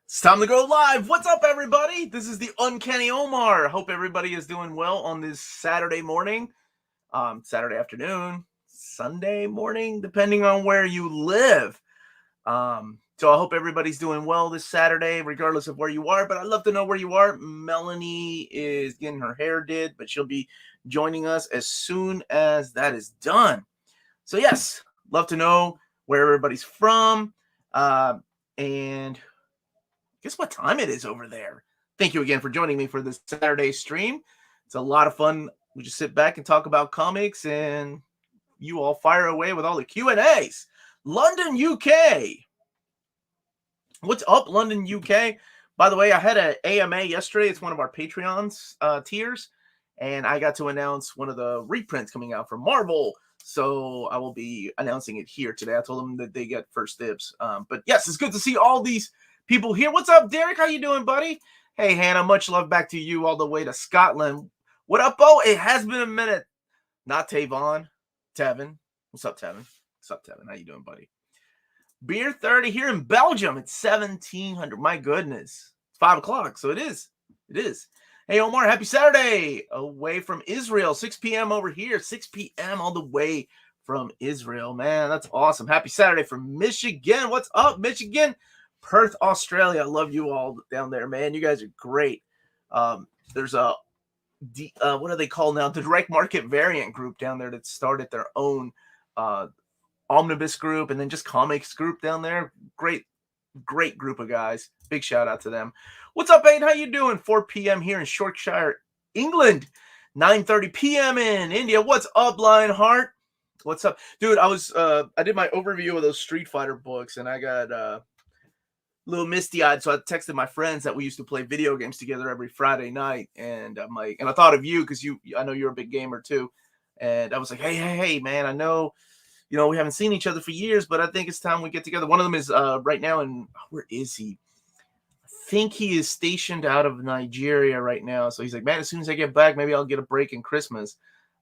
It's time to go live. What's up, everybody? This is the Uncanny Omar. Hope everybody is doing well on this Saturday morning, Saturday afternoon, Sunday morning, depending on where you live. So I hope everybody's doing well this Saturday, regardless of where you are. But I'd love to know where you are. Melanie is getting her hair did, but she'll be joining us as soon as that is done. So yes, love to know where everybody's from. And guess what time it is over there. Thank you again for joining me for this Saturday stream. It's a lot of fun. We just sit back and talk about comics, and you all fire away with all the Q&As. London, UK. What's up, London, UK? By the way, I had an AMA yesterday. It's one of our Patreon's tiers, and I got to announce one of the reprints coming out from Marvel. So I will be announcing it here today. I told them that they get first dibs. But yes, it's good to see all these people here. What's up, Derek? How you doing, buddy? Hey, Hannah, much love back to you all the way to Scotland. What up, Bo? It has been a minute. Not Tavon. Tevin. What's up, Tevin? What's up, Tevin? How you doing, buddy? Beer 30 here in Belgium. It's 1700. My goodness. It's 5 o'clock, so it is. It is. Hey, Omar, happy Saturday. Away from Israel. 6 p.m. over here. 6 p.m. all the way from Israel. Man, that's awesome. Happy Saturday from Michigan. What's up, Michigan? Perth, Australia. I love you all down there, man. You guys are great. There's a what are they called now? The direct market variant group down there that started their own Omnibus group and then just comics group down there. Great group of guys. Big shout out to them. What's up, Aiden? How you doing? 4 p.m. here in Yorkshire, England. 9:30 p.m. in India. What's up, Lionheart? What's up, dude? I did my overview of those Street Fighter books, and I got little misty-eyed, so I texted my friends that we used to play video games together every Friday night, and I'm like, and I thought of you because I know you're a big gamer too, and I was like, hey, man, I know, we haven't seen each other for years, but I think it's time we get together. One of them is right now where is he? I think he is stationed out of Nigeria right now, so he's like, man, as soon as I get back, maybe I'll get a break in Christmas.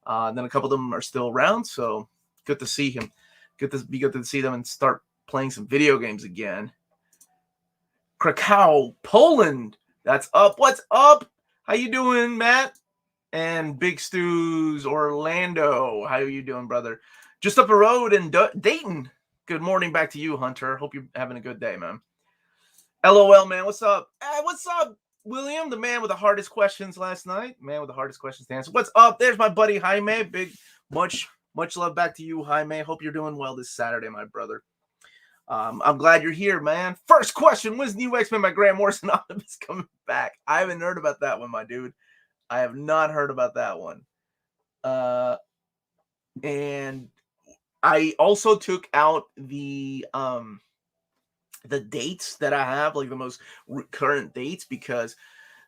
And then a couple of them are still around, so good to see him. Good to see them and start playing some video games again. Krakow, Poland. That's up. What's up? How you doing, Matt? And Big Stews, Orlando. How you doing, brother? Just up the road in Dayton. Good morning back to you, Hunter. Hope you're having a good day, man. LOL, man. What's up? Hey, what's up, William? The man with the hardest questions last night. Man with the hardest questions to answer. What's up? There's my buddy Jaime. Big, much love back to you, Jaime. Hope you're doing well this Saturday, my brother. I'm glad you're here, man. First question: when's New X-Men by Grant Morrison Omnibus coming back? I haven't heard about that one, my dude. I have not heard about that one. And I also took out the dates that I have, like the most current dates, because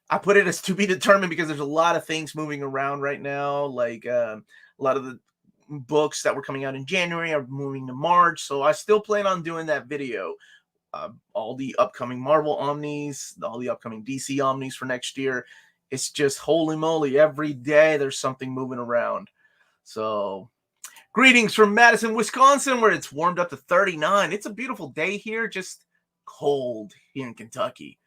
I put it as to be determined because there's a lot of things moving around right now. Like a lot of the books that were coming out in January are moving to March, so I still plan on doing that video. All the upcoming Marvel Omnis, all the upcoming DC Omnis for next year. It's just holy moly, every day there's something moving around. So greetings from Madison, Wisconsin, where it's warmed up to 39. It's a beautiful day here, just cold here in Kentucky.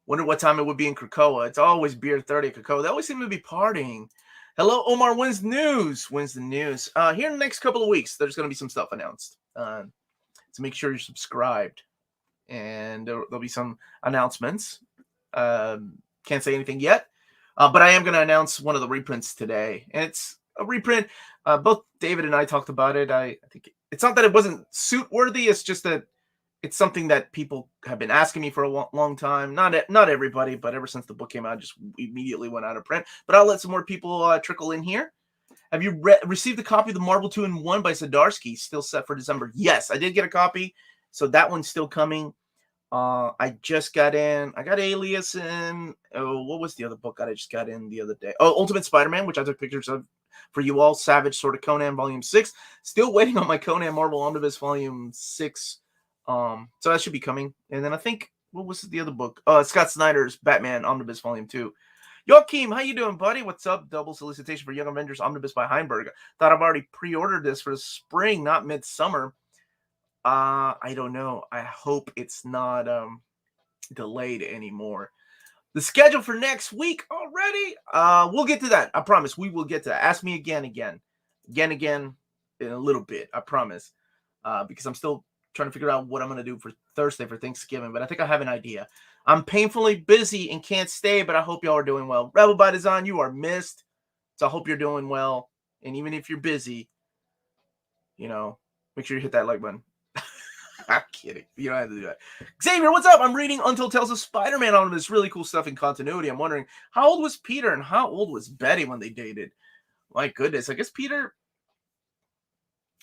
Wonder what time it would be in Krakow. It's always beer 30 at Krakow. They always seem to be partying. Hello, Omar. When's the news? Here in the next couple of weeks, there's going to be some stuff announced. So make sure you're subscribed. And there'll be some announcements. Can't say anything yet. But I am going to announce one of the reprints today. And it's a reprint. Both David and I talked about it. I think it's not that it wasn't suit-worthy. It's just that it's something that people have been asking me for a long time. Not everybody, but ever since the book came out, just immediately went out of print. But I'll let some more people trickle in here. Have you received a copy of the Marvel 2-in-1 by Zdarsky? Still set for December. Yes, I did get a copy. So that one's still coming. I just got in. I got Alias in. Oh, what was the other book that I just got in the other day? Oh, Ultimate Spider-Man, which I took pictures of for you all. Savage Sword of Conan, Volume 6. Still waiting on my Conan Marvel Omnibus Volume 6. So that should be coming. And then I think, what was the other book? Scott Snyder's Batman Omnibus Volume 2. Joachim, how you doing, buddy? What's up? Double solicitation for Young Avengers Omnibus by Heinberg. Thought I've already pre-ordered this for the spring, not midsummer. I don't know. I hope it's not delayed anymore. The schedule for next week already. We'll get to that. I promise. We will get to that. Ask me again in a little bit. I promise. Because I'm still trying to figure out what I'm going to do for Thursday for Thanksgiving. But I think I have an idea. I'm painfully busy and can't stay, but I hope y'all are doing well. Rebel by Design, you are missed. So I hope you're doing well. And even if you're busy, you know, make sure you hit that like button. I'm kidding. You don't have to do that. Xavier, what's up? I'm reading Untold Tales of Spider-Man on this really cool stuff in continuity. I'm wondering, how old was Peter and how old was Betty when they dated? My goodness. I guess Peter,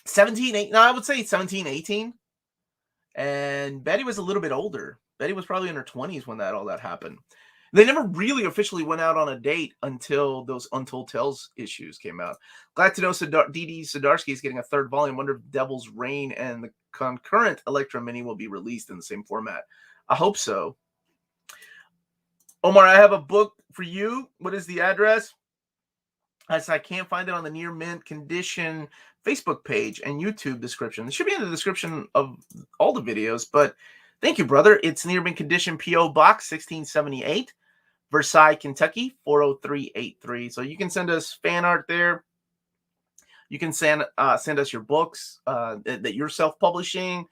17, 8. No, I would say 17, 18. And Betty was a little bit older. Betty was probably in her 20s when all that happened. They never really officially went out on a date until those Untold Tales issues came out. Glad to know D.D. Zdarsky is getting a third volume. Wonder if Devil's Reign and the concurrent Electra Mini will be released in the same format. I hope so. Omar, I have a book for you. What is the address? As I can't find it on the near mint condition Facebook page and YouTube description. It should be in the description of all the videos, but thank you, brother. It's near mint condition, P.O. Box 1678. Versailles, Kentucky, 40383. So you can send us fan art there. You can send us your books that you're self-publishing,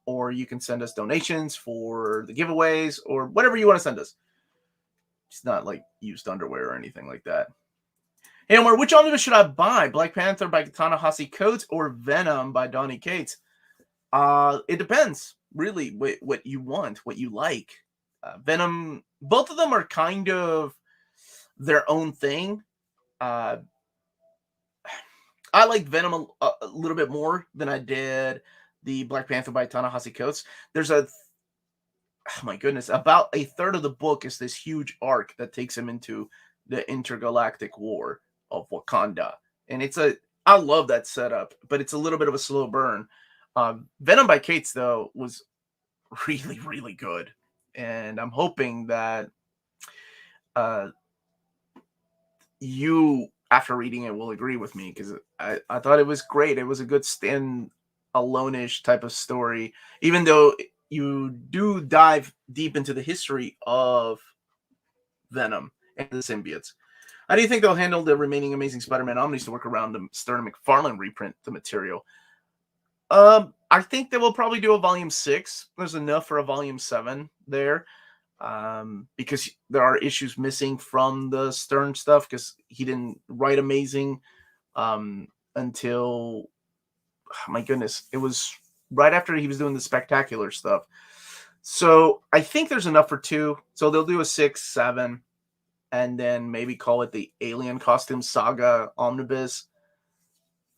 or you can send us donations for the giveaways or whatever you want to send us. It's not like used underwear or anything like that. Hey, Omar, which omnibus should I buy? Black Panther by Ta-Nehisi Coates or Venom by Donny Cates? It depends, really, what you want, what you like. Venom, both of them are kind of their own thing. I like Venom a little bit more than I did the Black Panther by Ta-Nehisi Coates. There's oh my goodness, about a third of the book is this huge arc that takes him into the intergalactic war of Wakanda. And I love that setup, but it's a little bit of a slow burn. Venom by Cates, though, was really, really good. And I'm hoping that you, after reading it, will agree with me, because I thought it was great. It was a good stand-alone-ish type of story, even though you do dive deep into the history of Venom and the symbiotes. How do you think they'll handle the remaining Amazing Spider-Man Omnis to work around the Stern McFarlane reprint the material? I think they will probably do a volume 6. There's enough for a volume 7 there. Because there are issues missing from the Stern stuff, because he didn't write Amazing until, oh my goodness, it was right after he was doing the Spectacular stuff. So I think there's enough for 2. So they'll do a 6, 7, and then maybe call it the Alien Costume Saga Omnibus,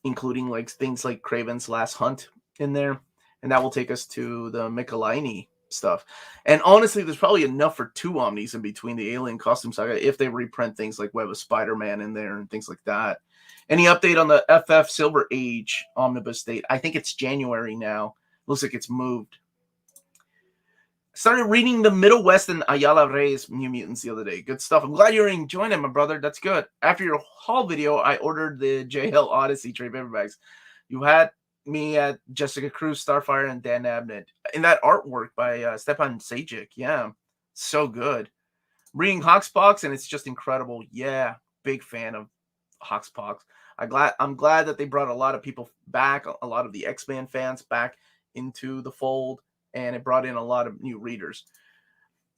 including like things like Kraven's Last Hunt in there. And that will take us to the Michelini stuff. And honestly, there's probably enough for 2 Omnis in between the Alien Costume Saga if they reprint things like Web of Spider-Man in there and things like that. Any update on the FF Silver Age Omnibus date? I think it's January now. Looks like it's moved. Started reading the Middle West and Ayala Reyes New Mutants the other day. Good stuff. I'm glad you're enjoying it, my brother. That's good. After your haul video, I ordered the JL Odyssey trade paperbacks. You had me at Jessica Cruz, Starfire, and Dan Abnett. In that artwork by Stepan Sajic. Yeah, so good. Reading Hoxpox, and it's just incredible. Yeah, big fan of Hoxpox. I'm glad that they brought a lot of people back, a lot of the X-Men fans back into the fold, and it brought in a lot of new readers.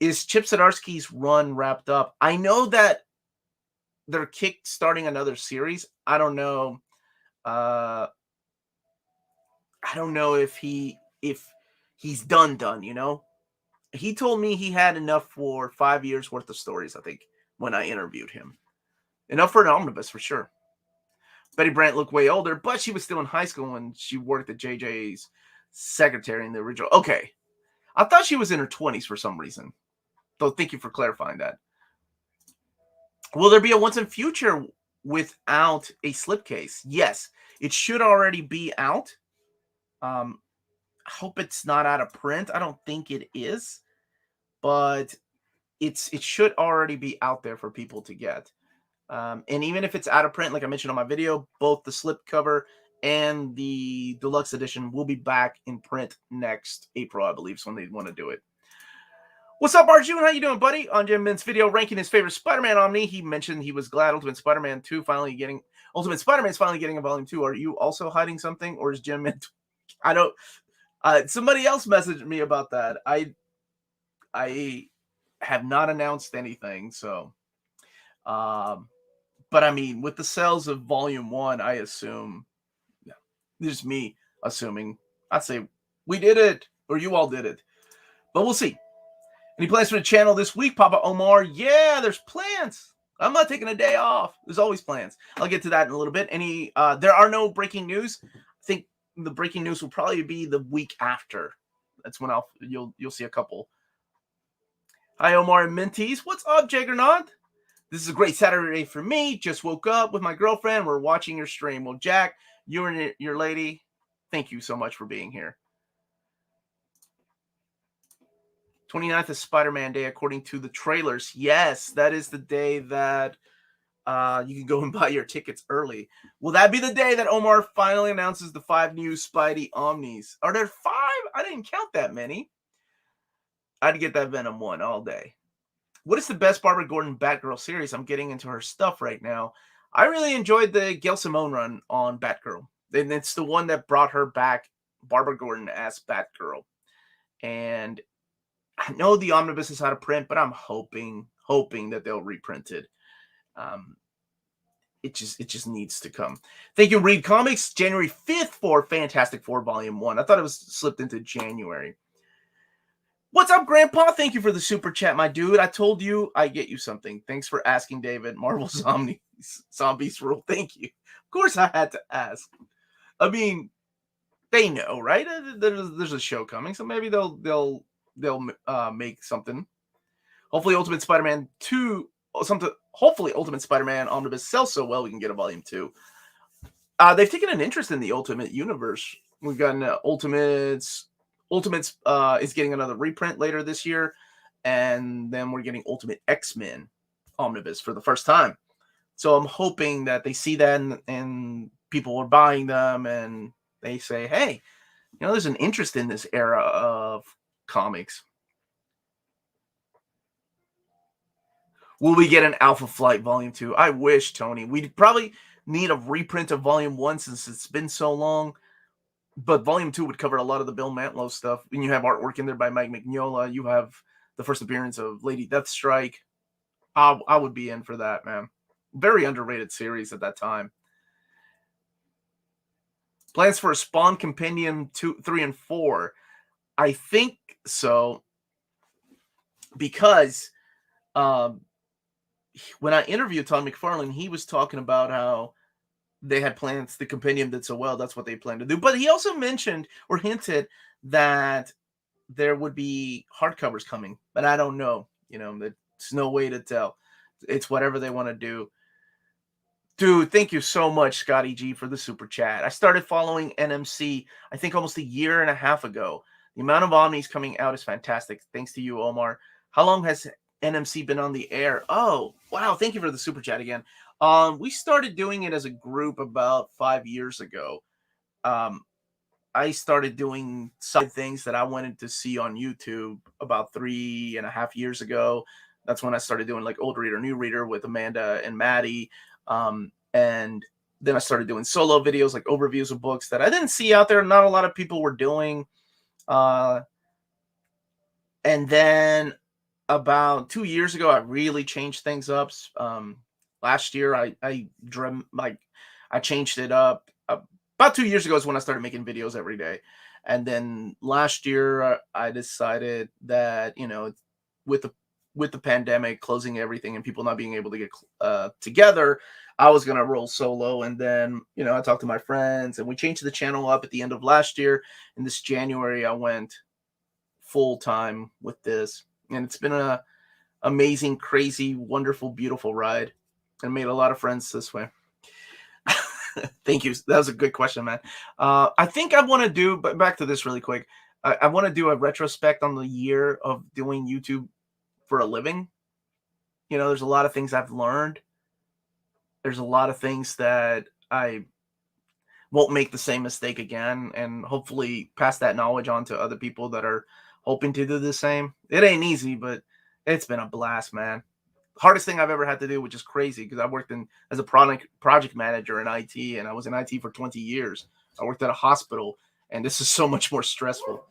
Is Chip Zdarsky's run wrapped up? I know that they're starting another series. I don't know. I don't know if he's done, you know? He told me he had enough for 5 years worth of stories, I think, when I interviewed him. Enough for an omnibus, for sure. Betty Brant looked way older, but she was still in high school when she worked at JJ's secretary in the original. Okay. I thought she was in her 20s for some reason. So thank you for clarifying that. Will there be a Once and Future without a slipcase? Yes. It should already be out. I hope it's not out of print. I don't think it is. But it should already be out there for people to get. And even if it's out of print, like I mentioned on my video, both the slipcover and the deluxe edition will be back in print next April, I believe, is when they want to do it. What's up, Arjun? How you doing, buddy? On Jim Mint's video ranking his favorite Spider-Man Omni, he mentioned he was glad Ultimate Spider-Man Ultimate Spider-Man's finally getting a volume 2. Are you also hiding something, or is Jim Mint? I don't. Somebody else messaged me about that. I have not announced anything, so. But I mean, with the sales of Volume 1, I assume. Yeah, this is me assuming. I'd say we did it, or you all did it, but we'll see. Any plans for the channel this week, Papa Omar? Yeah, there's plans. I'm not taking a day off. There's always plans. I'll get to that in a little bit. There are no breaking news. I think the breaking news will probably be the week after. That's when you'll see a couple. Hi, Omar and Minties. What's up, Jaggernaut? This is a great Saturday for me. Just woke up with my girlfriend. We're watching your stream. Well, Jack, you and your lady, thank you so much for being here. 29th is Spider-Man Day, according to the trailers. Yes, that is the day that you can go and buy your tickets early. Will that be the day that Omar finally announces the 5 new Spidey Omnis? Are there 5? I didn't count that many. I'd get that Venom one all day. What is the best Barbara Gordon Batgirl series? I'm getting into her stuff right now. I really enjoyed the Gail Simone run on Batgirl. And it's the one that brought her back, Barbara Gordon, as Batgirl. And I know the Omnibus is out of print, but I'm hoping that they'll reprint it. It just needs to come. Thank you, Read Comics. January 5th for Fantastic Four Volume 1. I thought it was slipped into January. What's up, Grandpa? Thank you for the super chat, my dude. I told you I get you something. Thanks for asking, David. Marvel Zombies rule. Thank you. Of course I had to ask. I mean, they know, right? There's a show coming, so maybe they'll make something. Hopefully Ultimate Spider-Man 2 hopefully Ultimate Spider-Man Omnibus sells so well we can get a volume 2. They've taken an interest in the Ultimate universe. We've gotten Ultimates is getting another reprint later this year, and then we're getting Ultimate X-Men Omnibus for the first time. So I'm hoping that they see that and people are buying them and they say, hey, there's an interest in this era of comics. Will we get an Alpha Flight Volume 2? I wish, Tony. We'd probably need a reprint of Volume 1 since it's been so long. But Volume 2 would cover a lot of the Bill Mantlo stuff. And you have artwork in there by Mike Mignola. You have the first appearance of Lady Deathstrike. I would be in for that, man. Very underrated series at that time. Plans for a Spawn Compendium 2, 3, and 4. I think so. Because when I interviewed Todd McFarlane, he was talking about how they had plans. The compendium did so well, that's what they plan to do. But he also mentioned or hinted that there would be hardcovers coming. But I don't know. There's no way to tell. It's whatever they want to do. Dude, thank you so much, Scotty G, for the super chat. I started following NMC, I think, almost a year and a half ago. The amount of Omnis coming out is fantastic. Thanks to you, Omar. How long has NMC been on the air? Oh, wow. Thank you for the super chat again. We started doing it as a group about 5 years ago. I started doing side things that I wanted to see on YouTube about 3.5 years ago. That's when I started doing like Old Reader, New Reader with Amanda and Maddie. And then I started doing solo videos, like overviews of books that I didn't see out there. Not a lot of people were doing. And then about 2 years ago, I really changed things up. Last year, I changed it up. About 2 years ago is when I started making videos every day. And then last year, I decided that, with the pandemic closing everything and people not being able to get together, I was going to roll solo. And then, I talked to my friends and we changed the channel up at the end of last year. And this January, I went full time with this. And it's been a amazing, crazy, wonderful, beautiful ride. And made a lot of friends this way. Thank you. That was a good question, man. I think I want to do, but back to this really quick. I want to do a retrospect on the year of doing YouTube for a living. There's a lot of things I've learned. There's a lot of things that I won't make the same mistake again, and hopefully pass that knowledge on to other people that are hoping to do the same. It ain't easy, but it's been a blast, man. Hardest thing I've ever had to do, which is crazy because I worked as a project manager in IT, and I was in IT for 20 years. I worked at a hospital, and this is so much more stressful.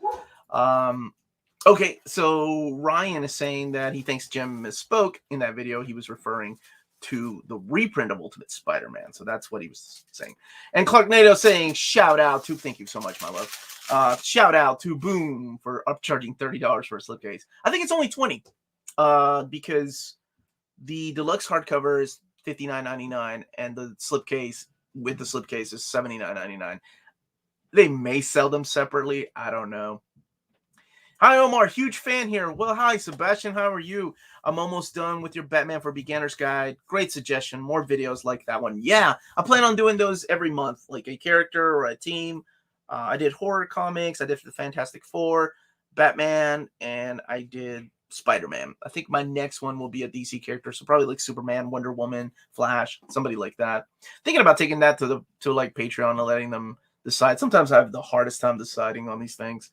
Okay, so Ryan is saying that he thinks Jim misspoke in that video. He was referring to the reprint of Ultimate Spider-Man. So that's what he was saying. And Clark Nato saying, shout out to, thank you so much, my love. Shout out to Boom for upcharging $30 for a slipcase. I think it's only $20 because the deluxe hardcover is $59.99 and the slipcase with the slipcase is $79.99. They may sell them separately. I don't know. Hi, Omar. Huge fan here. Well, hi, Sebastian. How are you? I'm almost done with your Batman for Beginners guide. Great suggestion. More videos like that one. Yeah, I plan on doing those every month, like a character or a team. I did horror comics. I did the Fantastic Four, Batman, and I did Spider-Man. I think my next one will be a DC character, so probably like Superman, Wonder Woman, Flash, somebody like that. Thinking about taking that to like Patreon and letting them decide. Sometimes I have the hardest time deciding on these things.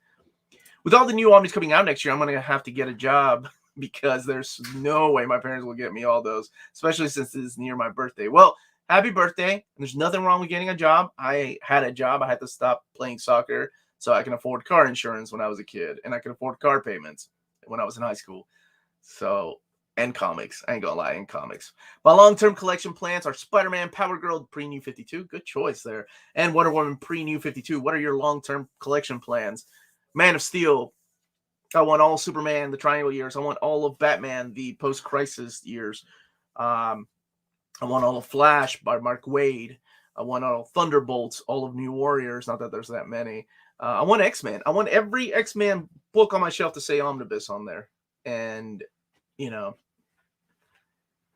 With all the new Omnis coming out next year, I'm going to have to get a job because there's no way my parents will get me all those, especially since it is near my birthday. Well, happy birthday. And there's nothing wrong with getting a job. I had a job. I had to stop playing soccer so I can afford car insurance when I was a kid, and I could afford car payments when I was in high school. So, and comics. I ain't going to lie, and comics. My long-term collection plans are Spider-Man, Power Girl, pre-New 52. Good choice there. And Wonder Woman, pre-New 52. What are your long-term collection plans? Man of Steel. I want all Superman, the Triangle years. I want all of Batman, the post-crisis years. I want all of Flash by Mark Waid. I want all of Thunderbolts, all of New Warriors. Not that there's that many. I want X-Men. I want every X-Men book on my shelf to say Omnibus on there. And, you know.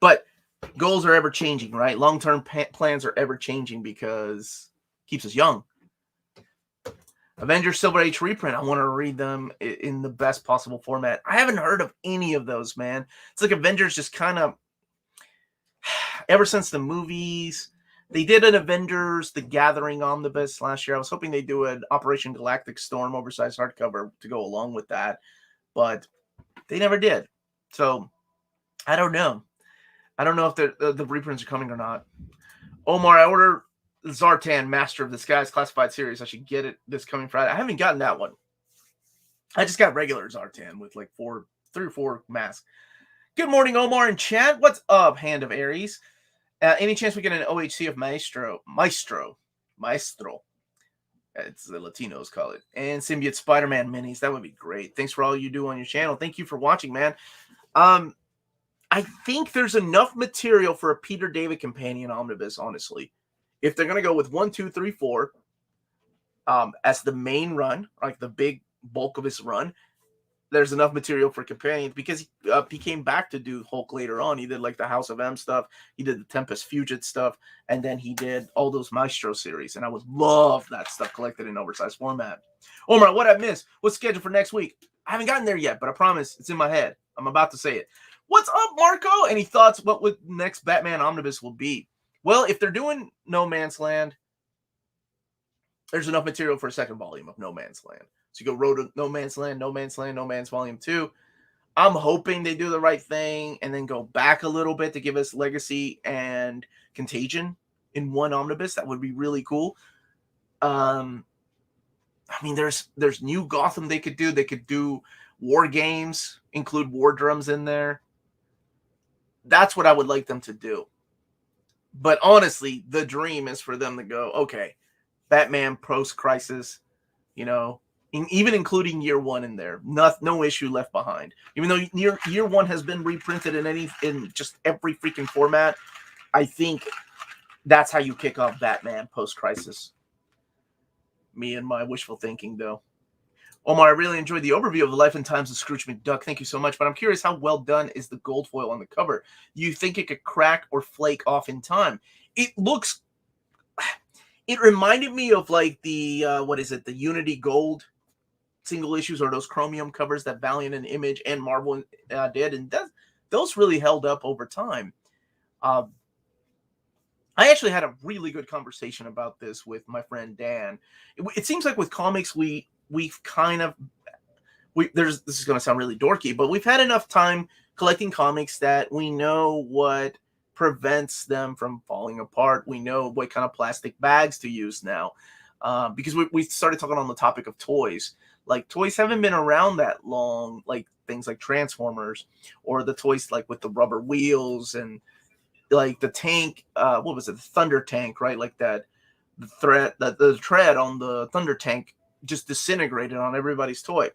But goals are ever changing, right? Long-term plans are ever changing because it keeps us young. Avengers Silver Age reprint. I want to read them in the best possible format. I haven't heard of any of those, man. It's like Avengers just kind of, ever since the movies, they did an Avengers The Gathering Omnibus last year. I was hoping they'd do an Operation Galactic Storm oversized hardcover to go along with that, but they never did. So I don't know. I don't know if the reprints are coming or not. Omar, I ordered Zartan, Master of Disguise Classified Series. I should get it this coming Friday. I haven't gotten that one. I just got regular Zartan with like 3 or 4 masks. Good morning, Omar and chat. What's up, Hand of Aries? Any chance we get an OHC of Maestro? It's the Latinos call it. And Symbiote Spider-Man minis. That would be great. Thanks for all you do on your channel. Thank you for watching, man. I think there's enough material for a Peter David companion omnibus, honestly. If they're going to go with 1, 2, 3, 4 as the main run, like the big bulk of his run, there's enough material for companions because he came back to do Hulk later on. He did like the House of M stuff. He did the Tempest Fugit stuff. And then he did all those Maestro series. And I would love that stuff collected in oversized format. Omar, what I missed? What's scheduled for next week? I haven't gotten there yet, but I promise it's in my head. I'm about to say it. What's up, Marco? Any thoughts what would next Batman Omnibus will be? Well, if they're doing No Man's Land, there's enough material for a second volume of No Man's Land. So you go road to No Man's Land, No Man's Land, No Man's Volume 2. I'm hoping they do the right thing and then go back a little bit to give us Legacy and Contagion in one omnibus. That would be really cool. I mean, there's New Gotham they could do. They could do War Games, include War Drums in there. That's what I would like them to do. But honestly, the dream is for them to go, okay, Batman post-crisis, you know, even including year 1 in there. No issue left behind. Even though year 1 has been reprinted in just every freaking format, I think that's how you kick off Batman post-crisis. Me and my wishful thinking, though. Omar, I really enjoyed the overview of the life and times of Scrooge McDuck. Thank you so much. But I'm curious, how well done is the gold foil on the cover? Do you think it could crack or flake off in time? It reminded me of like the, the Unity Gold single issues or those chromium covers that Valiant and Image and Marvel did. And those really held up over time. I actually had a really good conversation about this with my friend Dan. It seems like with comics, we've kind of this is going to sound really dorky, but we've had enough time collecting comics that we know what prevents them from falling apart. We know what kind of plastic bags to use now, because we started talking on the topic of toys. Like, toys haven't been around that long, like things like Transformers, or the toys like with the rubber wheels, and like the tank, what was it, the Thunder Tank, right? Like that, the tread on the Thunder Tank just disintegrated on everybody's toy.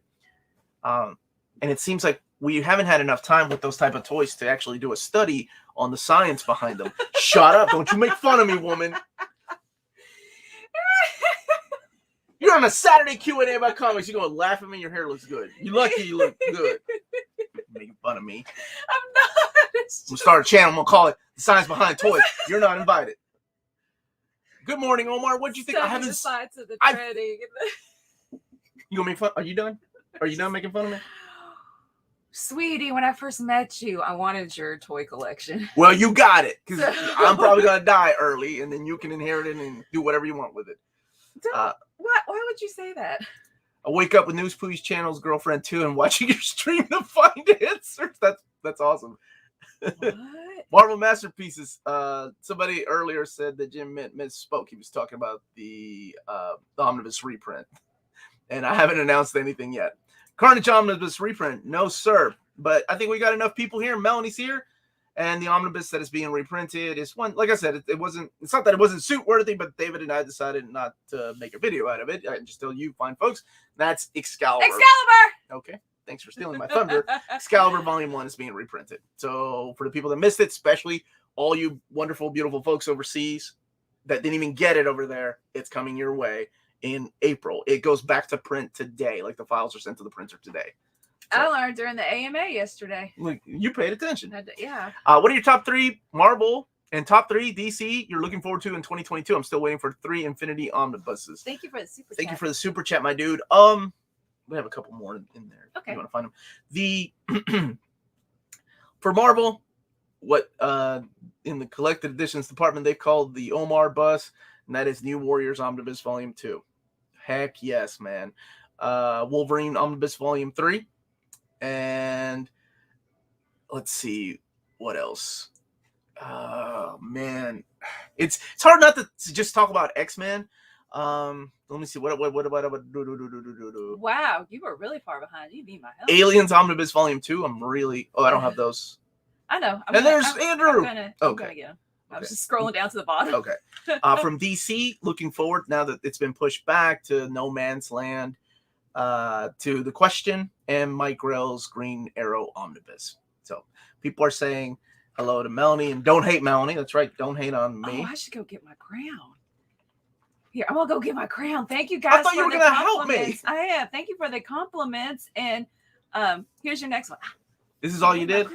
And it seems like we haven't had enough time with those type of toys to actually do a study on the science behind them. Shut up. Don't you make fun of me, woman. You're on a Saturday Q&A about comics. You're going to laugh at me. Your hair looks good. You're lucky you look good. Making fun of me. I'm not. We'll start a channel. I'm going to call it The Science Behind Toys. You're not invited. Good morning, Omar. What'd you think? I haven't... The sides of the treading. You going to make fun? Are you done? Are you done making fun of me? Sweetie, when I first met you, I wanted your toy collection. Well, you got it. Because I'm probably going to die early, and then you can inherit it and do whatever you want with it. Why would you say that? I wake up with News Police Channel's girlfriend, too, and watching your stream to find answers. That's awesome. What? Marvel Masterpieces. Somebody earlier said that Jim misspoke. He was talking about the Omnibus reprint. And I haven't announced anything yet. Carnage Omnibus reprint. No, sir. But I think we got enough people here. Melanie's here. And the omnibus that is being reprinted is one, like I said, it's not that it wasn't suit worthy, but David and I decided not to make a video out of it. I just tell you fine folks, that's Excalibur. Okay. Thanks for stealing my thunder. Excalibur Volume 1 is being reprinted. So for the people that missed it, especially all you wonderful, beautiful folks overseas that didn't even get it over there, it's coming your way in April. It goes back to print today. Like, the files are sent to the printer today. So, I learned during the AMA yesterday. Look, you paid attention. Yeah. What are your top 3 Marvel and top 3 DC you're looking forward to in 2022? I'm still waiting for 3 Infinity Omnibuses. Thank you for the super chat. Thank you for the super chat, my dude. We have a couple more in there. Okay. You want to find them? For Marvel, what in the collected editions department they've called the Omar bus, and that is New Warriors Omnibus Volume 2. Heck yes, man. Wolverine Omnibus Volume 3. And let's see what else. Man, it's hard not to just talk about X-Men. Let me see what Wow, you were really far behind. You need my help. Aliens Omnibus Volume 2. I don't have those. I know. There's Andrew. I'm gonna get him. I was just scrolling down to the bottom. Okay. From DC, looking forward now that it's been pushed back to No Man's Land, to The Question, and Mike Grell's Green Arrow Omnibus. So people are saying hello to Melanie, and don't hate Melanie. That's right. Don't hate on me. Oh, I should go get my crown. Here, I'm gonna go get my crown. Thank you guys. I thought you were gonna help me. I am. Thank you for the compliments. And here's your next one. This is all you did?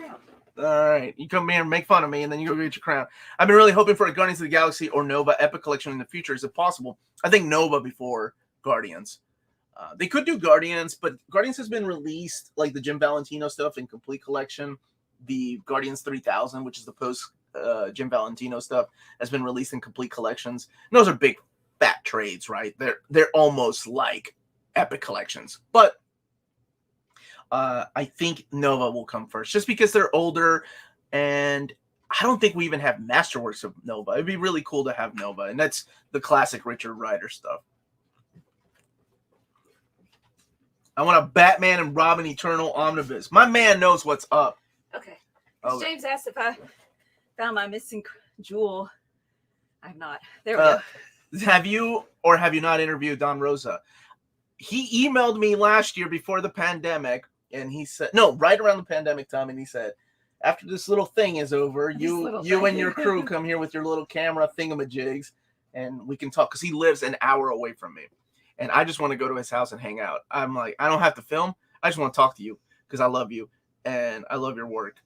All right. You come here and make fun of me, and then you go get your crown. I've been really hoping for a Guardians of the Galaxy or Nova Epic Collection in the future. Is it possible? I think Nova before Guardians. They could do Guardians, but Guardians has been released, like the Jim Valentino stuff in complete collection. The Guardians 3000, which is the post Jim Valentino stuff, has been released in complete collections. And those are big, fat trades, right? They're almost like epic collections. But I think Nova will come first, just because they're older, and I don't think we even have masterworks of Nova. It'd be really cool to have Nova, and that's the classic Richard Rider stuff. I want a Batman and Robin Eternal Omnibus. My man knows what's up. Okay. James asked if I found my missing jewel. I've not. There we go. Have you or have you not interviewed Don Rosa? He emailed me last year before the pandemic, and he said, no, right around the pandemic time, and he said, after this little thing is over, you and your crew come here with your little camera thingamajigs, and we can talk, because he lives an hour away from me. And I just want to go to his house and hang out. I'm like, I don't have to film. I just want to talk to you because I love you and I love your work.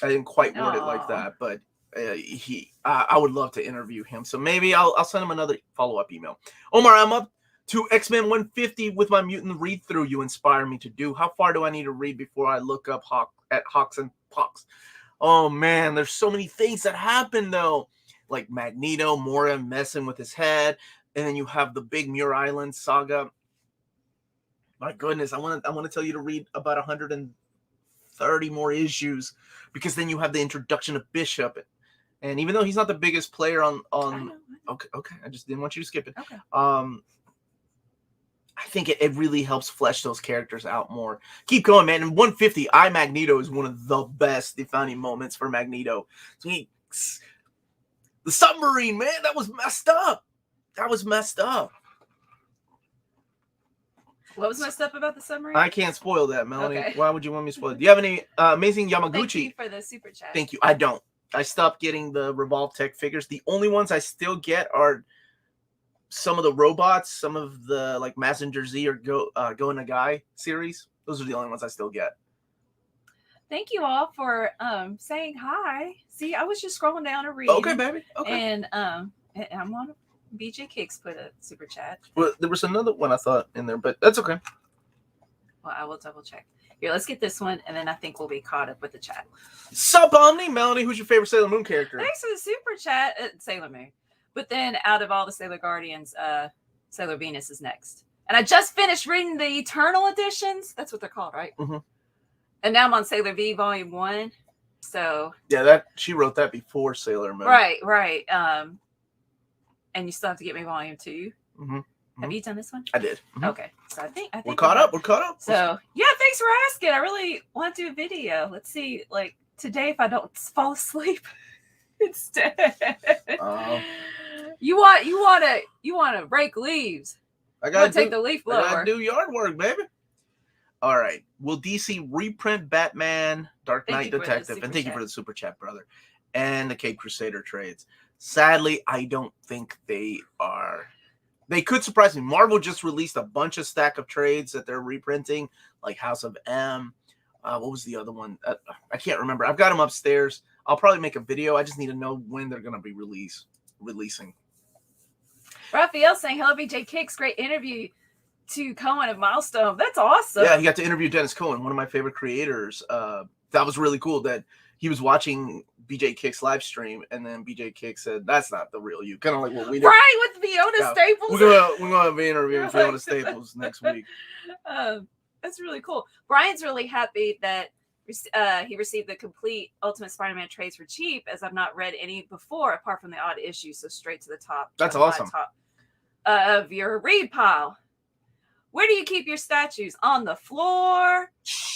I didn't quite word it like that, but I would love to interview him. So maybe I'll send him another follow-up email. Omar, I'm up to X-Men 150 with my mutant read-through you inspire me to do. How far do I need to read before I look up Hawks and Pox? Oh, man, there's so many things that happen, though. Like Magneto, Mora messing with his head. And then you have the big Muir Island saga. My goodness, I want to tell you to read about 130 more issues, because then you have the introduction of Bishop, and even though he's not the biggest player on I know. okay, I just didn't want you to skip it. Okay. I think it really helps flesh those characters out more. Keep going, man. And 150, Magneto is one of the best defining moments for Magneto. So the submarine, man, that was messed up. That was messed up. What was messed up about the submarine? I can't spoil that, Melanie. Okay. Why would you want me to spoil it? Do you have any amazing Yamaguchi? Thank you for the super chat. Thank you. I don't. I stopped getting the Revolve Tech figures. The only ones I still get are some of the robots, some of the like Messenger Z or Go Nagai series. Those are the only ones I still get. Thank you all for saying hi. See, I was just scrolling down and reading. Okay, baby. Okay. And I'm on BJ Kicks put a super chat. Well, there was another one I thought in there, but that's okay. Well, I will double check. Here, let's get this one, and then I think we'll be caught up with the chat. Sup, Omni? Melanie, who's your favorite Sailor Moon character? Thanks for the super chat, Sailor Moon. But then out of all the Sailor Guardians, Sailor Venus is next. And I just finished reading the Eternal editions. That's what they're called, right? Mm-hmm. And now I'm on Sailor V Volume 1. So yeah, she wrote that before Sailor Moon. Right. And you still have to get me Volume 2. Mm-hmm. Have you done this one? I did. Mm-hmm. Okay. So I think we're caught up. We're caught up. So yeah, thanks for asking. I really want to do a video. Let's see, like today, if I don't fall asleep instead. You want to rake leaves. I gotta take the leaf blower. I gotta do yard work, baby. All right. Will DC reprint Batman, Dark Knight Detective? And thank you for the super chat, brother. And the Cape Crusader trades. Sadly, I don't think they are. They could surprise me. Marvel just released a bunch of stack of trades that they're reprinting, like House of M. What was the other one? I can't remember. I've got them upstairs. I'll probably make a video. I just need to know when they're going to be releasing. Raphael saying, hello, BJ Kicks. Great interview to Cohen of Milestone. That's awesome. Yeah, he got to interview Dennis Cohen, one of my favorite creators. That was really cool that he was watching BJ Kicks live stream, and then BJ Kicks said, that's not the real you. Kind of like what we did. Right, with Fiona Staples. We're going to be interviewing Fiona Staples next week. That's really cool. Brian's really happy that he received the complete Ultimate Spider-Man trades for cheap, as I've not read any before, apart from the odd issues, so straight to the top. That's awesome. Top of your read pile. Where do you keep your statues? On the floor?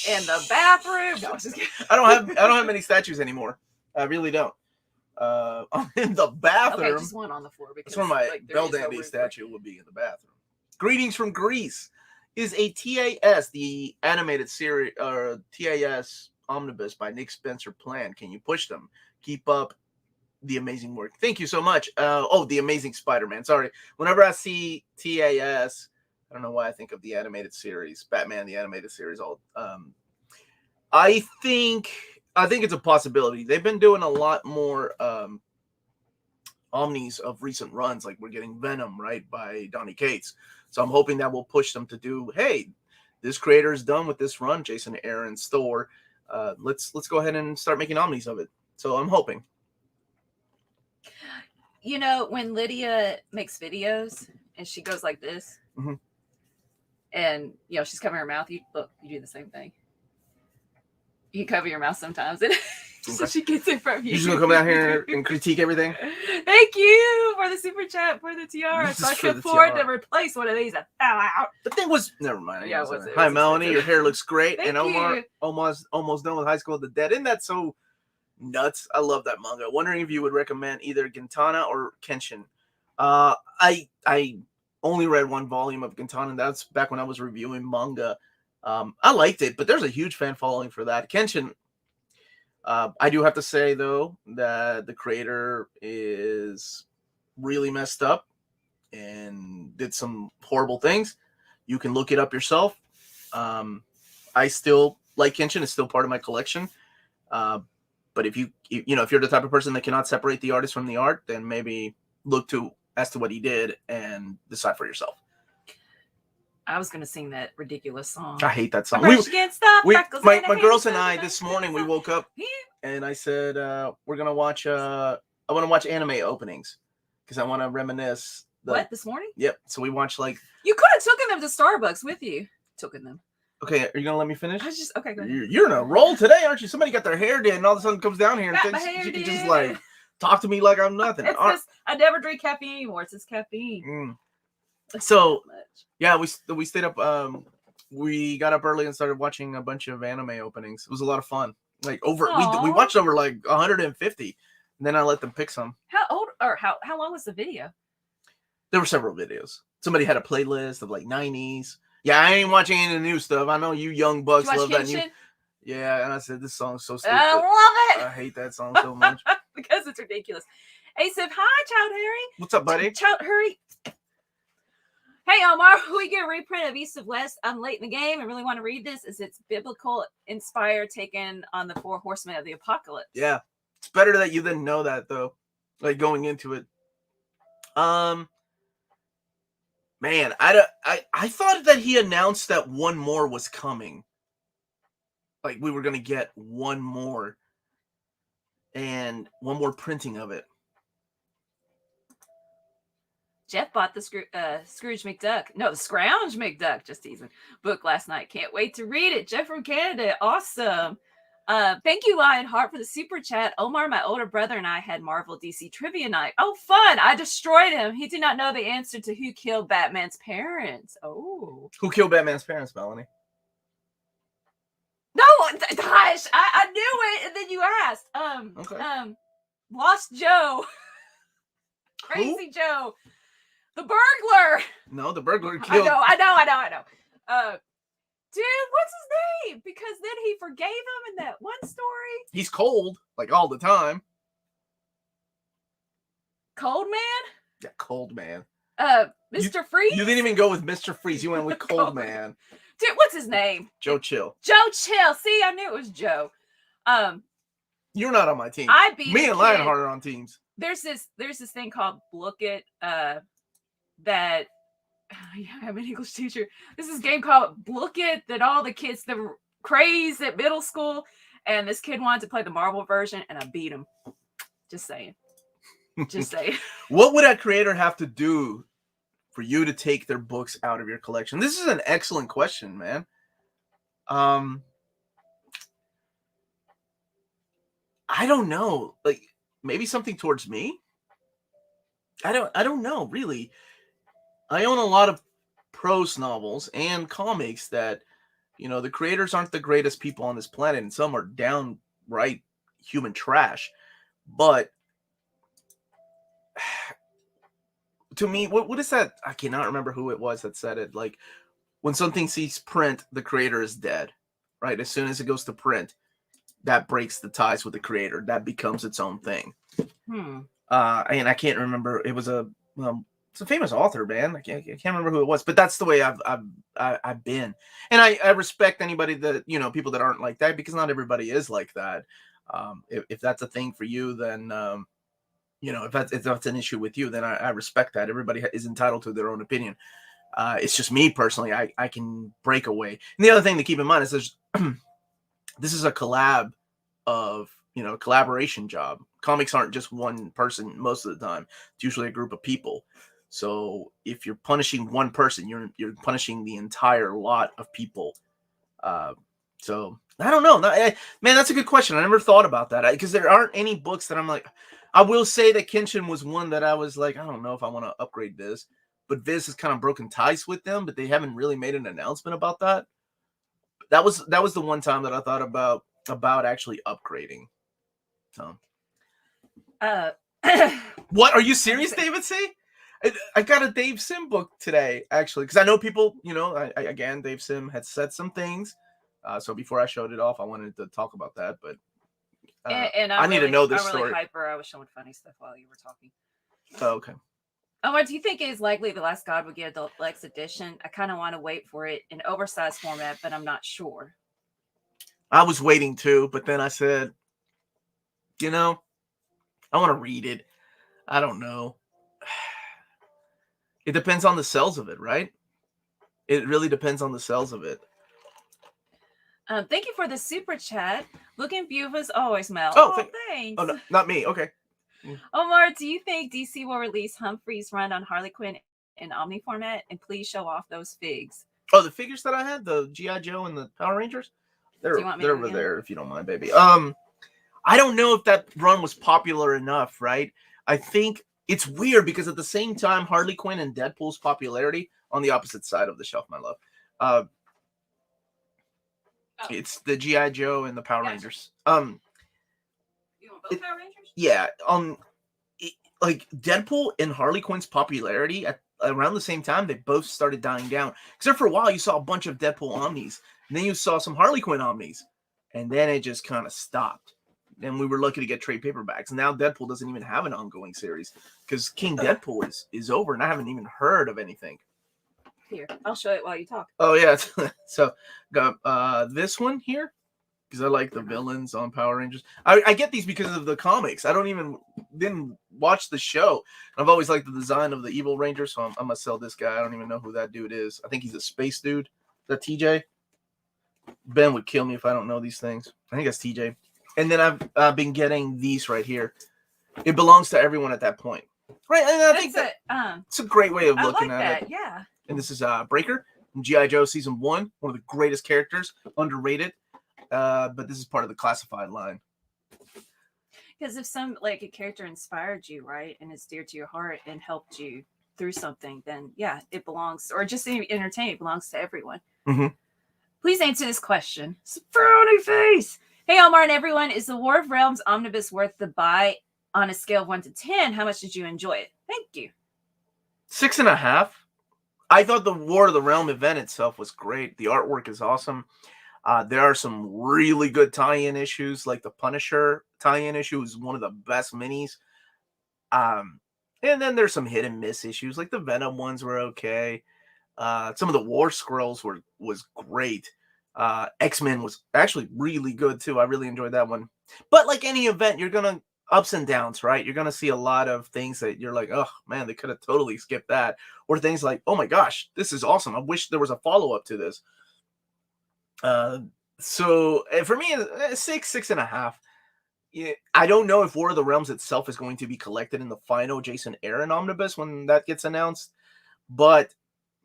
In the bathroom? No, just kidding. I don't have many statues anymore. I really don't. In the bathroom. Okay, just one on the floor. Because that's where my Bell Dandy statue would be, in the bathroom. Greetings from Greece. Is a TAS, the animated series, or TAS Omnibus by Nick Spencer planned? Can you push them? Keep up the amazing work. Thank you so much. The Amazing Spider-Man. Sorry. Whenever I see TAS, I don't know why I think of the animated series, Batman, the animated series. I think it's a possibility. They've been doing a lot more Omnis of recent runs, like we're getting Venom, right, by Donny Cates. So I'm hoping that will push them to do, hey, this creator is done with this run, Jason Aaron's Thor. Let's go ahead and start making Omnis of it. So I'm hoping. You know, when Lydia makes videos and she goes like this, mm-hmm. and she's covering her mouth, you do the same thing. You cover your mouth sometimes, and so she gets it from you. You're just gonna come down here and critique everything. Thank you for the super chat for the tiara. So I can afford to replace one of these that fell out. The thing was, never mind. Yeah, hi, Melanie. Your hair looks great, Thank and Omar you. almost done with High School of the Dead. Isn't that so nuts? I love that manga. Wondering if you would recommend either Gintana or Kenshin. I only read one volume of Gintana, and that's back when I was reviewing manga. I liked it, but there's a huge fan following for that. Kenshin, I do have to say, though, that the creator is really messed up and did some horrible things. You can look it up yourself. I still like Kenshin. It's still part of my collection. But if if you're the type of person that cannot separate the artist from the art, then maybe look as to what he did and decide for yourself. I was gonna sing that ridiculous song. I hate that song. My girls and I this morning we woke up and I said we're gonna watch. I want to watch anime openings because I want to reminisce. What, this morning? Yep. So we watched like. You could have taken them to Starbucks with you. taken them. Okay, are you gonna let me finish? I was just okay. Go ahead. You're in a roll today, aren't you? Somebody got their hair did, and all of a sudden comes down here and Got my thinks hair she can did. just like talk to me like I'm nothing. I never drink caffeine anymore. It's just caffeine. So yeah, we stayed up. We got up early and started watching a bunch of anime openings. It was a lot of fun. Like we watched over like 150, and then I let them pick some. How old or how long was the video? There were several videos. Somebody had a playlist of like 90s. Yeah, I ain't watching any of the new stuff. I know you young bucks love that new. Yeah, and I said this song's so stupid. I love it. I hate that song so much because it's ridiculous. Hey, Sif, hi, Child Harry. What's up, buddy? Child Harry. Hey, Omar, we get a reprint of East of West. I'm late in the game. I really want to read this. It's biblical inspired, taken on the 4 horsemen of the apocalypse. Yeah, it's better that you didn't know that though, like going into it. Man, I thought that he announced that one more was coming. Like we were gonna get one more, and one more printing of it. Jeff bought the Scrooge McDuck. No, the Scrounge McDuck, just teasing, book last night. Can't wait to read it. Jeff from Canada. Awesome. Thank you, Lionheart, for the super chat. Omar, my older brother, and I had Marvel DC trivia night. Oh, fun. I destroyed him. He did not know the answer to who killed Batman's parents. Oh. Who killed Batman's parents, Melanie? No, gosh, I knew it, and then you asked. Okay. Lost Joe. Crazy Joe. The burglar. No, the burglar killed. I know. Dude, what's his name? Because then he forgave him in that one story. He's cold, like all the time. Cold Man? Yeah, Cold Man. Mr. Freeze? You didn't even go with Mr. Freeze. You went with Cold Man. Dude, what's his name? Joe Chill. Joe Chill. See, I knew it was Joe. You're not on my team. Me and Lionheart are on teams. There's this thing called Look It that I'm an English teacher. This is a game called Look It that all the kids that were crazed at middle school, and this kid wanted to play the Marvel version, and I beat him. Just saying. Just saying. What would a creator have to do for you to take their books out of your collection? This is an excellent question, man. I don't know. Like maybe something towards me. I don't know, really. I own a lot of prose novels and comics that, you know, the creators aren't the greatest people on this planet, and some are downright human trash. But to me, what is that? I cannot remember who it was that said it. Like, when something sees print, the creator is dead, right? As soon as it goes to print, that breaks the ties with the creator. That becomes its own thing. And I can't remember. It was it's a famous author, man. I can't remember who it was, but that's the way I've been. And I respect anybody that, you know, people that aren't like that, because not everybody is like that. If that's a thing for you, then, you know, if that's an issue with you, then I respect that. Everybody is entitled to their own opinion. It's just me personally. I can break away. And the other thing to keep in mind is this is a collab of, you know, collaboration job. Comics aren't just one person most of the time. It's usually a group of people. So if you're punishing one person, you're punishing the entire lot of people. So I don't know. Man, that's a good question. I never thought about that, because there aren't any books that I'm like. I will say that Kenshin was one that I was like, I don't know if I want to upgrade Viz, but Viz has kind of broken ties with them, but they haven't really made an announcement about that. That was the one time that I thought about actually upgrading. So, what, are you serious, David C? I got a Dave Sim book today, actually, because I know people, you know, again, Dave Sim had said some things. So before I showed it off, I wanted to talk about that, but and I need to know this story. Really hyper. I was showing funny stuff while you were talking. Oh, okay. What do you think is likely The Last God would get a Deluxe edition? I kind of want to wait for it in oversized format, but I'm not sure. I was waiting too, but then I said, you know, I want to read it. I don't know. It depends on the sales of it, right? It really depends on the sales of it. Thank you for the super chat. Looking beautiful as always, Mel. Oh, thanks. Oh, no, not me. Okay. Omar, do you think DC will release Humphreys' run on Harley Quinn in Omni format? And please show off those figs. Oh, the figures that I had, the G.I. Joe and the Power Rangers, they're over there if you don't mind, baby. I don't know if that run was popular enough, right? I think it's weird because at the same time, Harley Quinn and Deadpool's popularity on the opposite side of the shelf, my love. It's the G.I. Joe and the Power Rangers. You want both Power Rangers? Yeah. Like Deadpool and Harley Quinn's popularity at around the same time, they both started dying down. Except for a while, you saw a bunch of Deadpool Omnis, and then you saw some Harley Quinn Omnis, and then it just kind of stopped. And we were lucky to get trade paperbacks. And now Deadpool doesn't even have an ongoing series because King Deadpool is over, and I haven't even heard of anything. Here, I'll show it while you talk. Oh yeah, so got this one here because I like the villains on Power Rangers. I get these because of the comics. I didn't watch the show. I've always liked the design of the Evil Ranger, so I'm gonna sell this guy. I don't even know who that dude is. I think he's a space dude. Is that TJ? Ben would kill me if I don't know these things. I think that's TJ. And then I've been getting these right here. It belongs to everyone at that point, right? And I think it's a great way of looking at it. Yeah. And this is Breaker from G.I. Joe Season 1, one of the greatest characters, underrated. But this is part of the classified line. Because if a character inspired you, right, and is dear to your heart and helped you through something, then yeah, it belongs, or just entertain, it belongs to everyone. Mm-hmm. Please answer this question. Frowny face. Hey, Omar and everyone, is the War of Realms Omnibus worth the buy on a scale of 1 to 10? How much did you enjoy it? Thank you. 6.5. I thought the War of the Realm event itself was great. The artwork is awesome. There are some really good tie-in issues, like the Punisher tie-in issue is one of the best minis. And then there's some hit and miss issues, like the Venom ones were okay. Some of the War Scrolls was great. X-Men was actually really good too. I really enjoyed that one. But like any event, you're gonna ups and downs, right? You're gonna see a lot of things that you're like, oh man, they could have totally skipped that, or things like, oh my gosh, this is awesome. I wish there was a follow-up to this. So for me, 6.5. Yeah, I don't know if War of the Realms itself is going to be collected in the final Jason Aaron Omnibus when that gets announced, but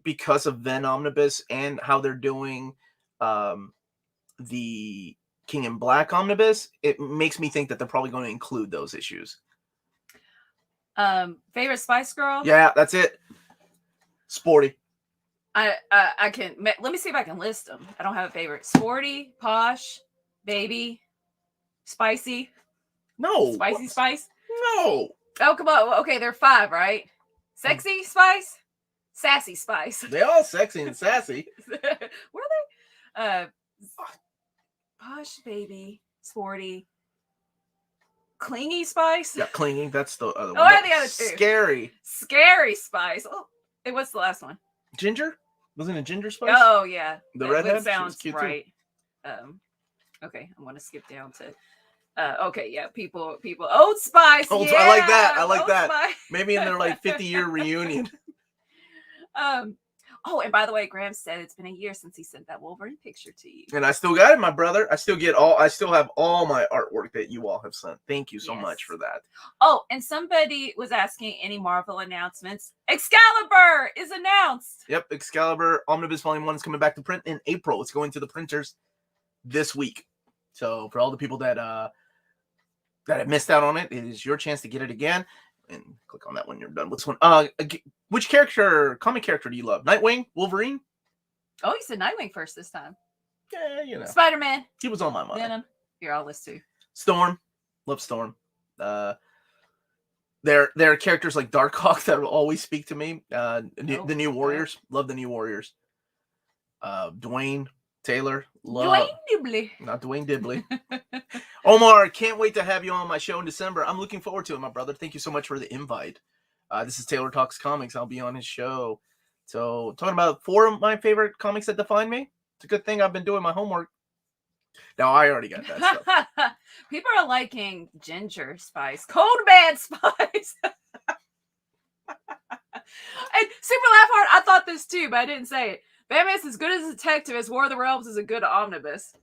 because of Ven Omnibus and how they're doing the King in Black Omnibus, it makes me think that they're probably going to include those issues. Favorite Spice Girl? Yeah, that's it. Sporty. I can let me see if I can list them. I don't have a favorite. Sporty, Posh, Baby, Spicy. No. Spicy what? Spice? No. Oh, come on. Okay, they're 5, right? Sexy Spice? Sassy Spice. They all sexy and sassy. Were they? Posh, Baby, Sporty, Clingy Spice. Yeah, Clingy. That's the other one. Oh, are the other two? Scary Spice. Oh, hey, what's the last one? Ginger? Wasn't it Ginger Spice? Oh yeah, the redhead sounds right. Okay, I'm gonna skip down to. Okay, yeah, people. Old Spice. I like that. I like that. Spice. Maybe in their 50-year reunion. Oh, and by the way, Graham said it's been a year since he sent that Wolverine picture to you. And I still got it, my brother. I still have all my artwork that you all have sent. Thank you so much for that. Oh, and somebody was asking any Marvel announcements. Excalibur is announced. Yep, Excalibur Omnibus Volume 1 is coming back to print in April. It's going to the printers this week. So for all the people that have missed out on it, it is your chance to get it again. And click on that when you're done. Which one? Which comic character do you love? Nightwing? Wolverine? Oh, you said Nightwing first this time. Yeah, you know. Spider-Man. He was on my mind. Venom. You're all list too. Storm. Love Storm. There are characters like Darkhawk that will always speak to me. The New Warriors. Love the New Warriors. Dwayne Taylor. Love. Dwayne Dibley. Not Dwayne Dibley. Omar, can't wait to have you on my show in December. I'm looking forward to it, my brother. Thank you so much for the invite. This is Taylor Talks Comics. I'll be on his show. So, talking about 4 of my favorite comics that define me. It's a good thing I've been doing my homework. Now, I already got that stuff. People are liking Ginger Spice. Cold Man Spice. And super laugh hard. I thought this too, but I didn't say it. Batman's as good as a detective as War of the Realms is a good omnibus.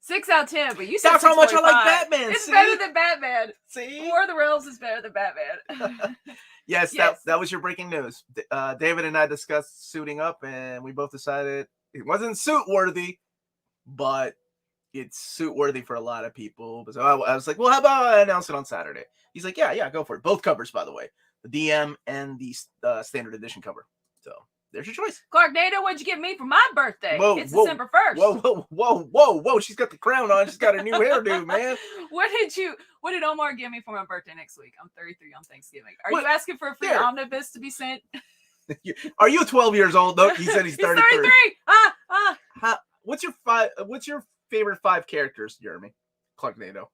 6 out of 10, but you said that's how much I like Batman. It's better than Batman. See? War of the Realms is better than Batman. Yes. That was your breaking news. David and I discussed suiting up, and we both decided It wasn't suit worthy, but it's suit worthy for a lot of people. So I was like, well, how about I announce it on Saturday? He's like, yeah, go for it. Both covers, by the way, the DM and the standard edition cover. So there's your choice. Clark Nato, what'd you get me for my birthday? It's whoa, December 1st. Whoa. She's got the crown on. She's got her new hairdo, man. What did Omar give me for my birthday next week? I'm 33 on Thanksgiving. Are you asking for a free omnibus to be sent? Are you 12 years old? No, he said he's 33. 33. What's your favorite 5 characters, Jeremy? Clark Nato.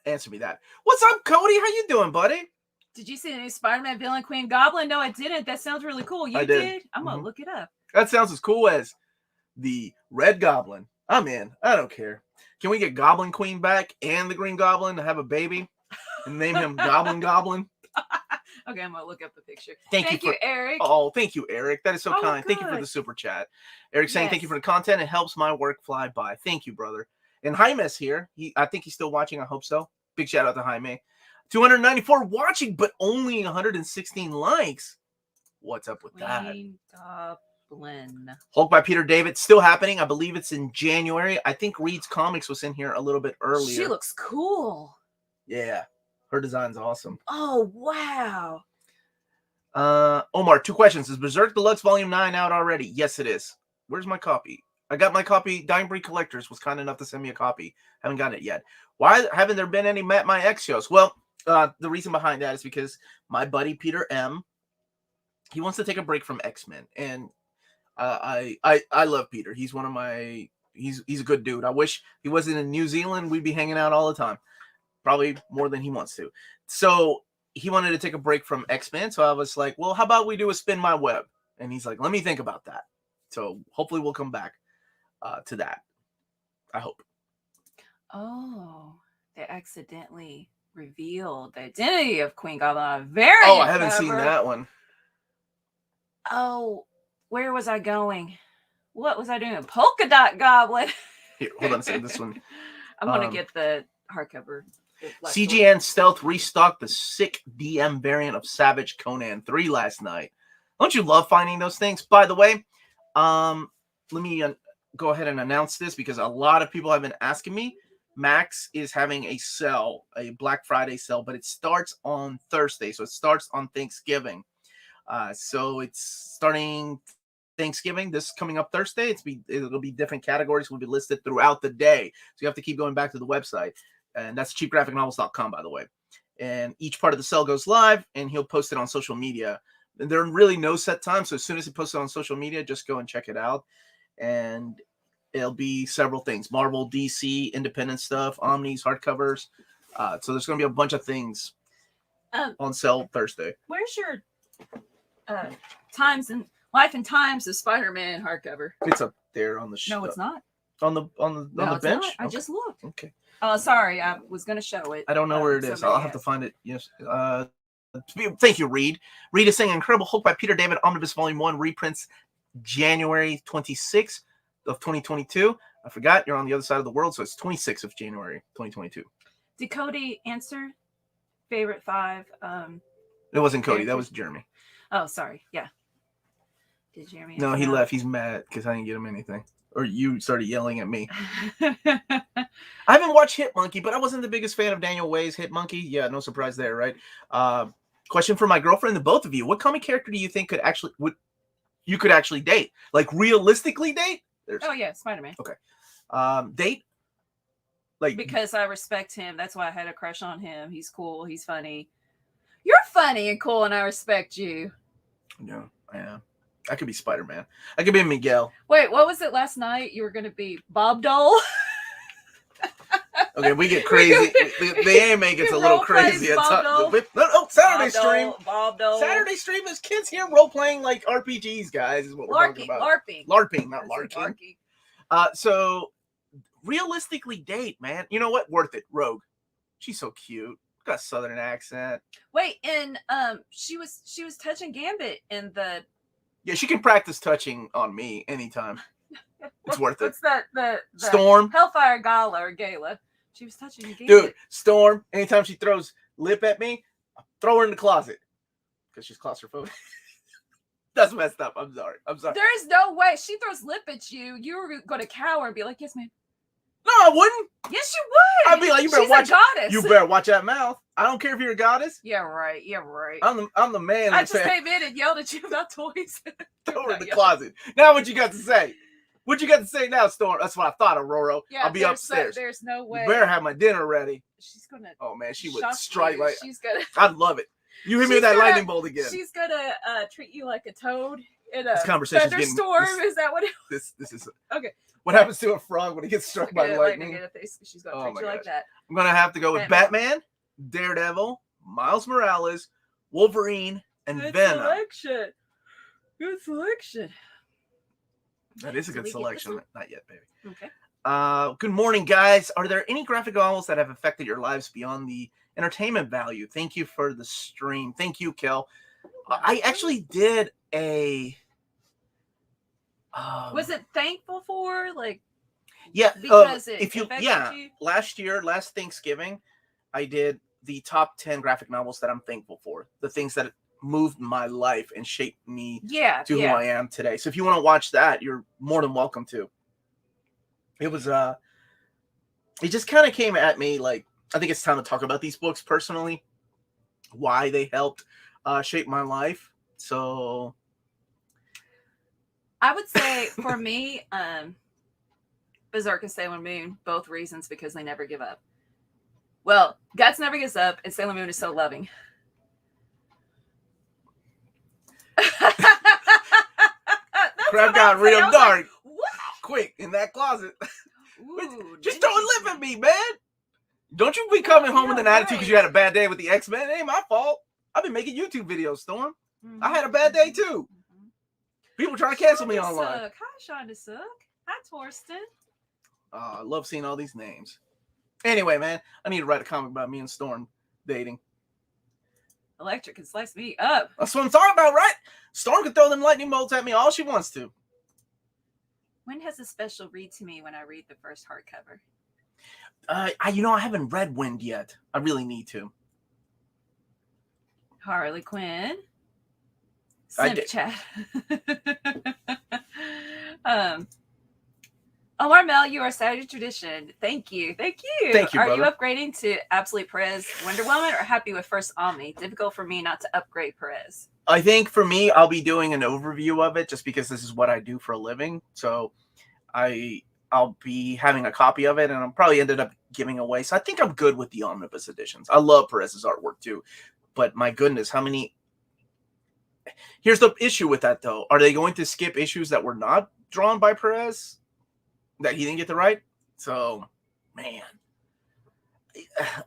Answer me that. What's up, Cody? How you doing, buddy? Did you see the new Spider-Man villain Queen Goblin? No, I didn't. That sounds really cool. You did? I'm gonna look it up. That sounds as cool as the Red Goblin. I'm in. I don't care. Can we get Goblin Queen back and the Green Goblin to have a baby and name him Goblin? Okay, I'm gonna look up the picture. Thank you, Eric. Oh, thank you, Eric. That is so kind. Good. Thank you for the super chat. Eric saying thank you for the content. It helps my work fly by. Thank you, brother. And Jaime's here. I think he's still watching. I hope so. Big shout out to Jaime. 294 watching, but only 116 likes. What's up with that? Goblin. Hulk by Peter David still happening. I believe it's in January. I think Reed's Comics was in here a little bit earlier. She looks cool. Yeah, her design's awesome. Oh wow. Omar, 2 questions. Is Berserk Deluxe Volume 9 out already? Yes, it is. Where's my copy? I got my copy. Dying Breed Collectors was kind enough to send me a copy. Haven't gotten it yet. Why haven't there been any Matt My X shows? Well, the reason behind that is because my buddy Peter M, he wants to take a break from X-Men, and I love Peter. He's one of my he's a good dude. I wish he wasn't in New Zealand. We'd be hanging out all the time, probably more than he wants to. So he wanted to take a break from X-Men. So I was like, well, how about we do a Spin My Web? And he's like, let me think about that. So hopefully we'll come back to that. I hope. Oh, they accidentally revealed the identity of Queen Goblin. I haven't seen that one. Oh, where was I going? What was I doing? Polka Dot Goblin. Here, hold on a second. This one. I'm gonna get the hardcover. CGN Stealth restocked the sick DM variant of Savage Conan 3 last night. Don't you love finding those things? By the way, let me go ahead and announce this because a lot of people have been asking me. Max is having a sale, a Black Friday sale, but it starts on Thursday. So it starts on Thanksgiving. So it's starting Thanksgiving, this coming up Thursday. It'll be different categories will be listed throughout the day. So you have to keep going back to the website. And that's cheapgraphicnovels.com, by the way. And each part of the sale goes live, and he'll post it on social media. And there are really no set time. So as soon as he posts it on social media, just go and check it out. And it'll be several things: Marvel, DC, independent stuff, Omnis, hardcovers. So there's going to be a bunch of things on sale Thursday. Where's your Life and Times of Spider-Man hardcover? It's up there on the shelf. No, it's not. On the bench? I just looked. Okay. Oh, sorry. I was going to show it. I don't know where it is. I'll have to find it. Yes. Thank you, Reed. Reed is saying Incredible Hulk by Peter David Omnibus Volume 1 reprints January 26th of 2022. I forgot you're on the other side of the world, so it's 26th of January 2022. Did Cody answer favorite 5? It wasn't Cody. That was Jeremy. Oh, sorry. Yeah. Did Jeremy? No, he left. He's mad because I didn't get him anything. Or you started yelling at me. I haven't watched Hit Monkey, but I wasn't the biggest fan of Daniel Way's Hit Monkey. Yeah, no surprise there, right? Question for my girlfriend, the both of you. What comic character do you think you could actually date? Like realistically date? Oh yeah, Spider-Man. Okay. Date? Like because I respect him. That's why I had a crush on him. He's cool. He's funny. You're funny and cool, and I respect you. No, I am. I could be Spider-Man. I could be Miguel. Wait, what was it last night? You were going to be Bob Dole? Okay, we get crazy. The AMA gets a little crazy at times. No, Saturday stream. Bob Dole. Saturday stream is kids here role-playing like RPGs, guys, is what we're talking about. LARPing, not larking. So, realistically date, man. You know what? Worth it. Rogue. She's so cute. Got a southern accent. Wait, and she was touching Gambit in the... Yeah, she can practice touching on me anytime. It's worth it. What's that? The Storm. Hellfire Gala or Gala. She was touching Gambit. Dude, Storm, anytime she throws lip at me, I throw her in the closet. Because she's claustrophobic. That's messed up. I'm sorry. There is no way. She throws lip at you. You're going to cower and be like, yes, ma'am. No, I wouldn't. Yes, you would. I'd be like, you better She's watch. a goddess. You better watch that mouth. I don't care if you're a goddess. Yeah, right. Yeah, right. I'm the man. I just came in and yelled at you about toys. Throw her in the closet. Now what you got to say? What you got to say now, Storm? That's what I thought, Aurora. Yeah, I'll be upstairs. There's no way. You better have my dinner ready. She's gonna. Oh man, she would strike you. like. She's gonna. I'd love it. You hit me with that lightning bolt again. She's gonna treat you like a toad in a this conversation's thunderstorm. Is that what? This is okay. What happens to a frog when he gets struck by lightning? She's gonna treat you like that. I'm gonna have to go with Batman, Daredevil, Miles Morales, Wolverine, and Venom. Good selection. That is a good selection. Not yet, baby. Okay. Good morning, guys. Are there any graphic novels that have affected your lives beyond the entertainment value? Thank you for the stream. Thank you, Kel. I actually did a. Was it thankful for because if you last Thanksgiving, I did the top 10 graphic novels that I'm thankful for. The things that moved my life and shaped me to who I am today. So if you want to watch that, you're more than welcome to. It was it just kind of came at me like I think it's time to talk about these books personally, why they helped shape my life. So I would say for me, Berserk and Sailor Moon, both reasons because they never give up. Well, Guts never gives up, and Sailor Moon is so loving. Crap got real dark. Like, quick in that closet. Ooh, just don't live at me, man. Don't you be coming home with an attitude because you had a bad day with the X-Men. It ain't my fault. I've been making YouTube videos, Storm. Mm-hmm. I had a bad day too. Mm-hmm. People trying to cancel me online. Hi, Shonda Sook. Hi, Torsten. I love seeing all these names. Anyway, man, I need to write a comic about me and Storm dating. Electric can slice me up. That's what I'm talking about, right? Storm can throw them lightning bolts at me all she wants to. When has a special read to me when I read the first hardcover? I haven't read Wind yet. I really need to. Harley Quinn. Snapchat. Omar Mel, you are Saturday tradition. Thank you. Thank you. Thank you, Are brother. you upgrading to Absolute Perez Wonder Woman or happy with first Omni? Difficult for me not to upgrade Perez. I think for me, I'll be doing an overview of it just because this is what I do for a living. So I'll be having a copy of it and I'll probably ended up giving away. So I think I'm good with the omnibus editions. I love Perez's artwork too. But my goodness, how many... Here's the issue with that though. Are they going to skip issues that were not drawn by Perez? That he didn't get to write? So, man.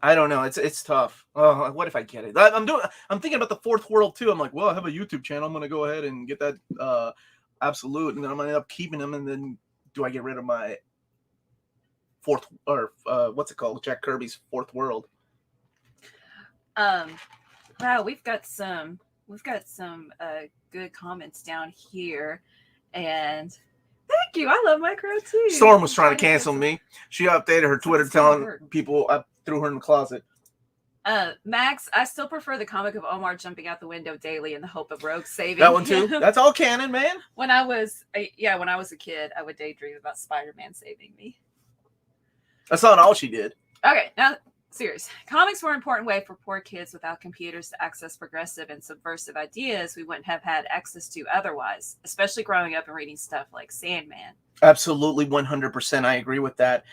I don't know. It's tough. Oh, what if I get it? I'm thinking about the Fourth World too. I'm like, well, I have a YouTube channel. I'm gonna go ahead and get that Absolute, and then I'm gonna end up keeping them. And then do I get rid of my fourth or what's it called? Jack Kirby's Fourth World. Wow, we've got some good comments down here, and thank you. I love my crow too. Storm was trying to cancel me. She updated her Twitter telling people I threw her in the closet. Max, I still prefer the comic of Omar jumping out the window daily in the hope of Rogue saving that one too. him. That's all canon, man. When I was a kid, I would daydream about Spider-Man saving me. That's not all she did. Okay, now serious. Comics were an important way for poor kids without computers to access progressive and subversive ideas we wouldn't have had access to otherwise, especially growing up and reading stuff like Sandman. Absolutely, 100%. I agree with that.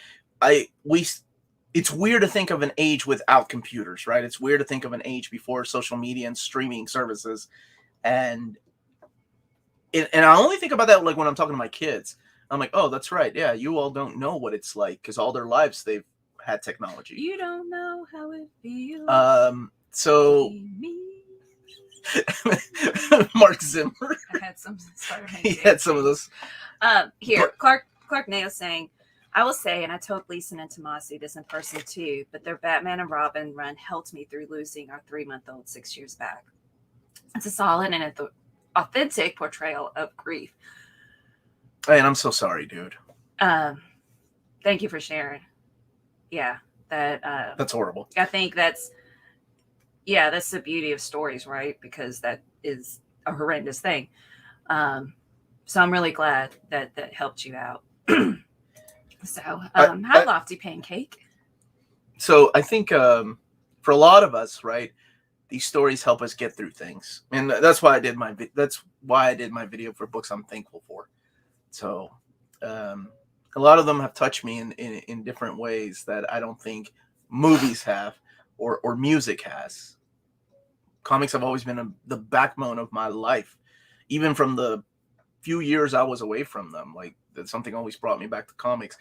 It's weird to think of an age without computers, right? It's weird to think of an age before social media and streaming services. And I only think about that like when I'm talking to my kids. I'm like, oh, that's right. Yeah, you all don't know what it's like because all their lives they've had technology. You don't know how it feels. So Mark Zimmer. I had some Spider-Man. He had some of those. Here, Clark Nail saying, I will say, and I told Gleason and Tomasi this in person too, but their Batman and Robin run helped me through losing our 3-month-old 6 years back. It's a solid and authentic portrayal of grief. And I'm so sorry, dude. Thank you for sharing. Yeah, that's horrible. I think that's the beauty of stories, right? Because that is a horrendous thing. So I'm really glad that that helped you out. So, hi, Lofty Pancake. So I think for a lot of us, right, these stories help us get through things, and that's why I did my video for books I'm thankful for. So a lot of them have touched me in different ways that I don't think movies have or music has. Comics have always been the backbone of my life, even from the few years I was away from them. Like, that something always brought me back to comics.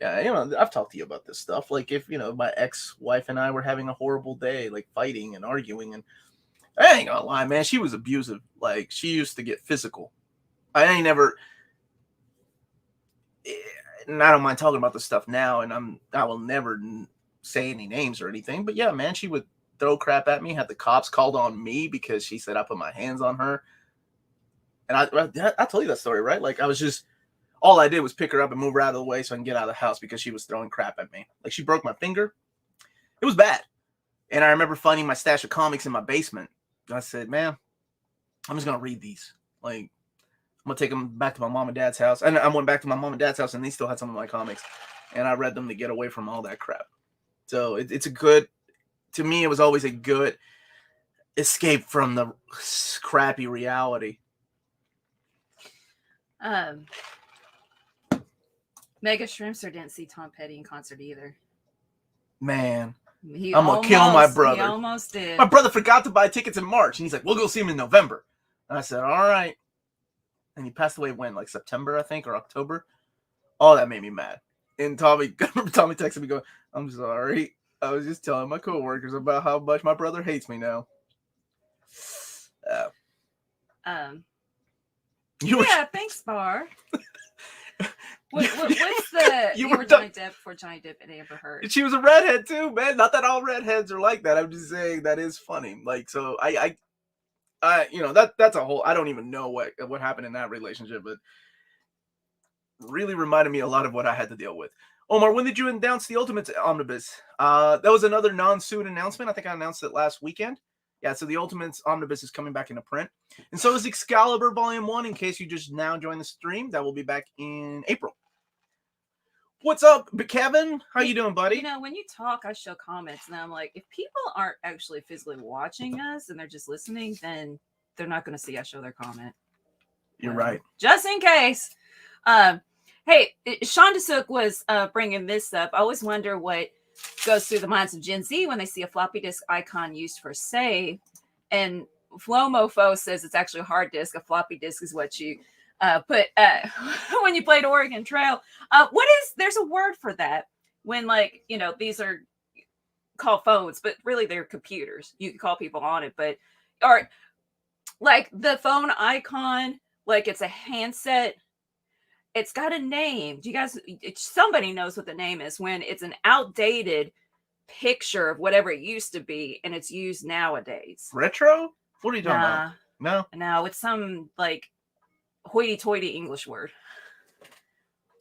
Yeah, I've talked to you about this stuff. Like, if my ex-wife and I were having a horrible day, like fighting and arguing, and I ain't gonna lie, man, she was abusive. Like, she used to get physical. I don't mind talking about this stuff now, and I will never say any names or anything. But yeah, man, she would throw crap at me. Had the cops called on me because she said I put my hands on her. And I told you that story, right? Like, all I did was pick her up and move her out of the way so I can get out of the house because she was throwing crap at me. Like, she broke my finger. It was bad. And I remember finding my stash of comics in my basement. And I said, man, I'm just going to read these. Like, I'm going to take them back to my mom and dad's house. And I went back to my mom and dad's house, and they still had some of my comics. And I read them to get away from all that crap. So it's a good, to me, it was always a good escape from the crappy reality. Mega Shrimpster didn't see Tom Petty in concert either. Man, I'm going to kill my brother. He almost did. My brother forgot to buy tickets in March, and he's like, we'll go see him in November. And I said, all right. And he passed away when? Like September, I think, or October? Oh, that made me mad. And Tommy texted me going, I'm sorry. I was just telling my coworkers about how much my brother hates me now. Thanks, Bar. What's the you were Johnny Depp before Johnny Depp and Amber Heard? She was a redhead too, man. Not that all redheads are like that. I'm just saying that is funny. Like, so I that's a whole. I don't even know what happened in that relationship, but really reminded me a lot of what I had to deal with. Omar, when did you announce the Ultimate Omnibus? That was another non-suit announcement. I think I announced it last weekend. Yeah, so the Ultimate Omnibus is coming back into print. And so is Excalibur Volume 1, in case you just now joined the stream. That will be back in April. What's up, Kevin? How you doing, buddy? When you talk, I show comments, and I'm like, if people aren't actually physically watching us and they're just listening, then they're not going to see I show their comment. You're right. Just in case. Hey, Sean DeSook was bringing this up. I always wonder what goes through the minds of Gen Z when they see a floppy disk icon used for save. And Flomofo says it's actually a hard disk. A floppy disk is what you put when you played Oregon Trail. There's a word for that when, like, these are called phones, but really they're computers. You can call people on it, or like the phone icon, like it's a handset. It's got a name. Do you guys, somebody knows what the name is when it's an outdated picture of whatever it used to be and it's used nowadays. Retro? What are you talking about? No, it's some like hoity-toity English word.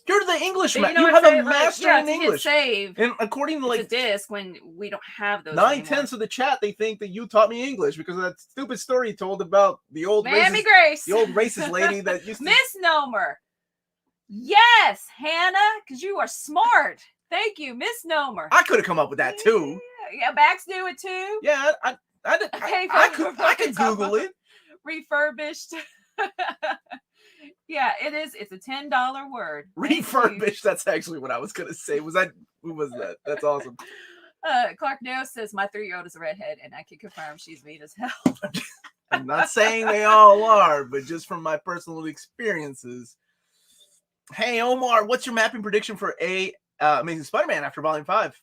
You're the Englishman. You have a master in English. Save. And according to it's a disc when we don't have those 9/10 of the chat, they think that you taught me English because of that stupid story you told about the old Mammy Grace. The old racist lady that used to misnomer. Yes, Hannah, because you are smart. Thank you, misnomer. I could have come up with that too. Yeah, Bax knew it too. Yeah, I could Google it. Refurbished. Yeah, it is. It's a $10 word. Refurbished. That's actually what I was gonna say. Who was that? That's awesome. Clark Neo says my 3-year-old is a redhead, and I can confirm she's mean as hell. I'm not saying they all are, but just from my personal experiences. Hey, Omar, what's your mapping prediction for Amazing Spider-Man after Volume 5?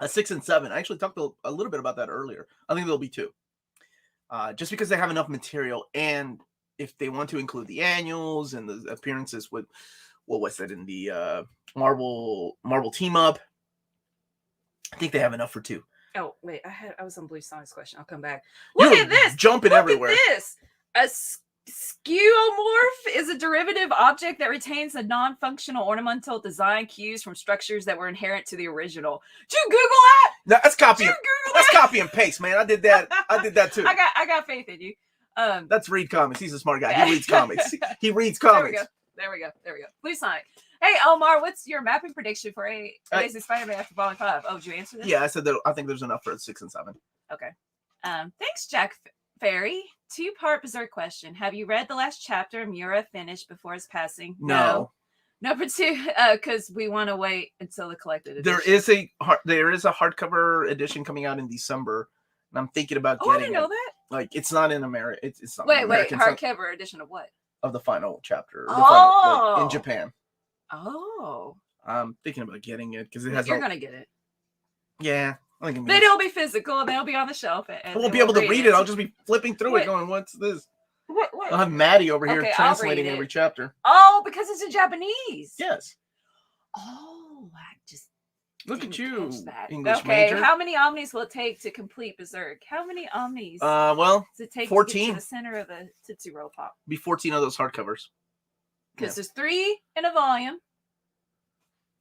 6 and 7. I actually talked a little bit about that earlier. I think there'll be 2. Just because they have enough material, and if they want to include the annuals and the appearances with, what was that, in the Marvel team up, I think they have enough for 2. Oh, wait, I was on Blue Sonic's question. I'll come back. Look at this. Jumping everywhere. Look at this. A skeuomorph is a derivative object that retains the non-functional ornamental design cues from structures that were inherent to the original. Did you Google that? No, that's copy and paste, man. I did that too. I got faith in you. That's Read Comics. He's a smart guy. Yeah. He reads comics. He reads comics. There we go. Please sign. Hey, Omar, what's your mapping prediction for Amazing Spider-Man after Volume 5? Oh, did you answer this? Yeah, I said that I think there's enough for 6 and 7. Okay. Thanks, Jack Ferry. 2-part Berserk question. Have you read the last chapter Mura finished before his passing? No. Number 2, because we want to wait until the collected edition. There is a hardcover edition coming out in December, and I'm thinking about getting it. I didn't know that. Like, it's not in America. It's not. Wait, hardcover edition of what? Of the final chapter. In Japan. Oh. I'm thinking about getting it because it has. You're gonna get it. Yeah. Then it'll be physical and they'll be on the shelf. I won't be able to read it. I'll just be flipping through it going, what's this? What? I'll have Maddie over here translating every chapter. Oh, because it's in Japanese. Yes. Oh, I just look at you, English major. How many Omnis will it take to complete Berserk? How many Omnis? Well, does it take 14 to get to the center of the Tootsie Roll Pop? Be 14 of those hardcovers. Because there's 3 in a volume,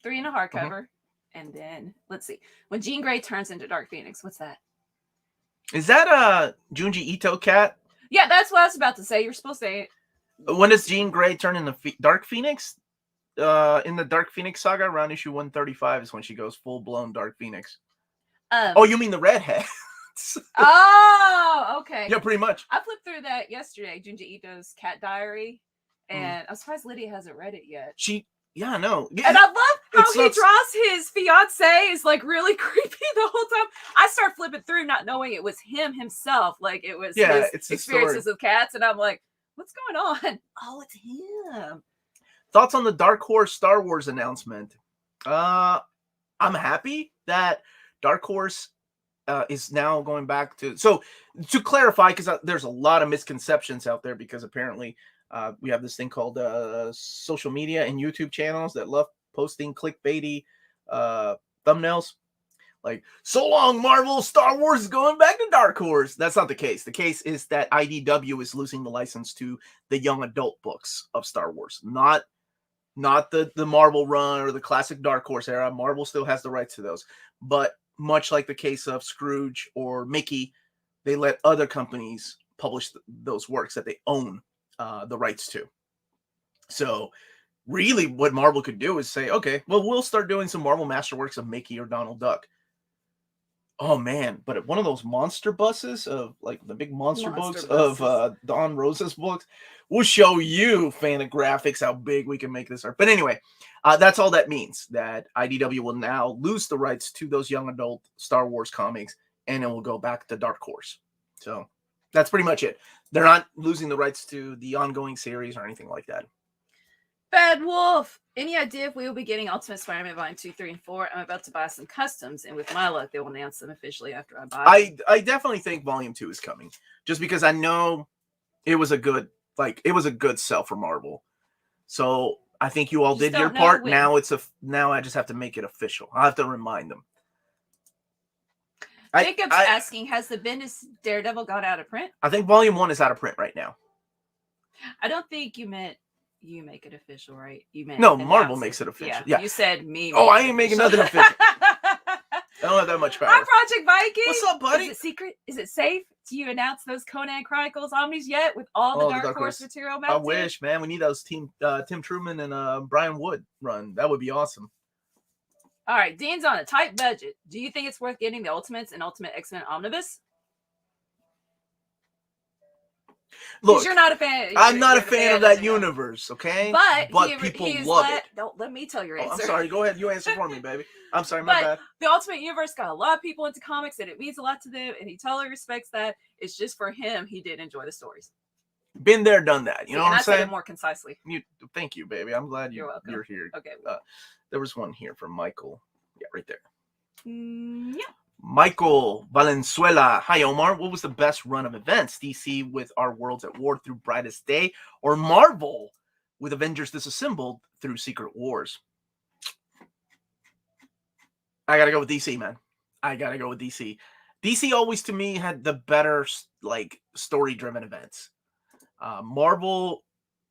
3 in a hardcover, and then let's see. When Jean Grey turns into Dark Phoenix, what's that? Is that a Junji Ito cat? Yeah, that's what I was about to say. You're supposed to say it. When does Jean Grey turn into Dark Phoenix? In the Dark Phoenix saga, around issue 135 is when she goes full blown Dark Phoenix. Oh, you mean the redhead? Oh, okay. Yeah, pretty much. I flipped through that yesterday, Junji Ito's Cat Diary, and I'm surprised Lydia hasn't read it yet. Yeah, no. And I love how he draws his fiance is like really creepy the whole time. I start flipping through, not knowing it was himself. Like it was his experiences of cats, and I'm like, what's going on? Oh, it's him. Thoughts on the Dark Horse Star Wars announcement? I'm happy that Dark Horse is now going back to. So to clarify, because there's a lot of misconceptions out there, because apparently we have this thing called social media and YouTube channels that love posting clickbaity thumbnails. Like, so long, Marvel, Star Wars is going back to Dark Horse. That's not the case. The case is that IDW is losing the license to the young adult books of Star Wars, not the Marvel run or the classic Dark Horse era. Marvel still has the rights to those. But much like the case of Scrooge or Mickey, they let other companies publish those works that they own the rights to. So really what Marvel could do is say, okay, well, we'll start doing some Marvel Masterworks of Mickey or Donald Duck. Oh man, but one of those monster buses of like the big monster books of Don Rosa's books will show you, fan of graphics, how big we can make this art. But anyway, that's all that means, that IDW will now lose the rights to those young adult Star Wars comics, and it will go back to Dark Horse. So that's pretty much it. They're not losing the rights to the ongoing series or anything like that. Bad Wolf, any idea if we will be getting Ultimate Spider-Man Volume 2, 3, and 4? I'm about to buy some customs, and with my luck, they will announce them officially after I buy them. I definitely think Volume 2 is coming, just because I know it was a good sell for Marvel. So I think you all did your part. Now now I just have to make it official. I have to remind them. Jacob's asking, has the Bendis Daredevil gone out of print? I think Volume 1 is out of print right now. I don't think you meant you make it official, right? You meant Marvel makes it official. Yeah. You said me. I ain't making nothing official. I don't have that much power. Hi, Project Viking. What's up, buddy? Is it secret? Is it safe? Do you announce those Conan Chronicles Omnis yet with all the Dark Horse material mounted? I wish, man. We need those Tim Truman and Brian Wood run. That would be awesome. All right, Dean's on a tight budget. Do you think it's worth getting the Ultimates and Ultimate X-Men Omnibus? Look, you're not a fan. I'm not a fan of that universe, okay? But people love it. Don't let me tell your answer. I'm sorry. Go ahead. You answer for me, baby. I'm sorry. My bad. The Ultimate Universe got a lot of people into comics, and it means a lot to them, and he totally respects that. It's just for him, he did enjoy the stories. Been there, done that. You know what I'm saying? I said it more concisely. Thank you, baby. I'm glad you're here. Okay. There was one here from Michael. Yeah, right there. Yeah. Michael Valenzuela. Hi, Omar. What was the best run of events? DC with Our Worlds at War through Brightest Day, or Marvel with Avengers Disassembled through Secret Wars? I gotta go with DC, man. I gotta go with DC. DC always, to me, had the better story-driven events. Marvel,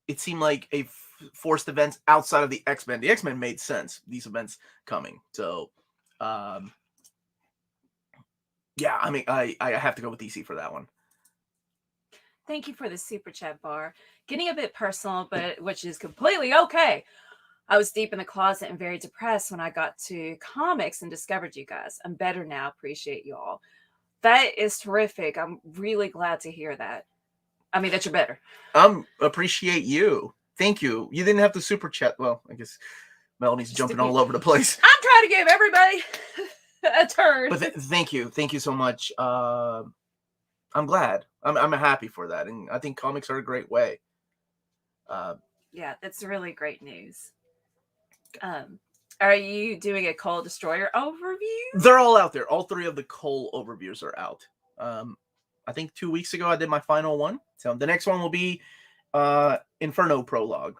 it seemed like a forced events outside of the X-Men. The X-Men made sense, these events coming. So, yeah, I mean, I have to go with DC for that one. Thank you for the super chat bar. Getting a bit personal, but which is completely okay. I was deep in the closet and very depressed when I got to comics and discovered you guys. I'm better now. Appreciate you all. That is terrific. I'm really glad to hear that. I mean, that you're better. Appreciate you. Thank you. You didn't have to super chat. Well, I guess Melanie's jumping all over the place. I'm trying to give everybody a turn. But thank you. Thank you so much. I'm glad. I'm happy for that. And I think comics are a great way. Yeah, that's really great news. Are you doing a Coal Destroyer overview? They're all out there. All 3 of the Coal overviews are out. I think 2 weeks ago I did my final one. So the next one will be Inferno Prologue.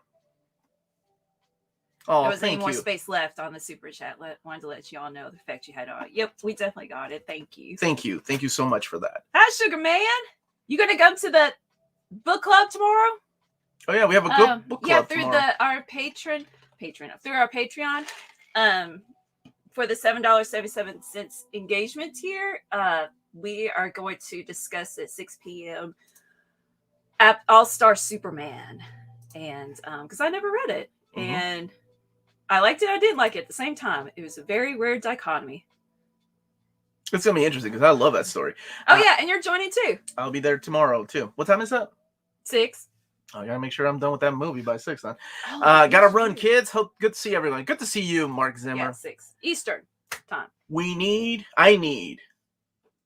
Oh, there was thank any more you. Space left on the super chat. Wanted to let you all know the effect you had on it. Yep, we definitely got it. Thank you. Thank you. Thank you so much for that. Hi, Sugar Man. You gonna come to the book club tomorrow? Oh yeah, we have a good book club yeah, through tomorrow. our through our Patreon. For the $7.77 engagement tier, we are going to discuss at 6 p.m. All-Star Superman, and because I never read it, and I liked it, I didn't like it at the same time. It was a very weird dichotomy. It's gonna be interesting because I love that story. Oh yeah, and you're joining too. I'll be there tomorrow too. What time is that? 6. I gotta make sure I'm done with that movie by 6 then. Oh, gotta run, kids. Good to see everyone. Good to see you, Mark Zimmer. Yeah, 6 Eastern time. I need.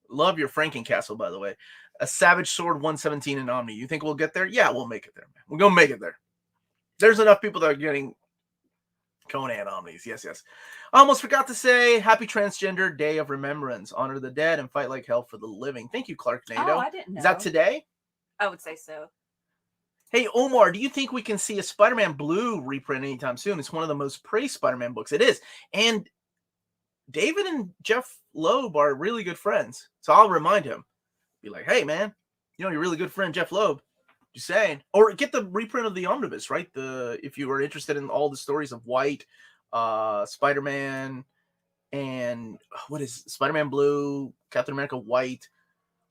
Love your Frankencastle, by the way. A Savage Sword 117 in Omni. You think we'll get there? Yeah, we'll make it there, man. We're gonna make it there. There's enough people that are getting Conan Omnis. Yes, yes. I almost forgot to say Happy Transgender Day of Remembrance. Honor the dead and fight like hell for the living. Thank you, Clark Nato. Oh, I didn't know. Is that today? I would say so. Hey, Omar, do you think we can see a Spider-Man Blue reprint anytime soon? It's one of the most praised Spider-Man books. It is. And David and Jeff Loeb are really good friends. So I'll remind him. Be like, hey, man, you know your really good friend Jeff Loeb. Just saying. Or get the reprint of the Omnibus, right? If you were interested in all the stories of White, Spider-Man, and what is Spider-Man Blue, Captain America White,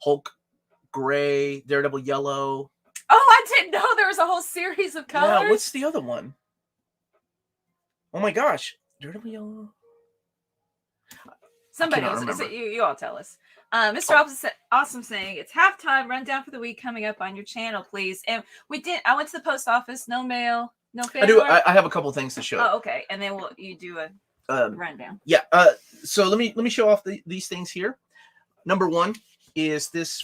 Hulk Gray, Daredevil Yellow. Oh, I didn't know there was a whole series of colors. Yeah, what's the other one? Oh my gosh. Daredevil Yellow. Somebody else. You all tell us. Mr. Awesome saying it's halftime. Rundown for the week coming up on your channel, please. And I went to the post office. No mail. No fail. I have a couple things to show. Oh, okay. And then you do a rundown. Yeah. So let me show off these things here. Number one is this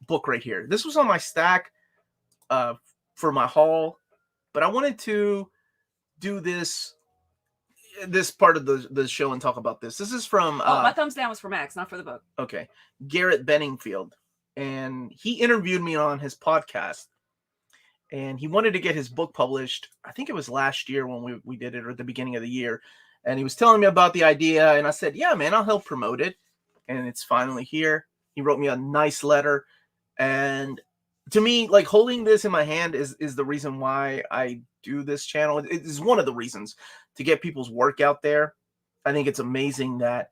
book right here. This was on my stack for my haul, but I wanted to do this part of the show and talk about this. This is from my thumbs down was for Max, not for the book. Okay. Garrett Benningfield. And he interviewed me on his podcast. And he wanted to get his book published. I think it was last year when we did it, or at the beginning of the year. And he was telling me about the idea. And I said, yeah, man, I'll help promote it. And it's finally here. He wrote me a nice letter. And to me, like, holding this in my hand is the reason why I do this channel. It is one of the reasons to get people's work out there. I think it's amazing that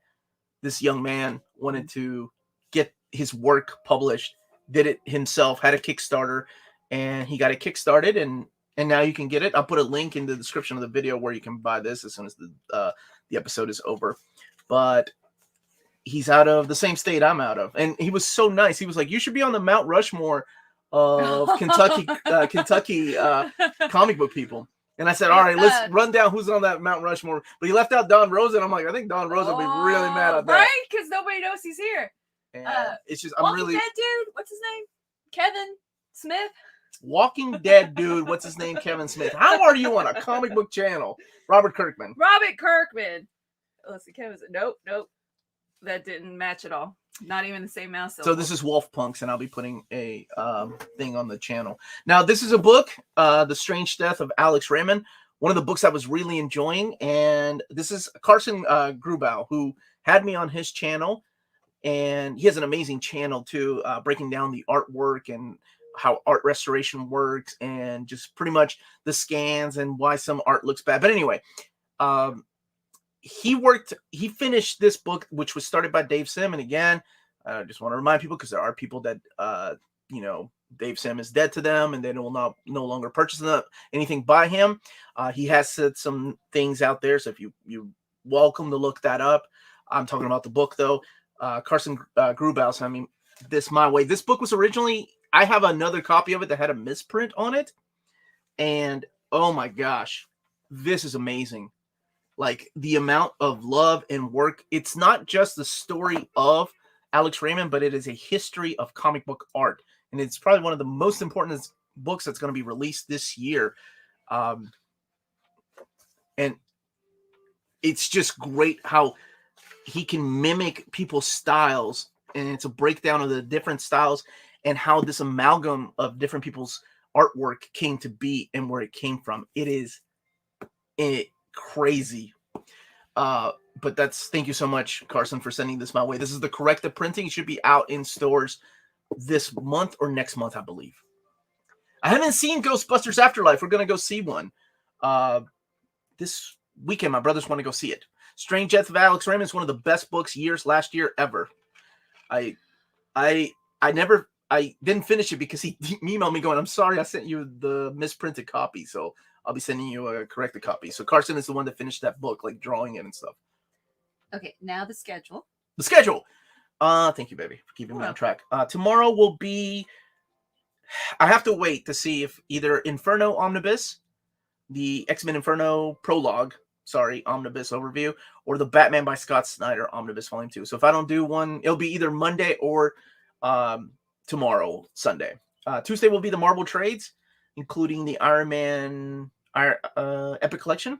this young man wanted to get his work published, did it himself, had a Kickstarter, and he got it kickstarted, and now you can get it. I'll put a link in the description of the video where you can buy this as soon as the episode is over. But he's out of the same state I'm out of, and he was so nice. He was like, you should be on the Mount Rushmore of Kentucky comic book people. And I said, all right, let's run down who's on that Mount Rushmore. But he left out Don Rosa, and I'm like, I think Don Rosa will be really mad at that. Right? Because nobody knows he's here. And it's just, I'm really... Walking Dead dude, what's his name? Kevin Smith? Walking Dead dude, what's his name? Kevin Smith. How are you on a comic book channel? Robert Kirkman. Let's see, Kevin said, nope. That didn't match at all. Not even the same mouse. So this is Wolf Punks, and I'll be putting a thing on the channel. Now, this is a book, The Strange Death of Alex Raymond, one of the books I was really enjoying. And this is Carson Grubow, who had me on his channel. And he has an amazing channel, too, breaking down the artwork and how art restoration works and just pretty much the scans and why some art looks bad. But anyway, he finished this book, which was started by Dave Sim. And again, I just want to remind people, because there are people that, Dave Sim is dead to them, and they will no longer purchase anything by him. He has said some things out there, so if you welcome to look that up. I'm talking about the book though. Carson Grubaus. I mean, This My Way. This book was originally. I have another copy of it that had a misprint on it, and oh my gosh, this is amazing. Like the amount of love and work. It's not just the story of Alex Raymond, but it is a history of comic book art. And it's probably one of the most important books that's going to be released this year. And it's just great how he can mimic people's styles. And it's a breakdown of the different styles and how this amalgam of different people's artwork came to be and where it came from. It is crazy. But thank you so much, Carson, for sending this my way. This is the corrected printing. It should be out in stores this month or next month, I believe. I haven't seen Ghostbusters Afterlife. We're going to go see one this weekend. My brothers want to go see it. Strange Death of Alex Raymond is one of the best books last year ever. I didn't finish it because he emailed me going, I'm sorry, I sent you the misprinted copy. So I'll be sending you a corrected copy. So Carson is the one that finished that book, like drawing it and stuff. Okay, now the schedule. The schedule. Thank you, baby, for keeping me on track. Tomorrow will be. I have to wait to see if either Inferno Omnibus, the X-Men Inferno prologue, Omnibus overview, or the Batman by Scott Snyder Omnibus Volume 2. So if I don't do one, it'll be either Monday or tomorrow, Sunday. Tuesday will be the Marvel trades, including the Iron Man Epic Collection.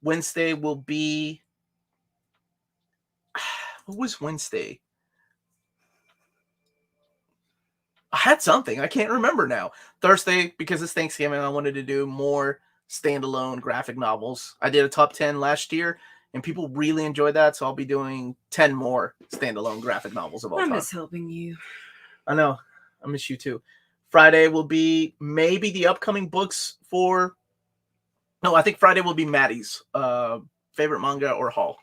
Wednesday will be. What was Wednesday? I had something. I can't remember now. Thursday, because it's Thanksgiving, I wanted to do more standalone graphic novels. I did a top 10 last year, and people really enjoyed that, so I'll be doing 10 more standalone graphic novels of all time. I miss helping you. I know. I miss you too. Friday will be maybe the upcoming books for... No, I think Friday will be Maddie's favorite manga or haul.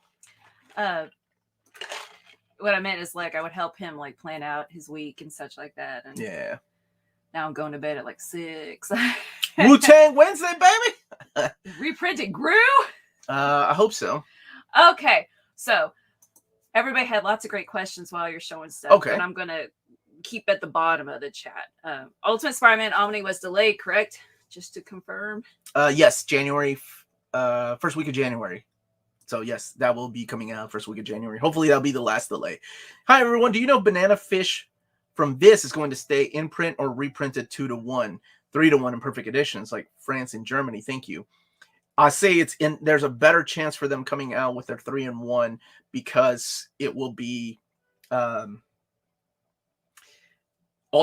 What I meant is like I would help him like plan out his week and such like that. And yeah. Now I'm going to bed at like 6. Wu-Tang Wednesday, baby. Reprinted grew. I hope so. Okay, so everybody had lots of great questions while you're showing stuff. Okay, and I'm gonna keep at the bottom of the chat. Ultimate Spider-Man Omni was delayed, correct? Just to confirm. Yes, January, first week of January. So yes, that will be coming out first week of January. Hopefully that'll be the last delay. Hi everyone. Do you know Banana Fish from this is going to stay in print or reprinted 2-1, 3-1 in perfect editions like France and Germany? Thank you. I say there's a better chance for them coming out with their 3-1 because it will be all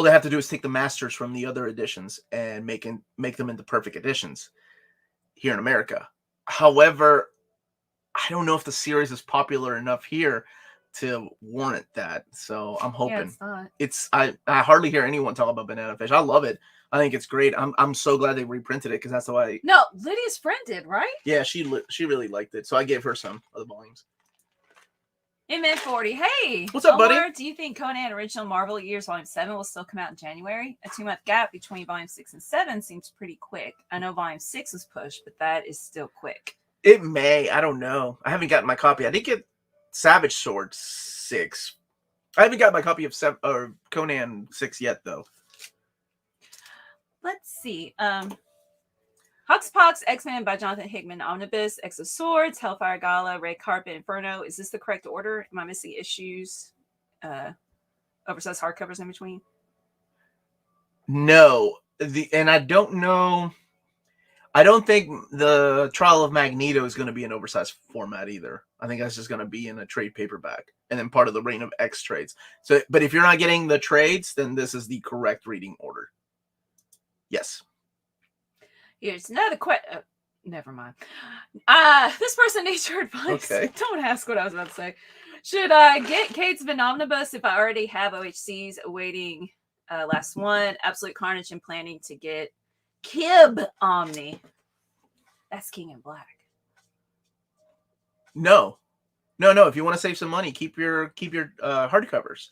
they have to do is take the masters from the other editions and make them into perfect editions here in America. However, I don't know if the series is popular enough here to warrant that. So I'm hoping. Yeah, it's not. I hardly hear anyone talk about Banana Fish. I love it. I think it's great. I'm so glad they reprinted it because that's why. No, Lydia's friend did, right? Yeah, she really liked it. So I gave her some of the volumes. MN40. Hey, what's up, Omar, buddy? Do you think Conan Original Marvel Years Volume 7 will still come out in January? A 2-month gap between Volume 6 and 7 seems pretty quick. I know Volume 6 was pushed, but that is still quick. It may. I don't know. I haven't gotten my copy. I did get Savage Sword 6. I haven't got my copy of Conan 6 yet, though. Let's see. Huxpox, X-Men by Jonathan Hickman, Omnibus, X of Swords, Hellfire Gala, Red Carpet, Inferno. Is this the correct order? Am I missing issues? Oversized hardcovers in between? No. And I don't know. I don't think the Trial of Magneto is going to be an oversized format either. I think that's just going to be in a trade paperback and then part of the Reign of X trades. So, but if you're not getting the trades, then this is the correct reading order. Yes. Here's another question. Never mind. This person needs your advice. Okay. Don't ask what I was about to say. Should I get Kate's Been Omnibus if I already have OHCs awaiting last one? Absolute Carnage and planning to get Kib Omni. That's King in Black. No. If you want to save some money, keep your hardcovers.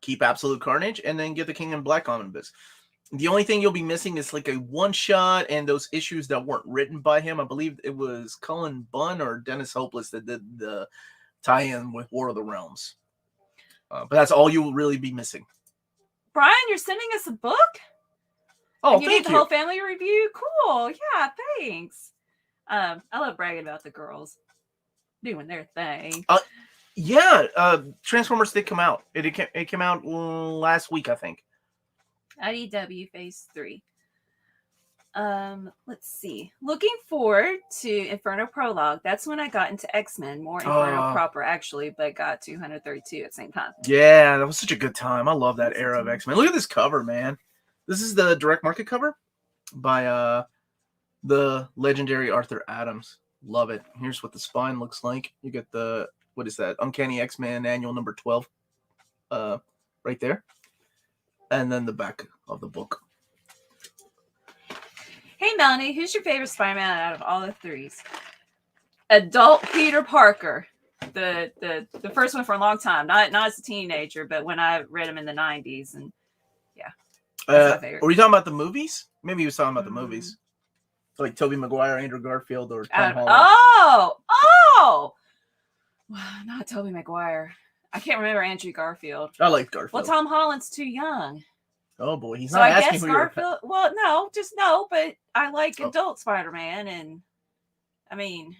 keep Absolute Carnage, and then get the King in Black Omnibus. The only thing you'll be missing is like a one-shot and those issues that weren't written by him. I believe it was Cullen Bunn or Dennis Hopeless that did the tie-in with War of the Realms. But that's all you will really be missing. Brian, you're sending us a book? Oh, and you thank need the whole family review? Cool. Yeah, thanks. I love bragging about the girls doing their thing. Transformers did come out. It came out last week, I think. IDW Phase 3. Let's see. Looking forward to Inferno Prologue. That's when I got into X-Men, more Inferno proper actually, but got 232 at the same time. Yeah, that was such a good time. I love that era of X-Men. Look at this cover, man. This is the direct market cover by the legendary Arthur Adams. Love it. Here's what the spine looks like. You get the, what is that? Uncanny X-Men annual number 12 right there. And then the back of the book. Hey, Melanie, who's your favorite Spider-Man out of all the threes? Adult Peter Parker. The first one for a long time. Not as a teenager, but when I read him in the 90s. And yeah, that's my favorite. Were you talking about the movies? Maybe he was talking about the movies. Like Tobey Maguire, Andrew Garfield, or Tom Holland. Oh! Not Tobey Maguire. I can't remember Andrew Garfield. I like Garfield. Well, Tom Holland's too young. Oh boy, he's so not I asking guess who Garfield. Well, no, just no. But I like adult Spider-Man, and I mean,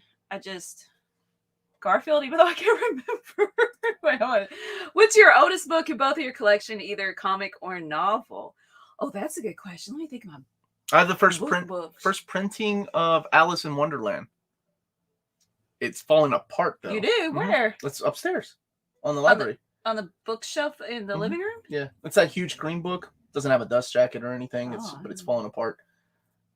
Garfield. Even though I can't remember. Wait, hold on. What's your oldest book in both of your collection, either comic or novel? Oh, that's a good question. Let me think about. I have the first printing of Alice in Wonderland. It's falling apart though. You do? Where? It's upstairs on the library. On the bookshelf in the living room? Yeah. It's that huge green book. Doesn't have a dust jacket or anything. But it's falling apart.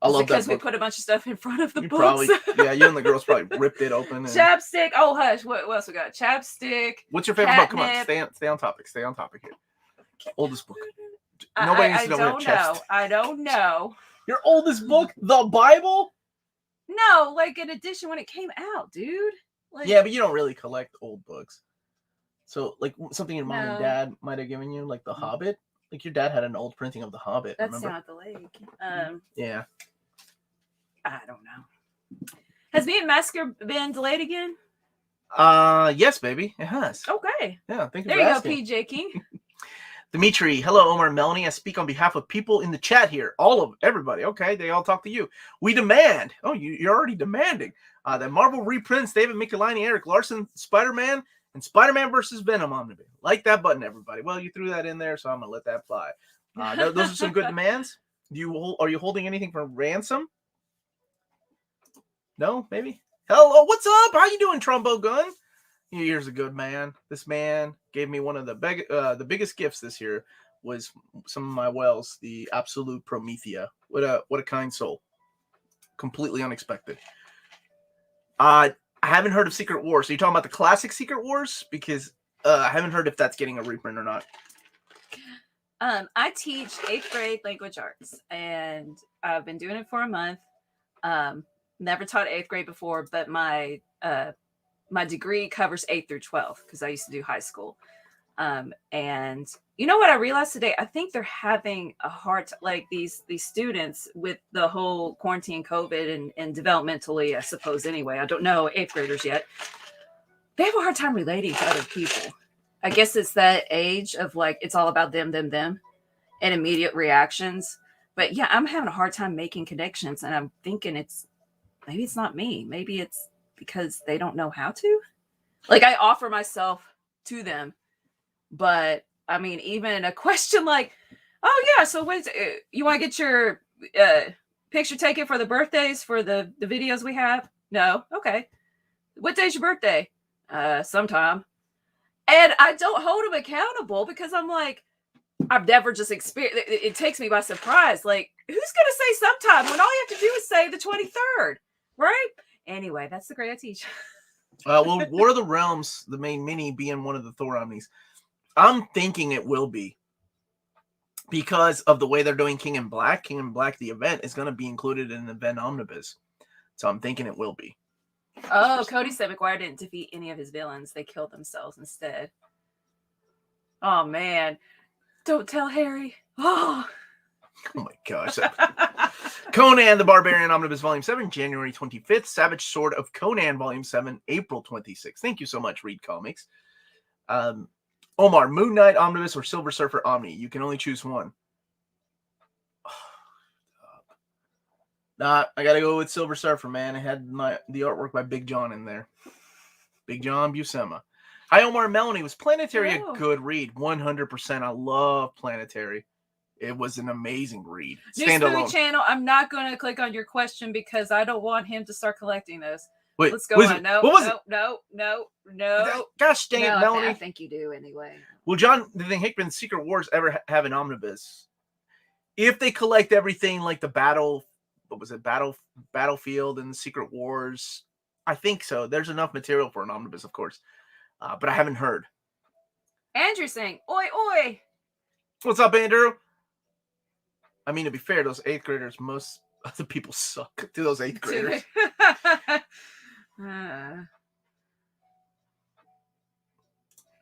I love that book. Because we put a bunch of stuff in front of the books. Probably, yeah, you and the girls probably ripped it open. And... Chapstick. Oh, hush. What else we got? Chapstick. What's your favorite book? Come on, stay on topic. Stay on topic here. Oldest book. Nobody needs to know what chest. I don't know. Your oldest book? The Bible? No, like an edition when it came out, dude. Like, yeah, but you don't really collect old books. So, like, something your mom and dad might have given you, like The Hobbit. Like, your dad had an old printing of The Hobbit. That's not the lake. Yeah. I don't know. Has Me and Massacre been delayed again? Yes, baby. It has. Okay. Yeah, thank you for asking. There you go, PJ King. Dimitri, hello, Omar and Melanie. I speak on behalf of people in the chat here. Everybody. Okay, they all talk to you. We demand. Oh, you're already demanding. That Marvel reprints David Michelinie, Eric Larson, Spider-Man, and Spider-Man versus Venom Omnibus. Like that button, everybody. Well, you threw that in there, so I'm going to let that fly. Those are some good demands. Are you holding anything for ransom? No, maybe? Hello, what's up? How you doing, Trumbo Gun? Here's a good man. This man gave me one of the biggest gifts this year was some of my wells, the Absolute Promethea. What a kind soul. Completely unexpected. I haven't heard of Secret Wars. So you're talking about the classic Secret Wars? Because I haven't heard if that's getting a reprint or not. I teach 8th grade language arts, and I've been doing it for a month. Never taught 8th grade before, but my degree covers 8th through 12th because I used to do high school. And you know what I realized today? I think they're having a hard time, like these students with the whole quarantine, COVID, and developmentally, I suppose, anyway. I don't know 8th graders yet. They have a hard time relating to other people. I guess it's that age of like, it's all about them, and immediate reactions. But yeah, I'm having a hard time making connections, and I'm thinking maybe it's not me. Maybe it's because they don't know how to. Like, I offer myself to them, but I mean, even a question like, oh yeah, so you want to get your picture taken for the birthdays for the videos we have? No. Okay. What day's your birthday? Sometime. And I don't hold them accountable because I'm like, I've never just experienced it. It takes me by surprise. Like, who's going to say sometime when all you have to do is say the 23rd, right? Anyway, that's the grade I teach. Well, War of the Realms, the main mini being one of the Thor Omnis, I'm thinking it will be. Because of the way they're doing King in Black. King in Black, the event, is going to be included in the event Omnibus. So I'm thinking it will be. Oh, Cody said McGuire didn't defeat any of his villains. They killed themselves instead. Oh man. Don't tell Harry. Oh. Oh my gosh. Conan the Barbarian Omnibus Volume 7, January 25th. Savage Sword of Conan Volume 7, April 26th. Thank you so much, Read Comics. Omar, Moon Knight Omnibus or Silver Surfer Omni. You can only choose one. Nah, I gotta go with Silver Surfer, man. I had the artwork by Big John in there. Big John Buscema. Hi, Omar Melanie. Was Planetary a good read? 100%. I love Planetary. It was an amazing read. Standalone channel. I'm not going to click on your question because I don't want him to start collecting those. Wait, let's go on. No. Gosh dang it, Melanie. I think you do anyway. Will John Hickman's Secret Wars ever have an omnibus? If they collect everything like the Battlefield and the Secret Wars, I think so. There's enough material for an omnibus, of course. But I haven't heard. Andrew saying, oi, oi. What's up, Andrew? I mean, to be fair, those 8th graders, most of the people suck to those 8th graders.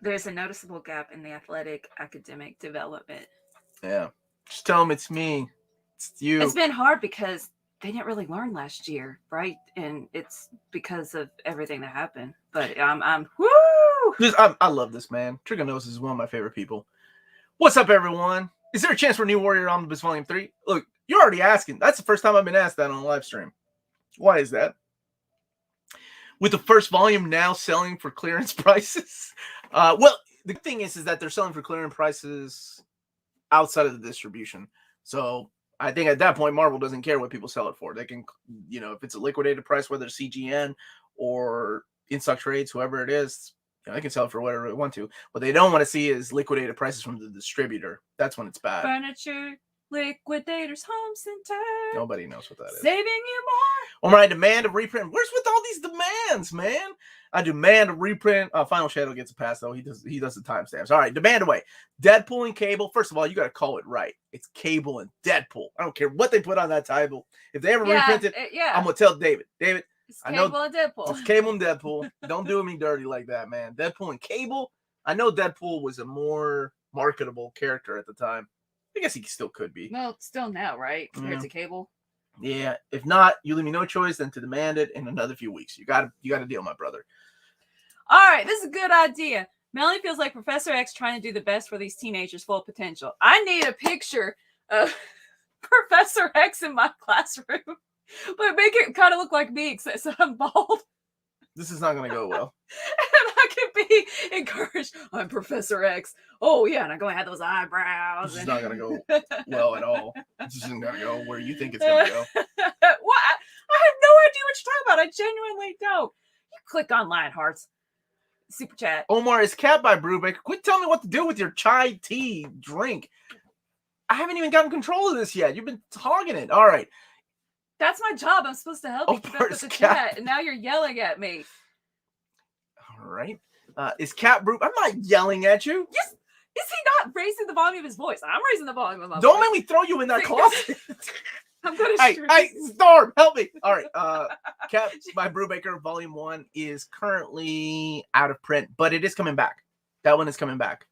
There's a noticeable gap in the athletic academic development. Yeah. Just tell them it's me. It's you. It's been hard because they didn't really learn last year, right? And it's because of everything that happened. But I'm woo! I love this man. Trigonosis is one of my favorite people. What's up, everyone? Is there a chance for New Warrior Omnibus Volume 3? Look, you're already asking. That's the first time I've been asked that on a live stream. Why is that? With the first volume now selling for clearance prices? Well, the thing is that they're selling for clearance prices outside of the distribution. So I think at that point, Marvel doesn't care what people sell it for. They can, if it's a liquidated price, whether it's CGN or in-stock trades, whoever it is, they can sell it for whatever they want to. What they don't want to see is liquidated prices from the distributor. That's when it's bad. Furniture Liquidators Home Center. Nobody knows what that is. Saving you more. Omar, I demand a reprint. Where's with all these demands, man? I demand a reprint. Final Shadow gets a pass, though. He does the timestamps. All right, demand away. Deadpool and Cable. First of all, you got to call it right. It's Cable and Deadpool. I don't care what they put on that title. If they ever reprint it, I'm going to tell David. David, it's Cable and Deadpool. It's Cable and Deadpool. Don't do me dirty like that, man. Deadpool and Cable. I know Deadpool was a more marketable character at the time. I guess he still could be. Well, still now, right? Compared to Cable. Yeah. If not, you leave me no choice than to demand it in another few weeks. You got to deal, my brother. All right, this is a good idea. Melanie feels like Professor X trying to do the best for these teenagers' full potential. I need a picture of Professor X in my classroom, but make it kind of look like me, except I'm bald. This is not going to go well. And I can be encouraged. I'm Professor X. Oh, yeah, and I'm going to have those eyebrows. This is not going to go well at all. This isn't going to go where you think it's going to go. What? I have no idea what you're talking about. I genuinely don't. You click on Lionhearts. Super chat. Omar is capped by Brubaker. Quit telling me what to do with your chai tea drink. I haven't even gotten control of this yet. You've been hogging it. All right. That's my job. I'm supposed to help you keep up with the chat, and now you're yelling at me. All right. Is Cap Brew? I'm not yelling at you. Yes. Is he not raising the volume of his voice? I'm raising the volume of my voice. Don't make me throw you in that closet. I'm going to Hey, Storm, help me. All right. Cap by Brubaker, Volume 1 is currently out of print, but it is coming back. That one is coming back.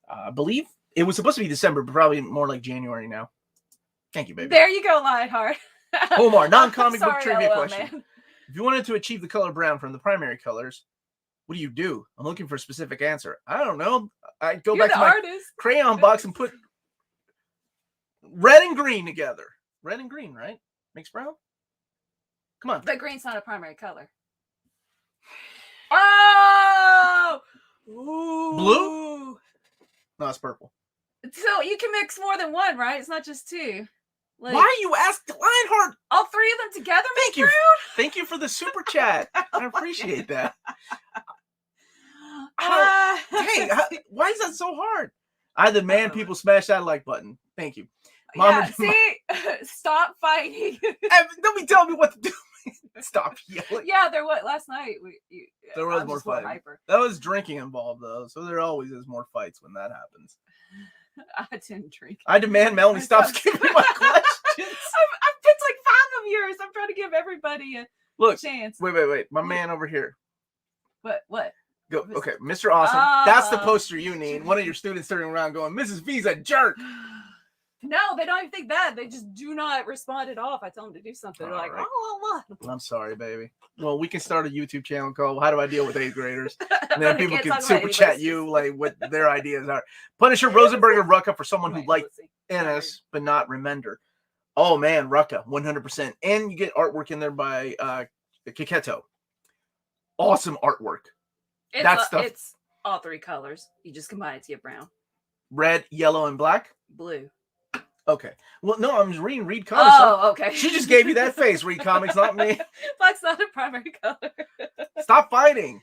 I believe it was supposed to be December, but probably more like January now. Thank you, baby. There you go, Lionheart. Omar, non-comic book trivia LOL, question. Man. If you wanted to achieve the color brown from the primary colors, what do? I'm looking for a specific answer. I don't know. I go back to my crayon box and put red and green together. Red and green, right? Makes brown? Come on. But green's not a primary color. Oh! Ooh. Blue? No, it's purple. So you can mix more than one, right? It's not just two. Like, why you ask Lionheart? All three of them together? Thank you. Thank you for the super chat. I appreciate that. Why is that so hard? I demand people smash that like button. Thank you. Mama, see? Stop fighting. Don't be telling me what to do. Stop yelling. Yeah, there was last night. There was more fighting. That was drinking involved, though, so there always is more fights when that happens. I didn't drink. I demand Melanie stops giving me my questions. I've picked like 5 of yours. I'm trying to give everybody a chance. Wait. My man over here. What? Go. Okay, Mr. Awesome. That's the poster you need. One of your students turning around going, Mrs. V's a jerk. No, they don't even think that. They just do not respond at all if I tell them to do something. They're like, right. oh. I'm sorry, baby. Well, we can start a YouTube channel called How Do I Deal with 8th Graders? And then people can super chat you like what their ideas are. Punisher, Rosenberger, Rucka for someone who liked NS but not Remender. Oh man, Rucka, 100%. And you get artwork in there by Kiketo. Awesome artwork. It's all 3 colors. You just combine it to get brown. Red, yellow, and black? Blue. Okay. Well, no, I'm just reading Read Comics. Oh, okay. She just gave you that face, Read Comics, not me. Black's not a primary color. Stop fighting.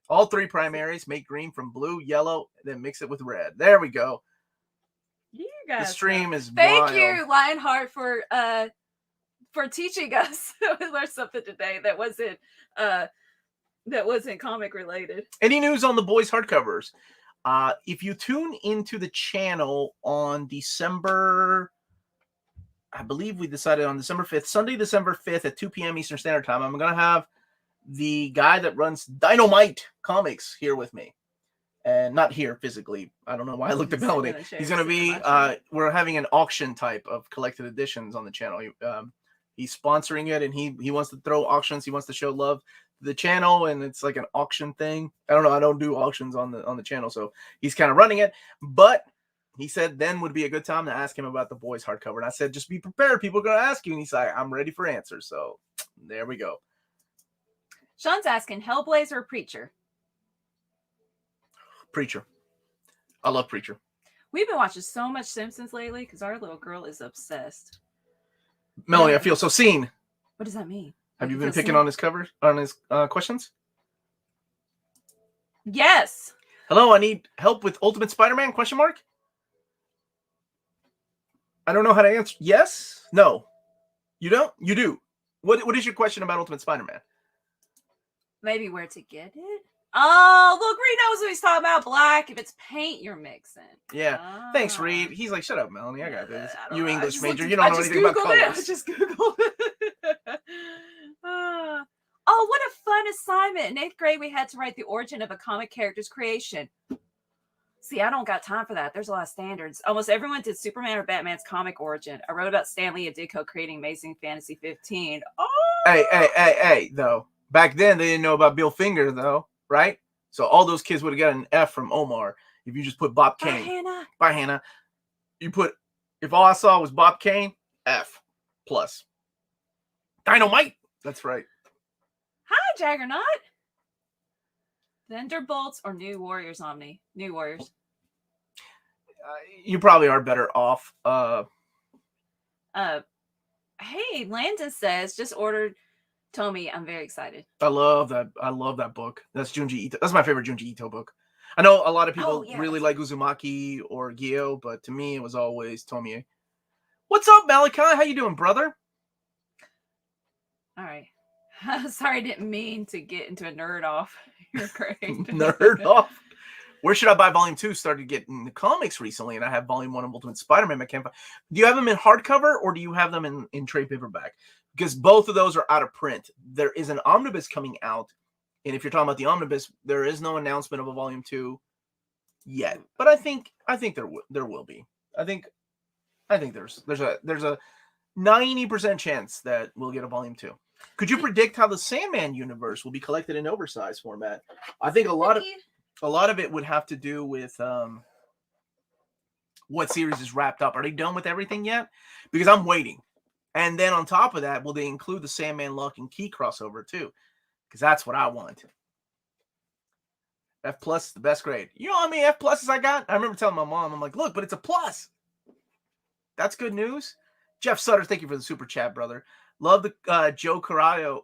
All 3 primaries make green from blue, yellow, then mix it with red. There we go. You guys. The stream is Thank wild. you, Lionheart, for teaching us. We learned something today that wasn't comic related. Any news on the boys hardcovers? If you tune into the channel on December, I believe we decided on December 5th, Sunday, December 5th at 2 p.m. Eastern Standard Time, I'm going to have the guy that runs Dynamite Comics here with me. And not here physically. I don't know why I looked at Melody. He's going to be, we're having an auction type of collected editions on the channel. He's sponsoring it, and he wants to throw auctions. He wants to show love to the channel, and it's like an auction thing. I don't know. I don't do auctions on the channel, so he's kind of running it. But he said then would be a good time to ask him about the boys hardcover. And I said, just be prepared. People are going to ask you. And he's like, I'm ready for answers. So there we go. Sean's asking, Hellblazer or Preacher? Preacher. I love Preacher. We've been watching so much Simpsons lately because our little girl is obsessed. Melanie, I feel so seen. What does that mean? Have you been picking on his covers, on his questions? Yes. Hello, I need help with Ultimate Spider-Man? Question mark. I don't know how to answer. Yes? No. You don't? You do. What is your question about Ultimate Spider-Man? Maybe where to get it? Oh, look, Reed knows what he's talking about. Black. If it's paint, you're mixing. Yeah. Thanks, Reed. He's like, shut up, Melanie. I got this. You know. English major. You don't know anything about colors. I just Googled it. Oh, what a fun assignment. In 8th grade, we had to write the origin of a comic character's creation. See, I don't got time for that. There's a lot of standards. Almost everyone did Superman or Batman's comic origin. I wrote about Stan Lee and Ditko creating Amazing Fantasy 15. Oh! Hey, though. Back then, they didn't know about Bill Finger, though. Right? So all those kids would have got an F from Omar if you just put Bob Kane. Bye, Hannah. You put, if all I saw was Bob Kane, F plus. Dynamite. That's right. Hi, Jaggernaut. Thunderbolts or New Warriors, Omni? New Warriors. You probably are better off. Hey, Landon says, just ordered Tomy. I'm very excited. I love that book. That's Junji Ito. That's my favorite Junji Ito book. I know a lot of people really like Uzumaki or Gyo, but to me, it was always Tomie. What's up, Malachi? How you doing, brother? All right. Sorry, I didn't mean to get into a nerd off. You're great. Nerd off. Where should I buy Volume 2? Started getting the comics recently, and I have Volume 1 of Ultimate Spider-Man. Do you have them in hardcover, or do you have them in trade paperback? Because both of those are out of print. There is an omnibus coming out, and if you're talking about the omnibus, there is no announcement of a Volume 2 yet. But I think there will be. I think there's a 90% chance that we'll get a Volume 2. Could you predict how the Sandman universe will be collected in oversized format? I think a lot of it would have to do with what series is wrapped up. Are they done with everything yet? Because I'm waiting. And then on top of that, will they include the Sandman Lock and Key crossover too? Because that's what I want. F plus is the best grade. You know how many F pluses I got? I remember telling my mom, I'm like, look, but it's a plus. That's good news. Jeff Sutter, thank you for the super chat, brother. Love the Joe Corallo.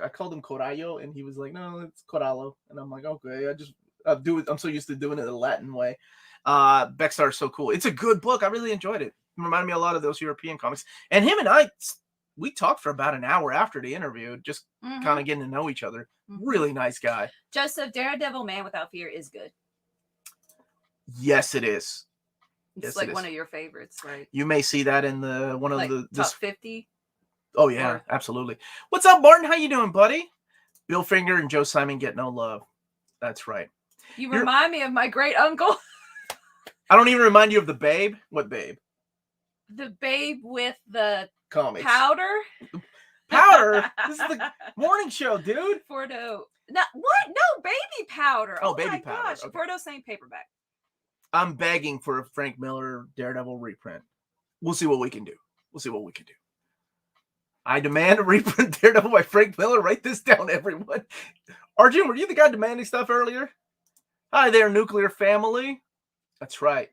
I called him Corallo, and he was like, no, it's Corallo. And I'm like, okay, I'll do it. I'm so used to doing it the Latin way. Beckstar is so cool. It's a good book. I really enjoyed it. It reminded me a lot of those European comics. And him and I, we talked for about an hour after the interview, just kind of getting to know each other. Really nice guy. Joseph, Daredevil Man Without Fear is good. Yes, it is. It's like one of your favorites, right? You may see that in the top 50. Oh yeah, absolutely. What's up, Martin? How you doing, buddy? Bill Finger and Joe Simon get no love. That's right. You remind me of my great uncle. I don't even remind you of the Babe. What Babe? The Babe with the comics. Powder. Powder? This is the morning show, dude. Fordo. No, what? No, Baby Powder. Oh, Oh Baby my Powder. gosh. Okay. Fordo same paperback. I'm begging for a Frank Miller Daredevil reprint. We'll see what we can do. I demand a reprint Daredevil by Frank Miller. Write this down, everyone. Arjun, were you the guy demanding stuff earlier? Hi there, nuclear family. That's right.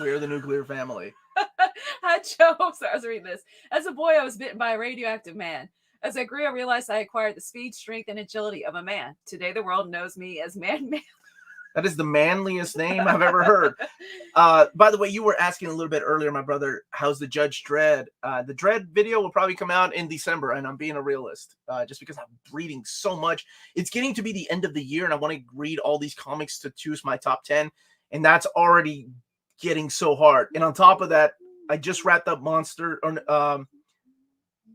We are the nuclear family. Hi, Joe. Sorry, I was reading this. As a boy, I was bitten by a radioactive man. As I grew, I realized I acquired the speed, strength, and agility of a man. Today, the world knows me as Man-Man. That is the manliest name I've ever heard. By the way, you were asking a little bit earlier, my brother, how's the Judge Dredd? The Dredd video will probably come out in December, and I'm being a realist just because I'm reading so much. It's getting to be the end of the year, and I want to read all these comics to choose my top 10, and that's already getting so hard. And on top of that, I just wrapped up Monster, or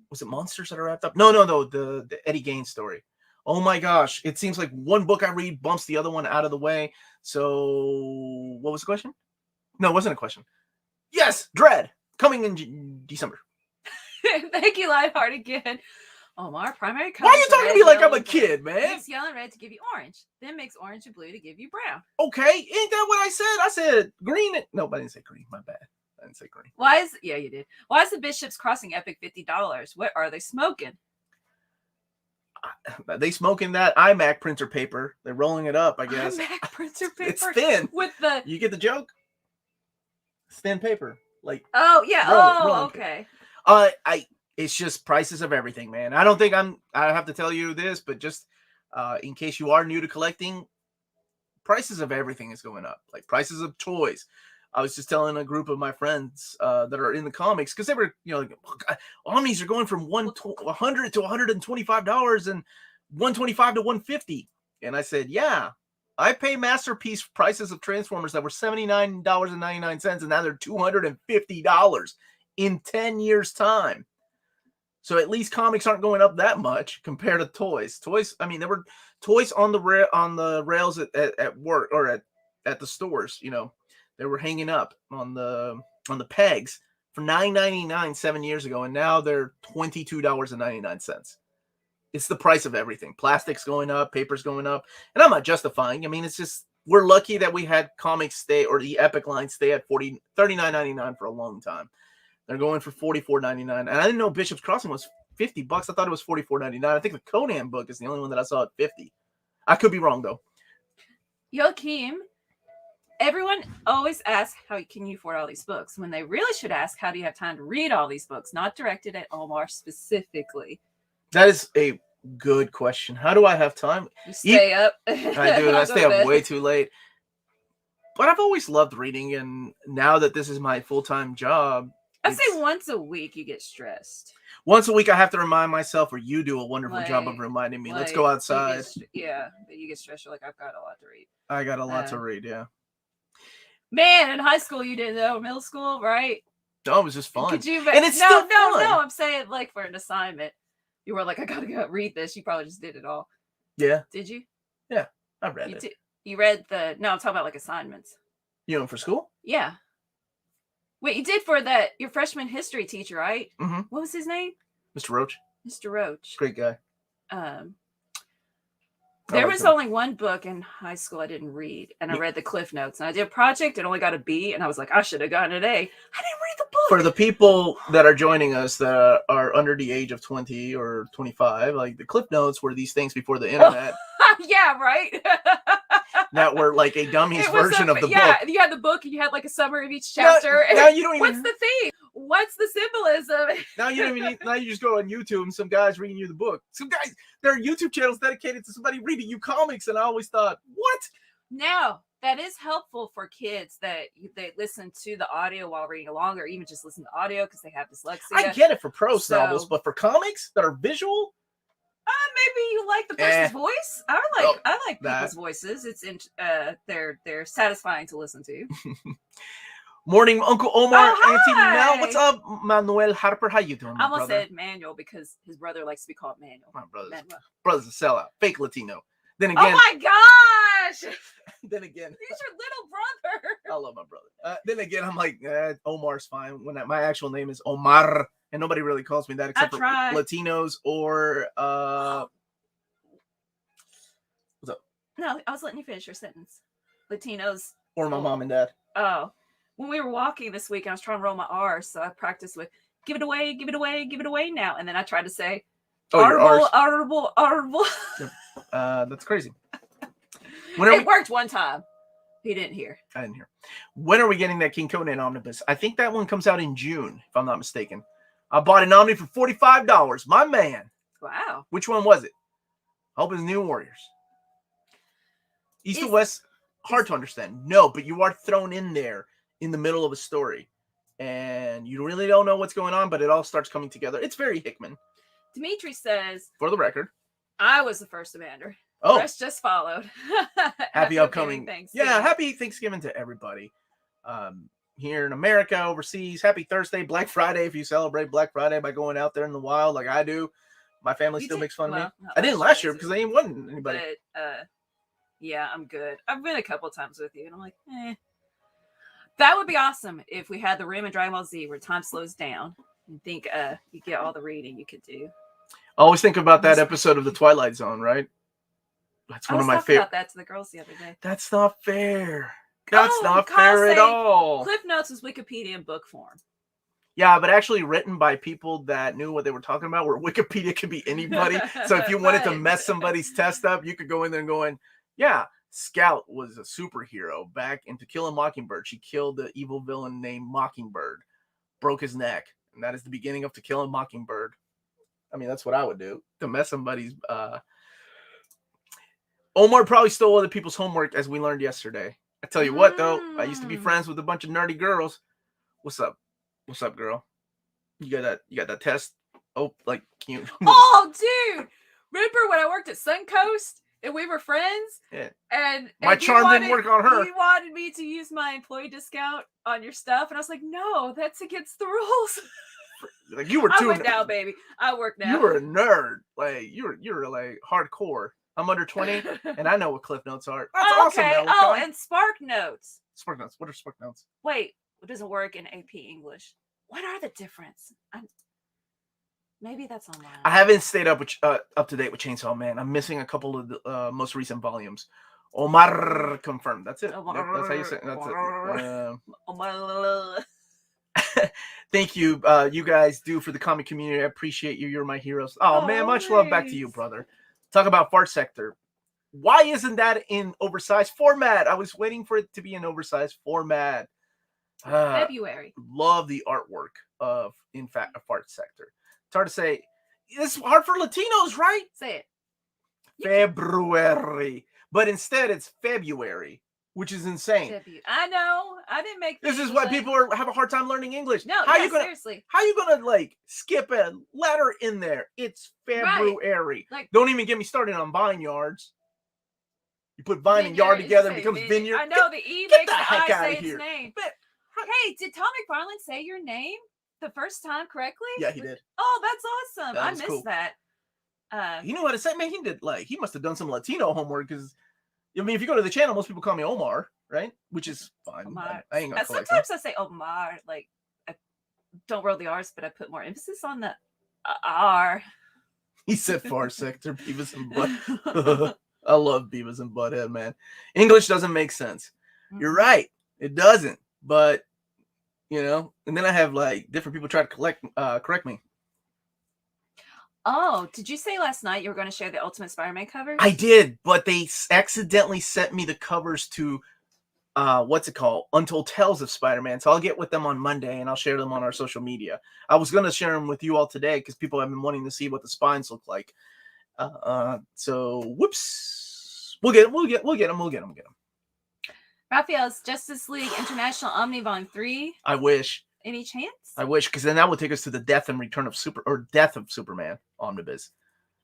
was it Monsters that I wrapped up? No, the Eddie Gaines story. Oh my gosh, it seems like one book I read bumps the other one out of the way. So, what was the question? No, it wasn't a question. Yes, Dredd, coming in December. Thank you, Lionheart, again. Omar, primary colors. Why are you talking to me like I'm a kid, man? Mix yellow and red to give you orange. Then mix orange and blue to give you brown. Okay, ain't that what I said? I said green. No, I didn't say green. My bad. I didn't say green. Yeah, you did. Why is the Bishop's Crossing Epic $50? What are they smoking? They smoking that iMac printer paper. They're rolling it up, I guess. iMac printer paper. It's thin. With the you get the joke. It's thin paper, like rolling okay. Paper. It's just prices of everything, man. I don't think I have to tell you this, but just in case you are new to collecting, prices of everything is going up. Like prices of toys. I was just telling a group of my friends that are in the comics because they were, like, Omnis are going from $100 to $125 and $125 to $150, and I said, yeah, I pay masterpiece prices of Transformers that were $79.99, and now they're $250 in 10 years time. So at least comics aren't going up that much compared to toys. Toys, I mean, there were toys on the rails at work or at the stores, They were hanging up on the pegs for $9.99 7 years ago, and now they're $22.99. It's the price of everything. Plastic's going up, paper's going up, and I'm not justifying. I mean, it's just we're lucky that we had comics stay, or the Epic line stay at $39.99 for a long time. They're going for $44.99, and I didn't know Bishop's Crossing was $50. I thought it was $44.99. I think the Conan book is the only one that I saw at $50. I could be wrong though. Joachim. Everyone always asks, how can you afford all these books? When they really should ask, how do you have time to read all these books? Not directed at Omar specifically. That is a good question. How do I have time? You stay up. I do. I stay up way too late. But I've always loved reading, and now that this is my full-time job, I'd say once a week you get stressed. Once a week I have to remind myself, or you do a wonderful job of reminding me. Let's go outside. You get stressed. You're like, I've got a lot to read. I got a lot to read, yeah. Man, in high school you didn't know, middle school, right? No, it was just fun. And it's still fun. No, I'm saying like for an assignment, you were like, I gotta go read this. You probably just did it all. Yeah. Did you? Yeah, I read it. You read no, I'm talking about like assignments. For school? Yeah. Wait, you did for your freshman history teacher, right? Mm-hmm. What was his name? Mr. Roach. Mr. Roach. Great guy. There was only one book in high school I didn't read, and I read the Cliff Notes, and I did a project and only got a B, and I was like, I should have gotten an A. I didn't read the book. For the people that are joining us that are under the age of 20 or 25, like the Cliff Notes were these things before the internet. Yeah, right. That were like a dummy's version of the book. Yeah, you had the book and you had like a summary of each chapter. Now you don't even. What's the theme? What's the symbolism? Now you don't even need. Now you just go on YouTube and some guys reading you the book. Some guys, there are YouTube channels dedicated to somebody reading you comics, and I always thought, what? Now that is helpful for kids that they listen to the audio while reading along, or even just listen to audio because they have dyslexia. I get it for prose novels, but for comics that are visual. Maybe you like the person's voice. I like people's voices. It's they're satisfying to listen to. Morning, Uncle Omar, Oh, Auntie Mel. hi. What's up, Manuel Harper? How you doing, I my almost brother? said Manuel because his brother likes to be called Manuel. My brother's Manuel. a sellout, fake Latino. Then Oh again, my gosh! then again, He's your little brother. I love my brother. Then again, I'm like, Omar's fine. When my actual name is Omar, and nobody really calls me that except for Latinos or what's up? No, I was letting you finish your sentence. Latinos Or my mom and dad. Oh, when we were walking this week, I was trying to roll my R's, so I practiced with "give it away, give it away, give it away" now, and then I tried to say audible, audible. Yep. That's crazy. It worked one time. He didn't hear. I didn't hear. When are we getting that King Conan Omnibus? I think that one comes out in June, if I'm not mistaken. I bought an Omni for $45. My man. Wow. Which one was it? I hope it's New Warriors. East to West, hard to understand. No, but you are thrown in there in the middle of a story. And you really don't know what's going on, but it all starts coming together. It's very Hickman. Dimitri says, for the record, I was the first Avander. Oh, the rest just followed. Happy upcoming Thanksgiving. Yeah, happy Thanksgiving to everybody. Here in America, overseas, happy Thursday, Black Friday. If you celebrate Black Friday by going out there in the wild like I do, my family still makes fun of me. I didn't last year because I ain't wasn't anybody. But yeah, I'm good. I've been a couple times with you, and I'm like, that would be awesome if we had the room in Dragon Ball Z where time slows down. And think you get all the reading you could do. I always think about that episode of The Twilight Zone, right? That's one of my favorite. I was talking about that to the girls the other day. That's not fair. That's not fair at all. Cliff Notes was Wikipedia in book form. Yeah, but actually written by people that knew what they were talking about, where Wikipedia could be anybody. So if you wanted to mess somebody's test up, you could go in there and go in, yeah, Scout was a superhero back in To Kill a Mockingbird. She killed the evil villain named Mockingbird, broke his neck. And that is the beginning of To Kill a Mockingbird. I mean, that's what I would do to mess somebody's. Omar probably stole other people's homework, as we learned yesterday. I tell you what, though, I used to be friends with a bunch of nerdy girls. What's up? What's up, girl? You got that test? Oh, like, can you? Oh, dude! Remember when I worked at Suncoast and we were friends? Yeah. And my charm didn't work on her. You wanted me to use my employee discount on your stuff, and I was like, no, that's against the rules. Like you were too. I work now, baby. I work now. You were a nerd. Like you were like hardcore. I'm under 20, and I know what Cliff Notes are. That's awesome. Okay. Oh, and Spark Notes. Spark Notes. What are Spark Notes? Wait, it doesn't work in AP English. What are the difference? Maybe that's online. I haven't stayed up to date with Chainsaw Man. I'm missing a couple of the most recent volumes. Omar confirmed. That's it. That's how you say it. That's it. Omar. Thank you, you guys do for the comic community. I appreciate you. You're my heroes. Oh man, much love back to you, brother. Talk about Fart Sector. Why isn't that in oversized format? I was waiting for it to be in oversized format. February. Love the artwork of, in fact, a Fart Sector. It's hard to say. It's hard for Latinos, right? Say it. February. But instead, it's February, which is insane. I know. I didn't make this is why people have a hard time learning English. No, seriously. How you gonna like skip a letter in there? It's February. Right. Like, don't even get me started on vineyards. You put vine and yard together, it becomes vineyard. I know the E makes the I say its name. But, hey, did Tom McFarlane say your name the first time correctly? Yeah, he did. Oh, that's awesome. I missed that. He knew how to say, man, he must have done some Latino homework because I mean, if you go to the channel, most people call me Omar, right? Which is fine. Omar. I ain't gonna sometimes I say Omar, like I don't roll the R's, but I put more emphasis on the R. He said Far Sector, Beavis and Butt. I love Beavis and Butthead, man. English doesn't make sense. Mm-hmm. You're right. It doesn't. But, you know, and then I have like different people try to correct me. Oh, did you say last night you were going to share the Ultimate Spider-Man covers? I did, but they accidentally sent me the covers to, what's it called? Untold Tales of Spider-Man. So I'll get with them on Monday, and I'll share them on our social media. I was going to share them with you all today because people have been wanting to see what the spines look like. So, whoops. We'll get them. Raphael's Justice League International Omni Volume 3. I wish. Any chance? I wish, because then that would take us to the Death of Superman Omnibus.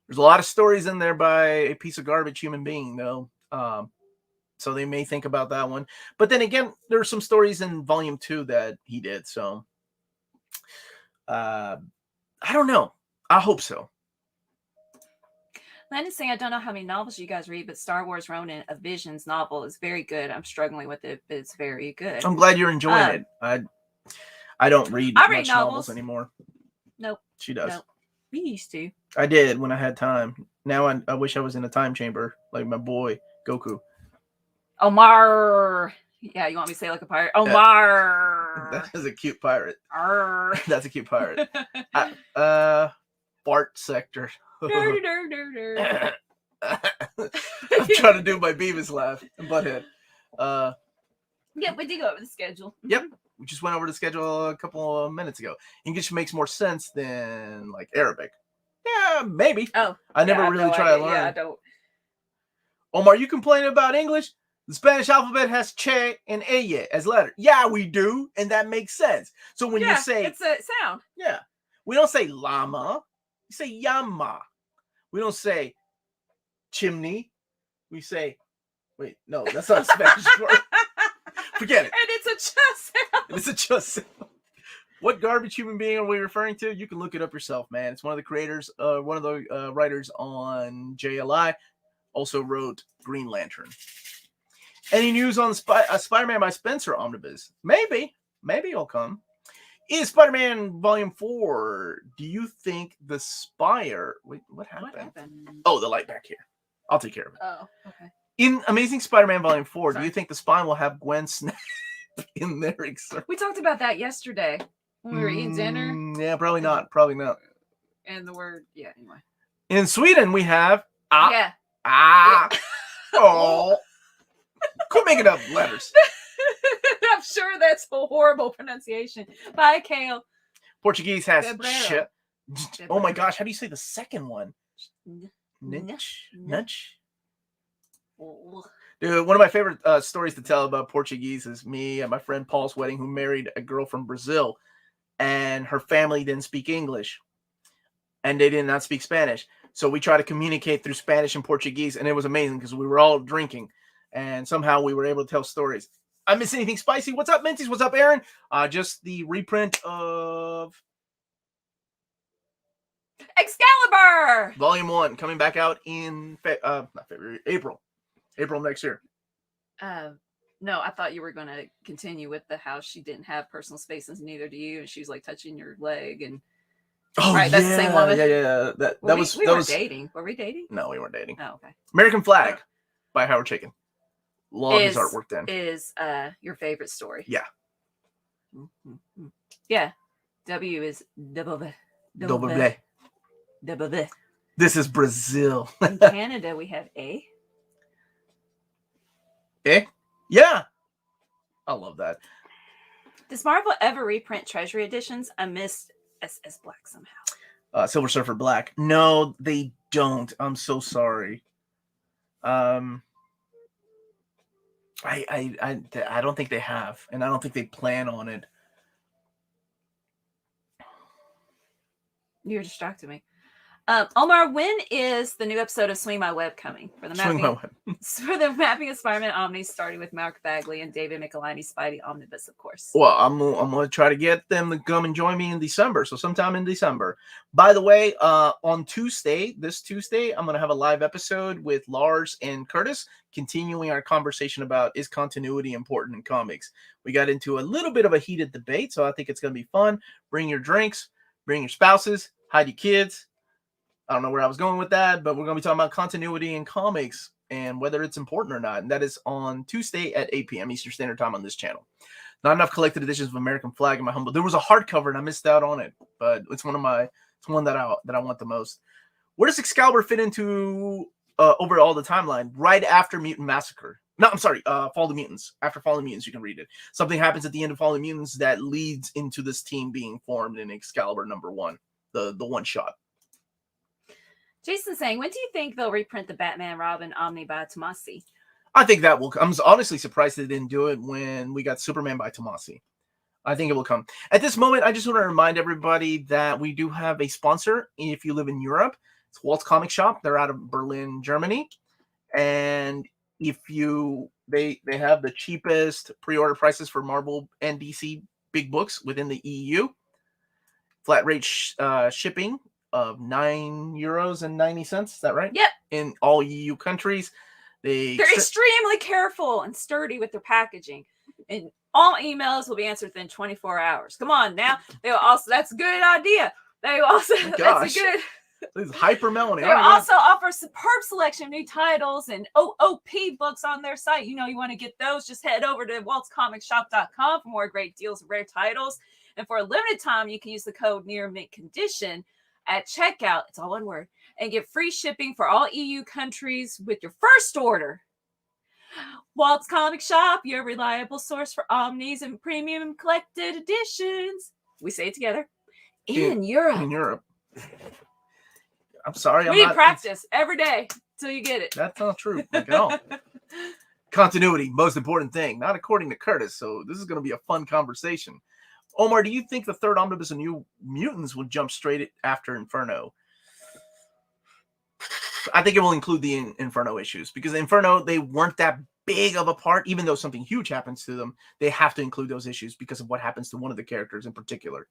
There's a lot of stories in there by a piece of garbage human being, though. So they may think about that one. But then again, there are some stories in volume 2 that he did. So I don't know. I hope so. Landon's saying, I don't know how many novels you guys read, but Star Wars Ronin, a Visions novel, is very good. I'm struggling with it, but it's very good. I'm glad you're enjoying it. I don't read much novels anymore. Nope. She does. Nope. We used to. I did when I had time. Now I wish I was in a time chamber like my boy Goku. Omar. Yeah, you want me to say like a pirate? Omar. That is a cute pirate. Arr. That's a cute pirate. Bart Sector. I'm trying to do my Beavis laugh and Butthead. Yeah, we did go over the schedule. Yep. We just went over the schedule a couple of minutes ago. English makes more sense than like Arabic. Yeah, maybe. Oh. I never really tried to learn. Yeah, I don't. Omar, you complaining about English? The Spanish alphabet has che and eye as letters. Yeah, we do. And that makes sense. So when you say... it's a sound. Yeah. We don't say llama. We say yama. We don't say chimney. We say... Wait, no, that's not a Spanish word. Forget it. And it's a just sound. It's a just sound. What garbage human being are we referring to? You can look it up yourself, man. It's one of the creators, one of the writers on JLI. Also wrote Green Lantern. Any news on Spider-Man by Spencer Omnibus? Maybe it'll come. Is Spider-Man Volume 4? Do you think the Spire... Wait, what happened? Oh, the light back here. I'll take care of it. Oh, okay. In Amazing Spider-Man Volume 4, do you think the Spine will have Gwen Snap in there? We talked about that yesterday when we were eating dinner. Yeah, probably not. Probably not. And the word, yeah, anyway. In Sweden, we have... Yeah. Oh. Quit making up letters. I'm sure that's a horrible pronunciation. Bye, Kale. Portuguese has ch. Oh my gosh, how do you say the second one? Nudge. Dude, one of my favorite stories to tell about Portuguese is me at my friend Paul's wedding, who married a girl from Brazil, and her family didn't speak English, and they did not speak Spanish. So we tried to communicate through Spanish and Portuguese, and it was amazing because we were all drinking, and somehow we were able to tell stories. I miss anything spicy? What's up, Minties? What's up, Aaron? Just the reprint of Excalibur Volume 1 coming back out in not February, April next year. No, I thought you were going to continue with the how she didn't have personal spaces, neither do you, and she was like touching your leg and. Oh, right, that's the same woman. Yeah. We weren't dating. Were we dating? No, we weren't dating. Oh, okay. American Flag by Howard Chaykin. Love his artwork then. Is your favorite story? Yeah. Mm-hmm. Yeah. W is double. This is Brazil. In Canada, we have A. Yeah. I love that. Does Marvel ever reprint Treasury editions? I missed SS Black somehow. Silver Surfer Black. No, they don't. I'm so sorry. I don't think they have, and I don't think they plan on it. You're distracting me. Omar, when is the new episode of Swing My Web coming? For the mapping of Spider-Man Omni, starting with Mark Bagley and David Michelinie's Spidey Omnibus, of course. Well, I'm going to try to get them to come and join me in December, so sometime in December. By the way, on this Tuesday, I'm going to have a live episode with Lars and Curtis, continuing our conversation about is continuity important in comics. We got into a little bit of a heated debate, so I think it's going to be fun. Bring your drinks, bring your spouses, hide your kids. I don't know where I was going with that, but we're going to be talking about continuity in comics and whether it's important or not. And that is on Tuesday at 8 p.m. Eastern Standard Time on this channel. Not enough collected editions of American Flag in my humble. There was a hardcover and I missed out on it, but it's one that I want the most. Where does Excalibur fit into overall the timeline? Right after Mutant Massacre. No, I'm sorry. Fall of the Mutants. After Fall of the Mutants, you can read it. Something happens at the end of Fall of the Mutants that leads into this team being formed in Excalibur #1, the one shot. Jason saying, when do you think they'll reprint the Batman Robin Omni by Tomasi? I think that will come. I'm honestly surprised they didn't do it when we got Superman by Tomasi. I think it will come. At this moment, I just want to remind everybody that we do have a sponsor if you live in Europe. It's Walt's Comic Shop. They're out of Berlin, Germany. And if you They have the cheapest pre-order prices for Marvel and DC big books within the EU. Flat rate shipping of €9.90. Is that right? Yep. In all EU countries. They're extremely careful and sturdy with their packaging. And all emails will be answered within 24 hours. Come on now. They will also, that's a good idea. They will also, that's a good. This is hyper melody. They also offer superb selection of new titles and OOP books on their site. You want to get those, just head over to waltzcomicshop.com for more great deals of rare titles. And for a limited time, you can use the code near mint condition at checkout. It's all one word. And get free shipping for all EU countries with your first order. Waltz Comic Shop, your reliable source for Omnis and premium collected editions. We say it together. In Europe. In Europe. I'm sorry. We need practice every day till you get it. That's not true. Like at all. Continuity, most important thing. Not according to Curtis. So this is going to be a fun conversation. Omar, do you think the third omnibus of New Mutants will jump straight after Inferno? I think it will include the Inferno issues because Inferno, they weren't that big of a part. Even though something huge happens to them, they have to include those issues because of what happens to one of the characters in particular.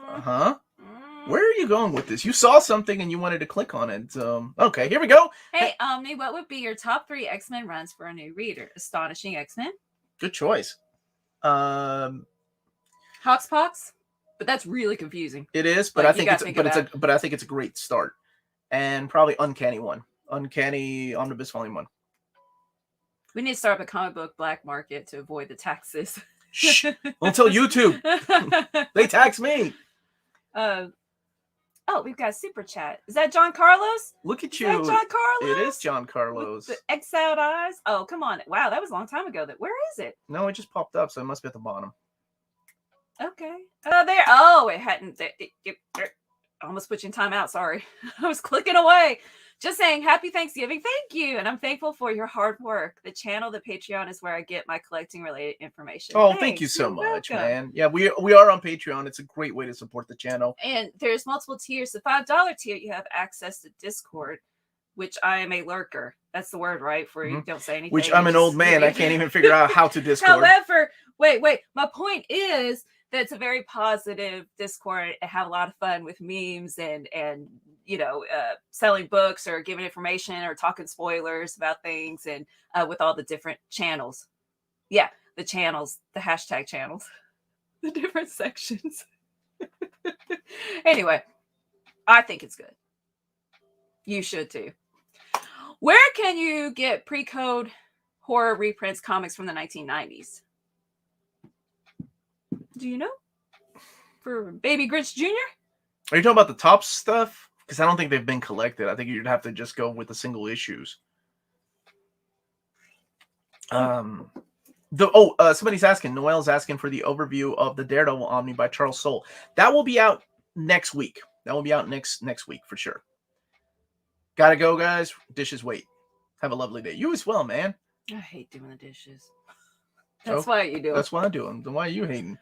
Uh-huh. Where are you going with this? You saw something and you wanted to click on it. Okay, here we go. Hey, Omni, what would be your top 3 X-Men runs for a new reader? Astonishing X-Men. Good choice. Hoxpox, but that's really confusing. It is, but I think it's a great start. And probably Uncanny one. Uncanny Omnibus Volume 1. We need to start up a comic book black market to avoid the taxes. Shh! Don't tell YouTube. They tax me. We've got a super chat. Is that John Carlos? Look at you. Is that John Carlos? It is John Carlos. With the exiled eyes. Oh, come on. Wow, that was a long time ago. Where is it? No, it just popped up, so it must be at the bottom. Okay. Oh, there. Oh, it hadn't. I almost put you in timeout. Sorry. I was clicking away. Just saying, happy Thanksgiving. Thank you. And I'm thankful for your hard work. The channel, the Patreon is where I get my collecting related information. Oh, thank you so much, man. Yeah, we are on Patreon. It's a great way to support the channel. And there's multiple tiers. The $5 tier, you have access to Discord, which I am a lurker. That's the word, right? For you don't say anything. Which I'm an old man. I can't even figure out how to Discord. However, wait. My point is that it's a very positive Discord. I have a lot of fun with memes and selling books or giving information or talking spoilers about things and with all the different channels. Yeah, the channels, the hashtag channels, the different sections. Anyway, I think it's good. You should too. Where can you get pre-code horror reprints comics from the 1990s? Do you know? For Baby Grinch Jr.? Are you talking about the top stuff? Because I don't think they've been collected. I think you'd have to just go with the single issues. Somebody's asking. Noel's asking for the overview of the Daredevil Omni by Charles Soule. That will be out next week. That will be out next week for sure. Gotta go, guys. Dishes wait. Have a lovely day. You as well, man. I hate doing the dishes. That's why you do it. That's why I do them. Then why are you hating?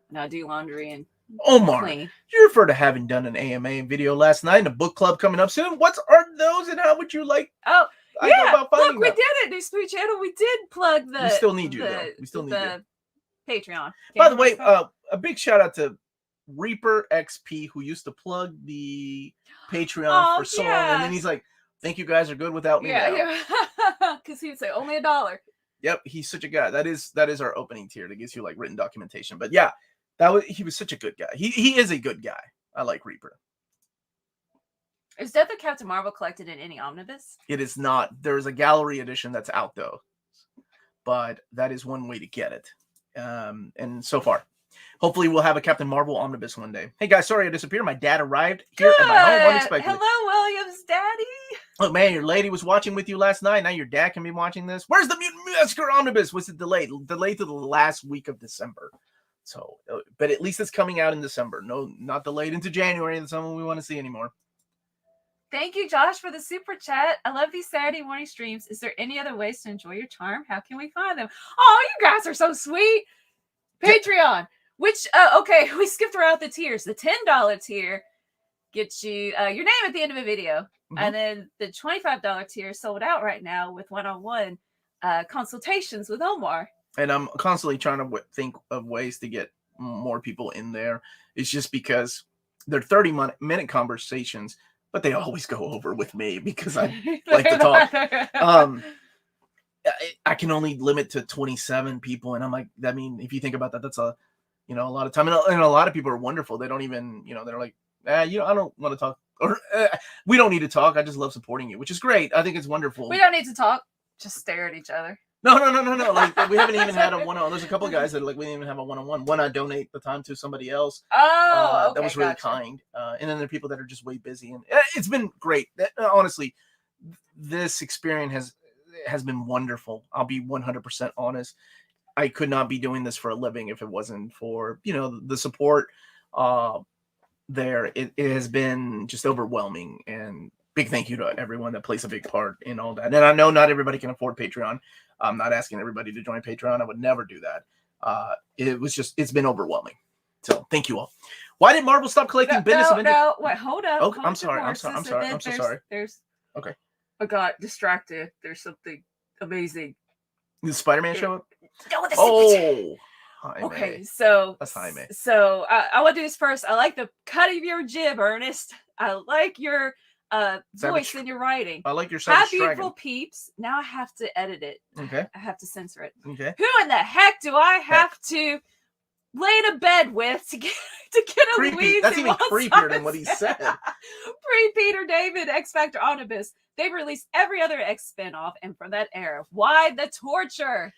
And I do laundry and Omar, clean. You refer to having done an AMA video last night and a book club coming up soon. What are those and how would you like? Oh, yeah. Look, we them? did it. New Spooky Channel. We did plug the. We still need you, though. We still need you. Patreon. By the way, a big shout out to Reaper XP, who used to plug the Patreon for so long. And then he's like, "Thank you guys are good without me." Yeah. Because he would say only $1. Yep, he's such a guy. That is our opening tier that gives you like written documentation. But yeah, he was such a good guy. He is a good guy. I like Reaper. Is Death of Captain Marvel collected in any omnibus? It is not. There is a gallery edition that's out though, but that is one way to get it. And so far, hopefully we'll have a Captain Marvel omnibus one day. Hey guys, sorry I disappeared. My dad arrived here at my home unexpectedly. Hello, Williams, Daddy. Look, man, your lady was watching with you last night. Now your dad can be watching this. Where's the Mutant Massacre omnibus? Was it delayed? Delayed to the last week of December. So, but at least it's coming out in December. No, not delayed into January. That's not what we want to see anymore. Thank you, Josh, for the super chat. I love these Saturday morning streams. Is there any other ways to enjoy your charm? How can we find them? Oh, you guys are so sweet. Patreon. Which, okay, we skipped around the tiers. The $10 tier get you your name at the end of a video. Mm-hmm. And then the $25 tier sold out right now with one-on-one consultations with Omar. And I'm constantly trying to think of ways to get more people in there. It's just because they're 30-minute conversations, but they always go over with me because I like to talk. I can only limit to 27 people, and I'm like, I mean, if you think about that, that's a lot of time, and a lot of people are wonderful. They don't even, they're like, I don't want to talk, or we don't need to talk. I just love supporting you, which is great. I think it's wonderful. We don't need to talk. Just stare at each other. No. Like, we haven't even had a one-on-one. There's a couple of guys that we didn't even have a one-on-one. One, I donate the time to somebody else. Oh, okay, that was really kind. And then there are people that are just way busy, and it's been great. Honestly, this experience has been wonderful. I'll be 100% honest. I could not be doing this for a living if it wasn't for the support. There, it has been just overwhelming, and big thank you to everyone that plays a big part in all that. And I know not everybody can afford Patreon. I'm not asking everybody to join Patreon. I would never do that. It's been overwhelming. So thank you all. Why did Marvel stop collecting business? No, wait, hold up. Okay, I'm sorry. So sorry. Okay. I got distracted. There's something amazing. Did Spider-Man show up? Oh, Jaime. Okay, so that's Jaime. So I want to do this first. I like the cut of your jib, Ernest. I like your voice in your writing. I like your Hi, beautiful peeps. Now I have to edit it. Okay. I have to censor it. Okay. Who in the heck do I have to lay in a bed with to get a creepy? Louise? That's even creepier than what he said. Pre-Peter David X-Factor Omnibus. They've released every other X spinoff, and from that era, why the torture?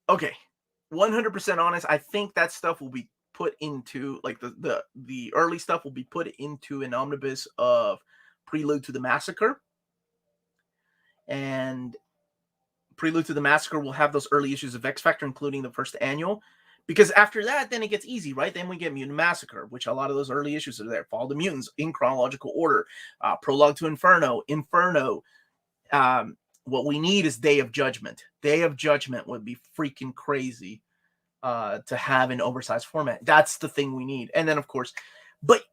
Okay, 100% honest. I think that stuff will be put into, like, the early stuff will be put into an omnibus of Prelude to the Massacre, and Prelude to the Massacre will have those early issues of X Factor, including the first annual. Because after that, then it gets easy, right? Then we get Mutant Massacre, which a lot of those early issues are there. Fall of the Mutants in chronological order. Prologue to Inferno. What we need is Day of Judgment. Day of Judgment would be freaking crazy to have in oversized format. That's the thing we need. And then, of course, but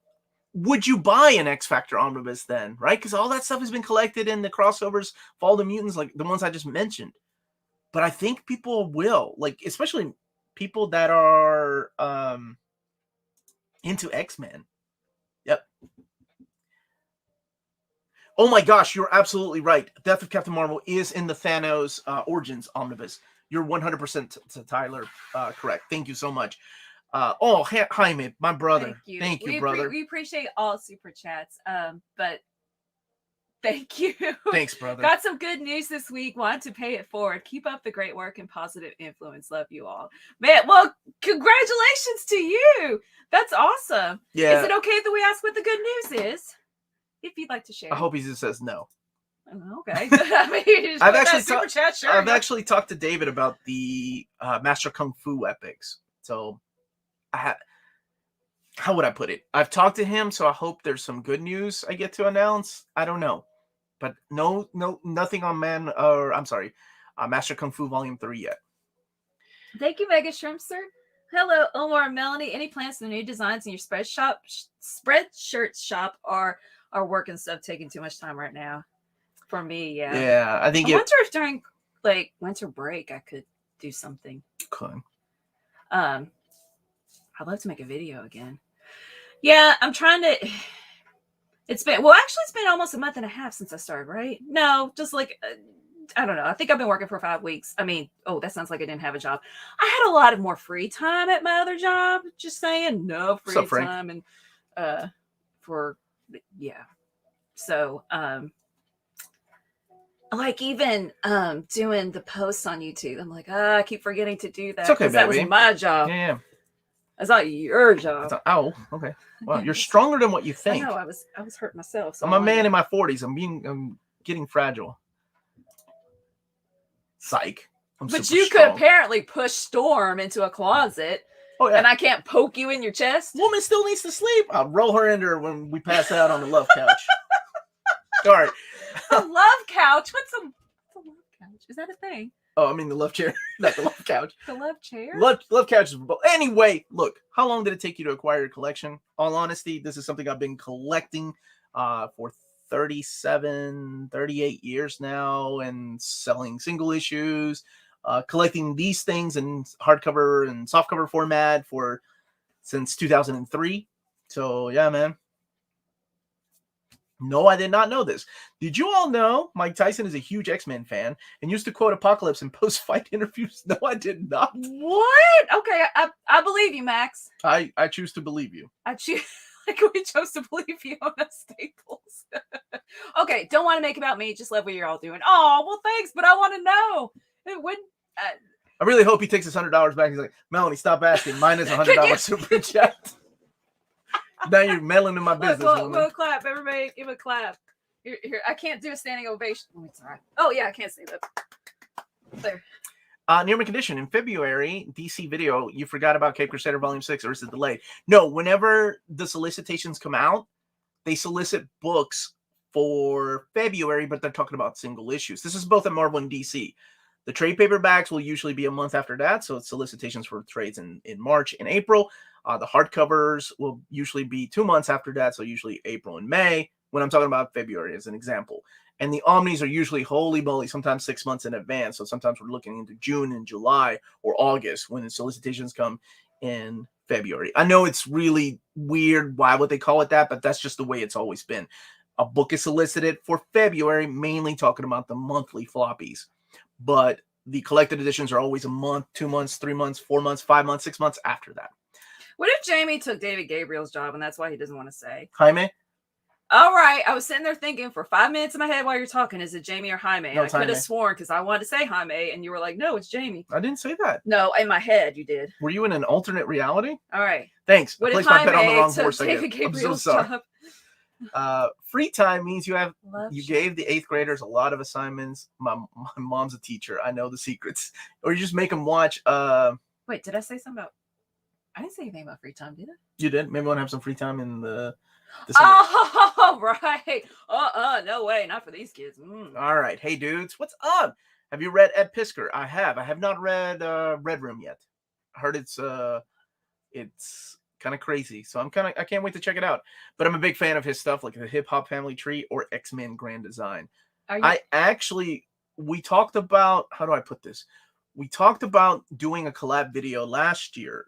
would you buy an X Factor Omnibus then, right? Because all that stuff has been collected in the crossovers, Fall of the Mutants, like the ones I just mentioned. But I think people will, like, especially people that are into X-Men. Yep. Oh my gosh, you're absolutely right. Death of Captain Marvel is in the Thanos Origins Omnibus. You're 100% Tyler correct. Thank you so much. Jaime, my brother. Thank you, brother. We appreciate all super chats. But thank you. Thanks, brother. Got some good news this week. Want to pay it forward. Keep up the great work and positive influence. Love you all. Man, well, congratulations to you. That's awesome. Yeah. Is it okay that we ask what the good news is? If you'd like to share. I hope he just says no. Okay. I mean, I've actually talked to David about the Master Kung Fu epics. So how would I put it? I've talked to him, so I hope there's some good news I get to announce. I don't know. But nothing on Master Kung Fu Volume 3 yet. Thank you, Mega Shrimpster. Hello, Omar and Melanie. Any plans for new designs in your spreadshirt shop or are work and stuff taking too much time right now? For me, yeah. Yeah, I think I wonder if during like winter break I could do something. Okay. I'd love to make a video again. Yeah, I'm trying to. It's been almost a month and a half since I started, right? No, just like I don't know. I think I've been working for 5 weeks. I mean, that sounds like I didn't have a job. I had a lot of more free time at my other job. Just saying, no free time and So like even doing the posts on YouTube, I'm like, I keep forgetting to do that. It's okay, baby. That was my job. Yeah. That's not your job. Okay. Wow, you're stronger than what you think. I know. I was hurting myself. So I'm a man in my 40s. I'm getting fragile. Psych. But you could apparently push Storm into a closet. Oh, yeah. And I can't poke you in your chest. Woman still needs to sleep. I'll roll her into her when we pass out on the love couch. All right. A love couch? What's a love couch? Is that a thing? Oh, I mean the love chair, not the love couch. The love chair? Love couch is anyway, look, how long did it take you to acquire your collection? All honesty, this is something I've been collecting for 38 years now and selling single issues, collecting these things in hardcover and softcover format since 2003. So yeah, man. No, I did not know this. Did you all know Mike Tyson is a huge X-Men fan and used to quote Apocalypse in post-fight interviews? No, I did not. What? Okay, I believe you, Max. I choose to believe you. Like we chose to believe you on us staples. Okay, don't want to make it about me. Just love what you're all doing. Oh, well, thanks, but I want to know. I really hope he takes his $100 back. He's like, Melanie, stop asking. Mine is $100 super chat. Now you're meddling in my business. We'll clap. Everybody give a clap. Here, I can't do a standing ovation. Oh, it's all right. Oh, yeah, I can't say that. There. Near my condition. In February, DC Video, you forgot about Cape Crusader Volume 6, or is it delayed? No, whenever the solicitations come out, they solicit books for February, but they're talking about single issues. This is both at Marvel and DC. The trade paperbacks will usually be a month after that, so it's solicitations for trades in March and April. The hardcovers will usually be 2 months after that, so usually April and May, when I'm talking about February as an example. And the Omnis are usually, holy moly, sometimes 6 months in advance. So sometimes we're looking into June and July or August when the solicitations come in February. I know it's really weird why would they call it that, but that's just the way it's always been. A book is solicited for February, mainly talking about the monthly floppies. But the collected editions are always a month, 2 months, 3 months, 4 months, 5 months, 6 months after that. What if Jamie took David Gabriel's job and that's why he doesn't want to say? Jaime? All right. I was sitting there thinking for 5 minutes in my head while you're talking, is it Jamie or Jaime? No, I could have sworn because I wanted to say Jaime and you were like, no, it's Jamie. I didn't say that. No, in my head you did. Were you in an alternate reality? All right. Thanks. What I if placed my bet on the Jaime wrong took horse David again. I'm so Gabriel's sorry. job? Free time means you Love gave the 8th graders a lot of assignments. My mom's a teacher. I know the secrets. Or you just make them watch. Wait, did I say something about? I didn't say anything about free time, did I? You did. Maybe want to have some free time in the. Oh, right. No way, not for these kids. All right, hey dudes, what's up? Have you read Ed Piskor? I have. I have not read Red Room yet. I heard it's kind of crazy, so I can't wait to check it out. But I'm a big fan of his stuff, like the Hip Hop Family Tree or X-Men Grand Design. We talked about, how do I put this? We talked about doing a collab video last year,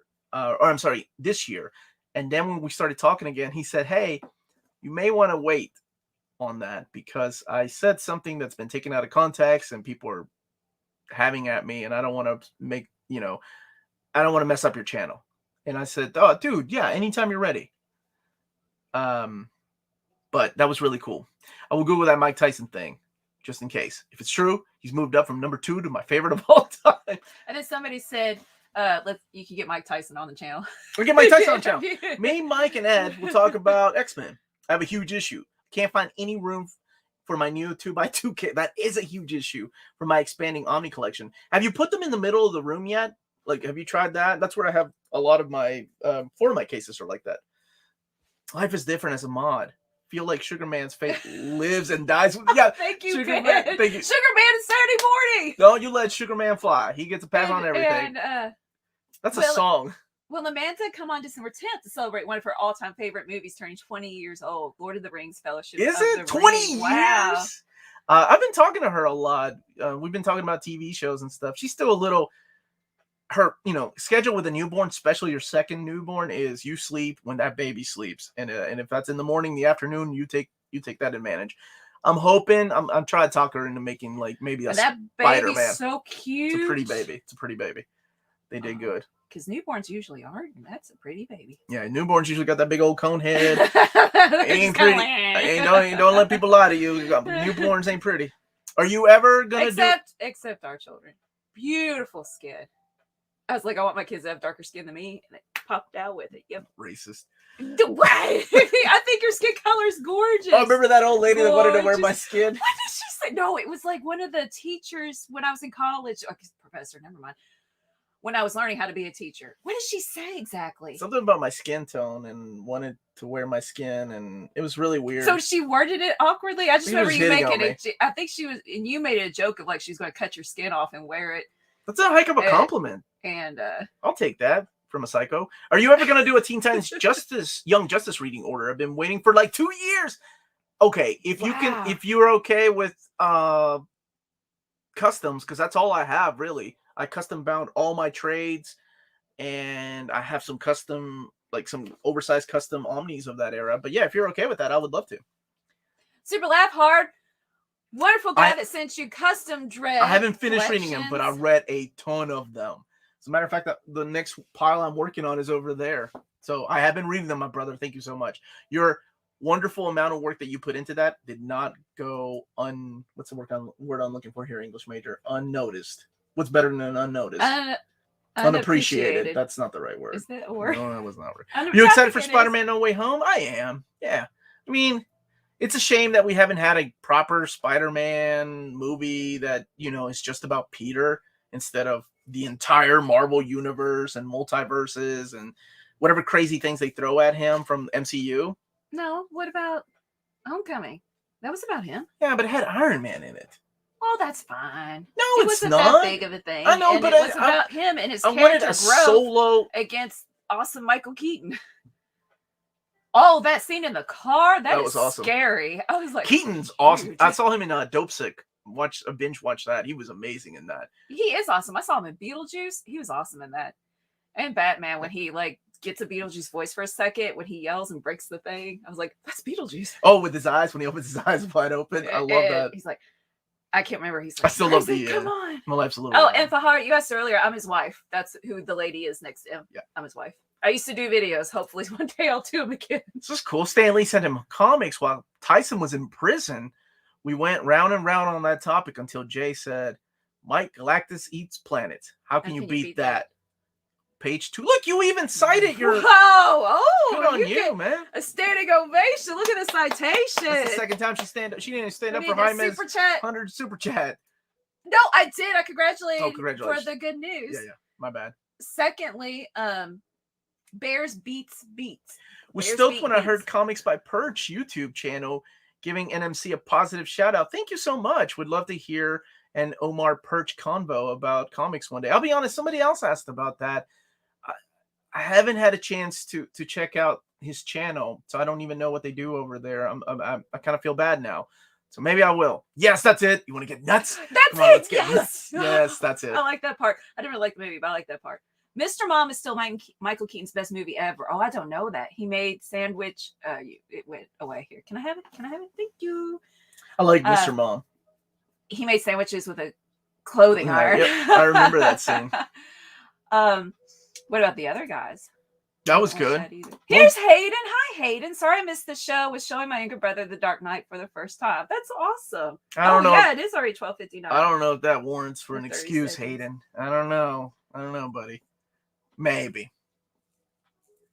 this year. And then when we started talking again, he said, hey, you may want to wait on that because I said something that's been taken out of context and people are having at me and I don't want to I don't want to mess up your channel. And I said, oh, dude, yeah, anytime you're ready. But that was really cool. I will Google that Mike Tyson thing just in case. If it's true, he's moved up from number 2 to my favorite of all time. And then somebody said, you can get Mike Tyson on the channel. We'll get Mike Tyson on the channel. Me, Mike, and Ed will talk about X-Men. I have a huge issue. Can't find any room for my new 2x2 kit. That is a huge issue for my expanding Omni collection. Have you put them in the middle of the room yet? Like, have you tried that? That's where I have a lot of my, 4 of my cases are like that. Life is different as a mod. Feel like Sugar Man's fate lives and dies. Yeah, thank you, Sugar Ben. Thank you. Sugar Man is Saturday morning. Don't you let Sugar Man fly. He gets a pass on everything. That's a song. Will Amanda come on December 10th to celebrate one of her all-time favorite movies turning 20 years old? Lord of the Rings Fellowship. Is it 20 years? Wow. I've been talking to her a lot. We've been talking about TV shows and stuff. She's still a little. Her, schedule with a newborn, especially your second newborn, is you sleep when that baby sleeps, and if that's in the morning, the afternoon, you take that advantage. I'm hoping. I'm trying to talk her into making like maybe a Spider-Man. So cute. It's a pretty baby. They did good. Because newborns usually aren't, and that's a pretty baby. Yeah, newborns usually got that big old cone head. Ain't pretty. Don't let people lie to you. Newborns ain't pretty. Are you ever gonna except our children? Beautiful skin. I was like, I want my kids to have darker skin than me, and it popped out with it. Yep. Racist. I think your skin color is gorgeous. Oh, remember that old lady that wanted to wear my skin? What did she say? No, it was like one of the teachers when I was in college. Oh, professor, never mind. when I was learning how to be a teacher. What did she say exactly? Something about my skin tone and wanted to wear my skin, and it was really weird. So she worded it awkwardly. I just remember you making it. I think she was, and you made it a joke of like she's going to cut your skin off and wear it. That's a heck of a compliment. And I'll take that from a psycho. Are you ever going to do a Teen Titans Young Justice reading order? I've been waiting for like 2 years. Okay, if you can, if you're okay with customs, because that's all I have really. I custom bound all my trades, and I have some custom, like some oversized custom Omnis of that era. But yeah, if you're okay with that, I would love to. Super Laugh Hard, wonderful guy that sent you custom dread. I haven't finished reading them, but I read a ton of them. As a matter of fact, the next pile I'm working on is over there. So I have been reading them, my brother. Thank you so much. Your wonderful amount of work that you put into that did not go what's the word I'm looking for here, English major? Unnoticed. What's better than unnoticed? Unappreciated. That's not the right word. Is that a word? No, that was not right. Are you excited for Spider-Man No Way Home? I am. Yeah. I mean, it's a shame that we haven't had a proper Spider-Man movie that, is just about Peter instead of the entire Marvel universe and multiverses and whatever crazy things they throw at him from MCU. No, what about Homecoming? That was about him. Yeah, but it had Iron Man in it. Oh, that's fine. No, it wasn't not that big of a thing. I know, and but it was about him and his character growth solo against awesome Michael Keaton. Oh, that scene in the car, that was awesome. Scary. I was like, Keaton's awesome. I saw him in Dope Sick. Watch that. He was amazing in that. He is awesome. I saw him in Beetlejuice. He was awesome in that. And Batman, when he gets a Beetlejuice voice for a second, when he yells and breaks the thing, I was like, that's Beetlejuice. Oh, with his eyes, when he opens his eyes wide open. I love that. He's like, I can't remember. He's like, I still love come on. My life's a little. Oh, and Fahar, you asked earlier, I'm his wife. That's who the lady is next to him. Yeah. I'm his wife. I used to do videos. Hopefully one day I'll do them again. This is cool. Stan Lee sent him comics while Tyson was in prison. We went round and round on that topic until Jay said, Mike Galactus eats planets. How can you beat that? Page 2. Look, you even cited your. Whoa! Oh, good on you, man. A standing ovation. Look at the citation. That's the second time she didn't stand up for Jaime's super chat. 100 super chat. No, I did. I congratulated congratulations. for the good news. Yeah. My bad. Secondly, Bears beats. Was stoked when I heard Comics by Perch YouTube channel giving NMC a positive shout out. Thank you so much. Would love to hear an Omar Perch convo about comics one day. I'll be honest, somebody else asked about that. I haven't had a chance to check out his channel, so I don't even know what they do over there. I kind of feel bad now. So maybe I will. Yes, that's it. You want to get nuts? That's it. Let's get nuts. Yes, that's it. I like that part. I didn't really like the movie, but I like that part. Mr. Mom is still Michael Keaton's best movie ever. Oh, I don't know that. He made Sandwich. It went away here. Can I have it? Thank you. I like Mr. Mom. He made sandwiches with a clothing iron. Yep, I remember that scene. What about the other guys? That was good. Here's Hayden. Hi, Hayden. Sorry I missed the show. Was showing my younger brother The Dark Knight for the first time. That's awesome. I don't know. Yeah, it is already 12:59. I don't know if that warrants for an excuse, Hayden. I don't know, buddy. Maybe.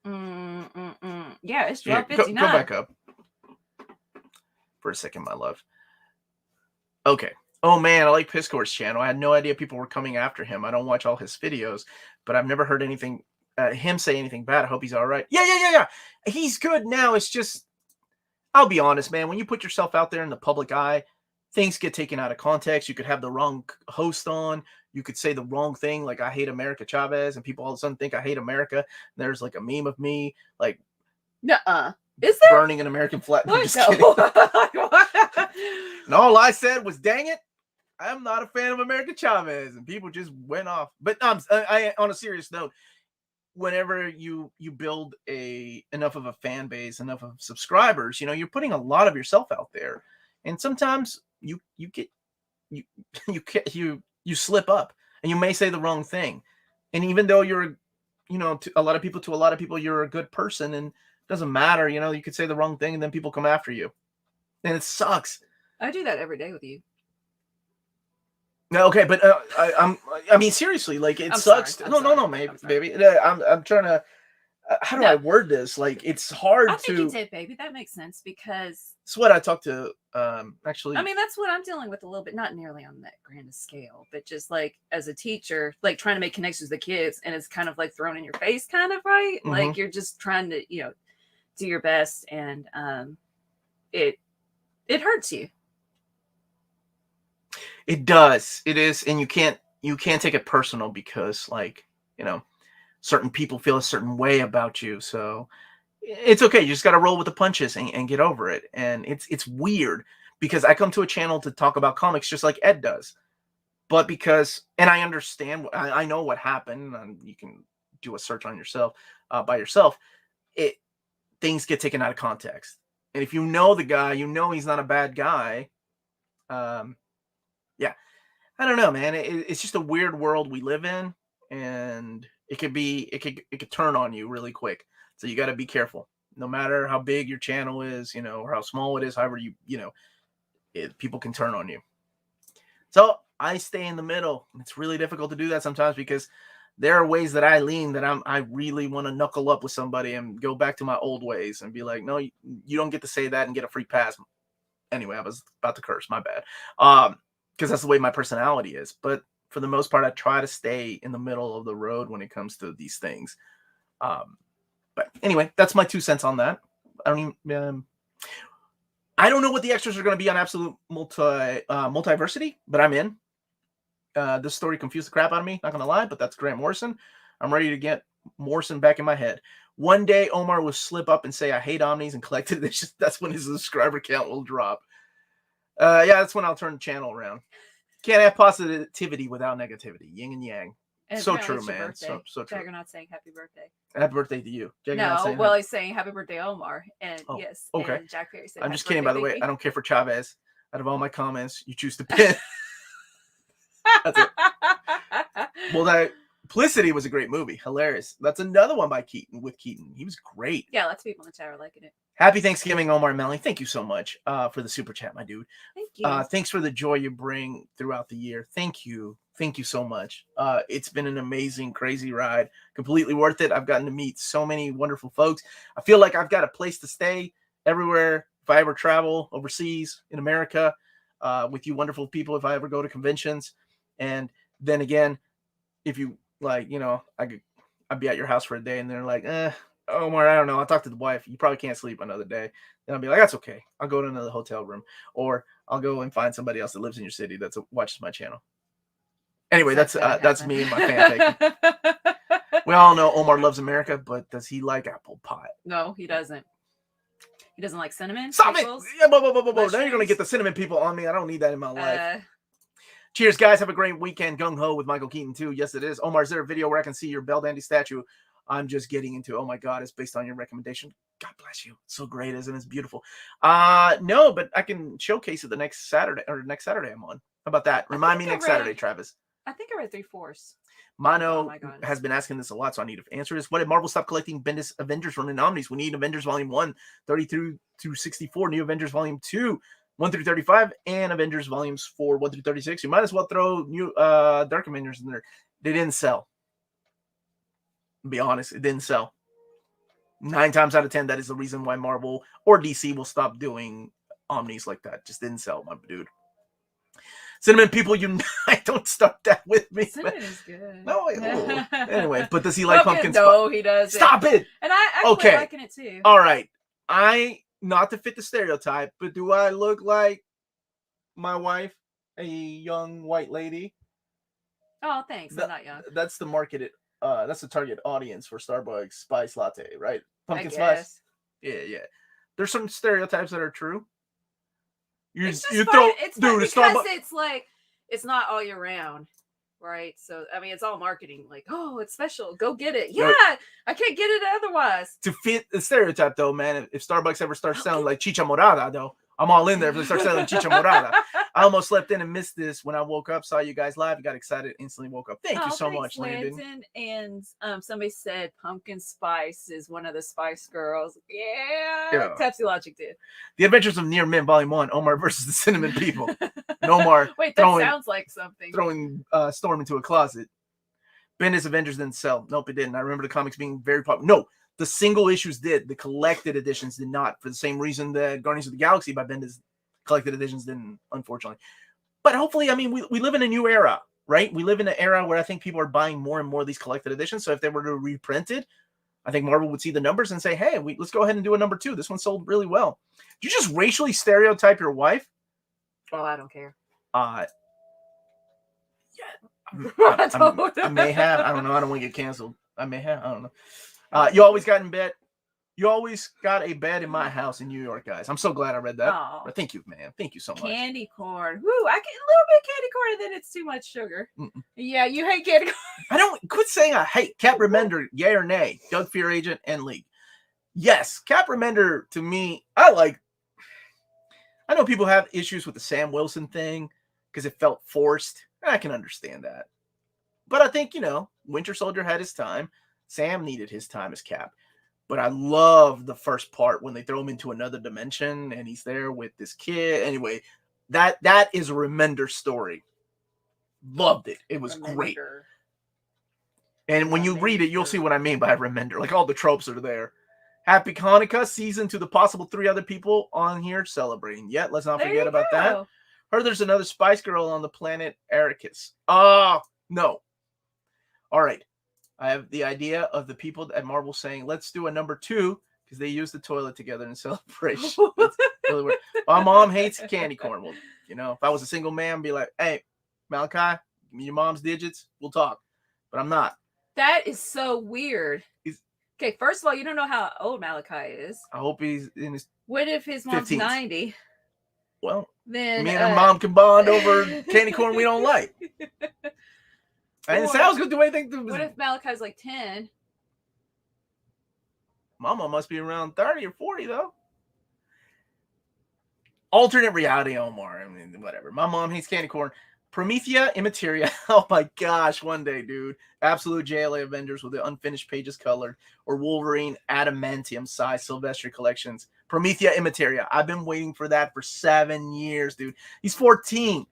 Yeah, it's 12:59. Go back up for a second, my love. Okay. Oh man, I like Piscor's channel. I had no idea people were coming after him. I don't watch all his videos, but I've never heard anything him say anything bad. I hope he's all right. Yeah. He's good now. It's just, I'll be honest, man. When you put yourself out there in the public eye, things get taken out of context. You could have the wrong host on. You could say the wrong thing, like I hate America Chavez, and people all of a sudden think I hate America. And there's like a meme of me, like, is there burning an American flag? I'm just kidding. And all I said was, "Dang it, I'm not a fan of America Chavez," and people just went off. But I on a serious note, whenever you build enough of a fan base, enough of subscribers, you're putting a lot of yourself out there, and sometimes you slip up and you may say the wrong thing, and even though you're to a lot of people you're a good person, and it doesn't matter, you could say the wrong thing and then people come after you, and it sucks. I do that every day with you. Okay, but I mean seriously, like it sucks. No, baby. I'm trying to how do I word this? Like, it's hard I think to. you did, baby. That makes sense because. It's what I talked to. Actually. I mean, that's what I'm dealing with a little bit, not nearly on that grand scale, but just like as a teacher, like trying to make connections with the kids, and it's kind of like thrown in your face, kind of, right? Mm-hmm. Like you're just trying to, do your best, and it hurts you. It does. It is, and you can't take it personal because, like, certain people feel a certain way about you. So it's okay. You just got to roll with the punches and get over it. And it's weird because I come to a channel to talk about comics just like Ed does. But and I understand, I know what happened, and you can do a search on yourself, by yourself. Things get taken out of context. And if you know the guy, he's not a bad guy. Yeah, I don't know, man. It's just a weird world we live in, and it could turn on you really quick. So you got to be careful. No matter how big your channel is, or how small it is, however people can turn on you. So I stay in the middle. It's really difficult to do that sometimes because there are ways that I lean that I really want to knuckle up with somebody and go back to my old ways and be like, no, you don't get to say that and get a free pass. Anyway, I was about to curse. My bad. Because that's the way my personality is. But for the most part, I try to stay in the middle of the road when it comes to these things. But anyway, that's my 2 cents on that. I don't know what the extras are going to be on Absolute Multiversity, but I'm in. This story confused the crap out of me, not going to lie, but that's Grant Morrison. I'm ready to get Morrison back in my head. One day, Omar will slip up and say, I hate Omnis and collected this. That's when his subscriber count will drop. Yeah, that's when I'll turn the channel around. Can't have positivity without negativity. Yin and yang. And so true, man. So true. Jaggernaut's saying happy birthday. Happy birthday to you. He's saying happy birthday, Omar. And yes. Okay. And Jack Perry said I'm just kidding, by the way. I don't care for Chavez. Out of all my comments, you choose to pin. That's it. Multiplicity was a great movie. Hilarious. That's another one by Keaton, with Keaton. He was great. Yeah, lots of people in the chat are liking it. Happy Thanksgiving, Omar and Melanie. Thank you so much for the super chat, my dude. Thank you. Thanks for the joy you bring throughout the year. Thank you. Thank you so much. It's been an amazing, crazy ride. Completely worth it. I've gotten to meet so many wonderful folks. I feel like I've got a place to stay everywhere if I ever travel overseas in America with you wonderful people, if I ever go to conventions. And then again, if you like, I'd be at your house for a day and they're like, Omar, I don't know. I'll talk to the wife. You probably can't sleep another day. Then I'll be like, that's okay. I'll go to another hotel room, or I'll go and find somebody else that lives in your city that watches my channel. Anyway, that's me and my fan fiction. We all know Omar loves America, but does he like apple pie? No, he doesn't. He doesn't like cinnamon. Stop it! Yeah, now you're gonna get the cinnamon people on me. I don't need that in my life. Cheers, guys. Have a great weekend. Gung ho with Michael Keaton too. Yes, it is. Omar, is there a video where I can see your Bell Dandy statue? I'm just getting into. Oh my God, it's based on your recommendation. God bless you. It's so great, isn't it? It's beautiful. No, but I can showcase it next Saturday I'm on. How about that? Remind me next Saturday, Travis. I think I read 3/4. Mono has been asking this a lot, so I need to answer this. What did Marvel stop collecting Bendis Avengers run in Omnis? We need Avengers Volume 1, 32 through 64, New Avengers Volume 2, 1 through 35, and Avengers Volumes 4, 1 through 36. You might as well throw new Dark Avengers in there. They didn't sell. Be honest, it didn't sell. 9 times out of 10, that is the reason why Marvel or DC will stop doing Omnis like that. Just didn't sell, my dude. Cinnamon people unite. Don't start that with me. Cinnamon is good. No, anyway, but does he like pumpkin spice? No, he doesn't. Stop it. And I actually liking it too. All right. Not to fit the stereotype, but do I look like my wife, a young white lady? Oh, thanks. I'm not young. That's the marketed. That's the target audience for Starbucks spice latte, right? Pumpkin spice. Yeah. There's some stereotypes that are true. It's like it's not all year round, right? So I mean, it's all marketing. Like, oh, it's special. Go get it. Yeah, I can't get it otherwise. To fit the stereotype, though, man, if Starbucks ever starts selling like chicha morada, though, I'm all in there. If they start selling chicha morada, I almost slept in and missed this when I woke up. Saw you guys live, got excited, instantly woke up. Thank you so much, Landon. And somebody said pumpkin spice is one of the Spice Girls. Yeah. Pepsi Logic did. The Adventures of Near Mint, Volume 1. Omar versus the Cinnamon People. And Omar wait, that sounds like something. Throwing Storm into a closet. Bendis Avengers didn't sell. Nope, it didn't. I remember the comics being very popular. No, The single issues did. The collected editions did not, for the same reason that Guardians of the Galaxy by Bendis collected editions didn't, unfortunately. But hopefully, I mean, we live in a new era, right? We live in an era where I think people are buying more and more of these collected editions. So if they were to reprint it, I think Marvel would see the numbers and say, hey, let's go ahead and do a number 2. This one sold really well. Did you just racially stereotype your wife? Oh, I don't care. Yeah. I may have. I don't know. I don't want to get canceled. I may have. I don't know. You always got in bed. You always got a bed in my house in New York, guys. I'm so glad I read that. Oh. Thank you, man. Thank you so much. Candy corn. Woo, I get a little bit of candy corn and then it's too much sugar. Mm-mm. Yeah, you hate candy corn. I don't quit saying I hate Cap Remender, yay or nay. Doug Fear Agent and League. Yes, Cap Remender to me, I know people have issues with the Sam Wilson thing because it felt forced. I can understand that. But I think, Winter Soldier had his time. Sam needed his time as Cap. But I love the first part when they throw him into another dimension and he's there with this kid. Anyway, that is a Remender story. Loved it. It was great. And when you read it, you'll see what I mean by Remender. Like all the tropes are there. Happy Hanukkah season to the possible 3 other people on here celebrating. Yeah, let's not forget about that. Heard there's another Spice Girl on the planet Arrakis. Oh, no. All right. I have the idea of the people at Marvel saying, let's do a number 2 because they use the toilet together in celebration. That's really weird. My mom hates candy corn. Well, if I was a single man, I'd be like, hey, Malachi, give me your mom's digits. We'll talk. But I'm not. That is so weird. Okay, first of all, you don't know how old Malachi is. I hope he's in his What if his mom's 15s. 90? Well, then me and her mom can bond over candy corn we don't like. I didn't say I was going to do anything. What if Malachi's like 10? Mama must be around 30 or 40, though. Alternate reality, Omar. I mean, whatever. My mom hates candy corn. Promethea Immateria. Oh, my gosh. One day, dude. Absolute JLA Avengers with the unfinished pages colored. Or Wolverine Adamantium size Silvestri collections. Promethea Immateria. I've been waiting for that for 7 years, dude. He's 14.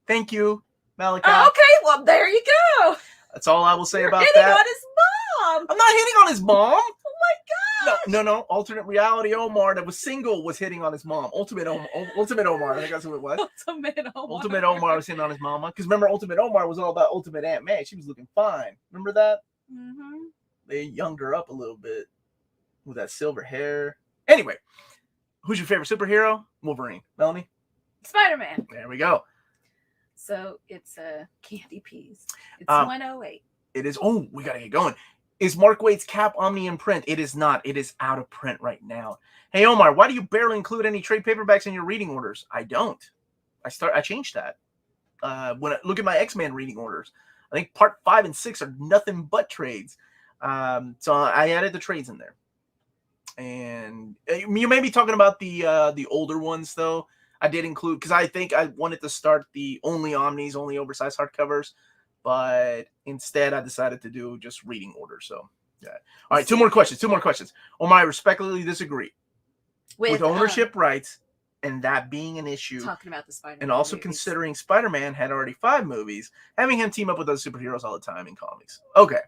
Thank you, Malachi. Oh, okay, well, there you go. That's all I will say about hitting that. on his mom. I'm not hitting on his mom. Oh my god. No. Alternate reality Omar that was single was hitting on his mom. Ultimate Omar. I think that's who it was. Ultimate Omar was hitting on his mama. Because remember, Ultimate Omar was all about Ultimate Aunt May. She was looking fine. Remember that? Mm-hmm. They younged her up a little bit with that silver hair. Anyway, who's your favorite superhero? Wolverine. Melanie? Spider-Man. There we go. So it's Candy Peas. It's 108. It is. Oh, we gotta get going. Is Mark Waid's Cap Omni in print? It is not. It is out of print right now. Hey Omar, why do you barely include any trade paperbacks in your reading orders? I don't. I changed that. When I look at my X-Men reading orders, I think part 5 and 6 are nothing but trades. So I added the trades in there. And you may be talking about the older ones though. I did include because I think I wanted to start the only Omnis, only oversized hardcovers, but instead I decided to do just reading orders. So yeah. All right, two more questions. Omar, I respectfully disagree with ownership rights and that being an issue. Talking about the Spider-Man and also movies. considering Spider-Man had already 5 movies, having him team up with other superheroes all the time in comics. Okay,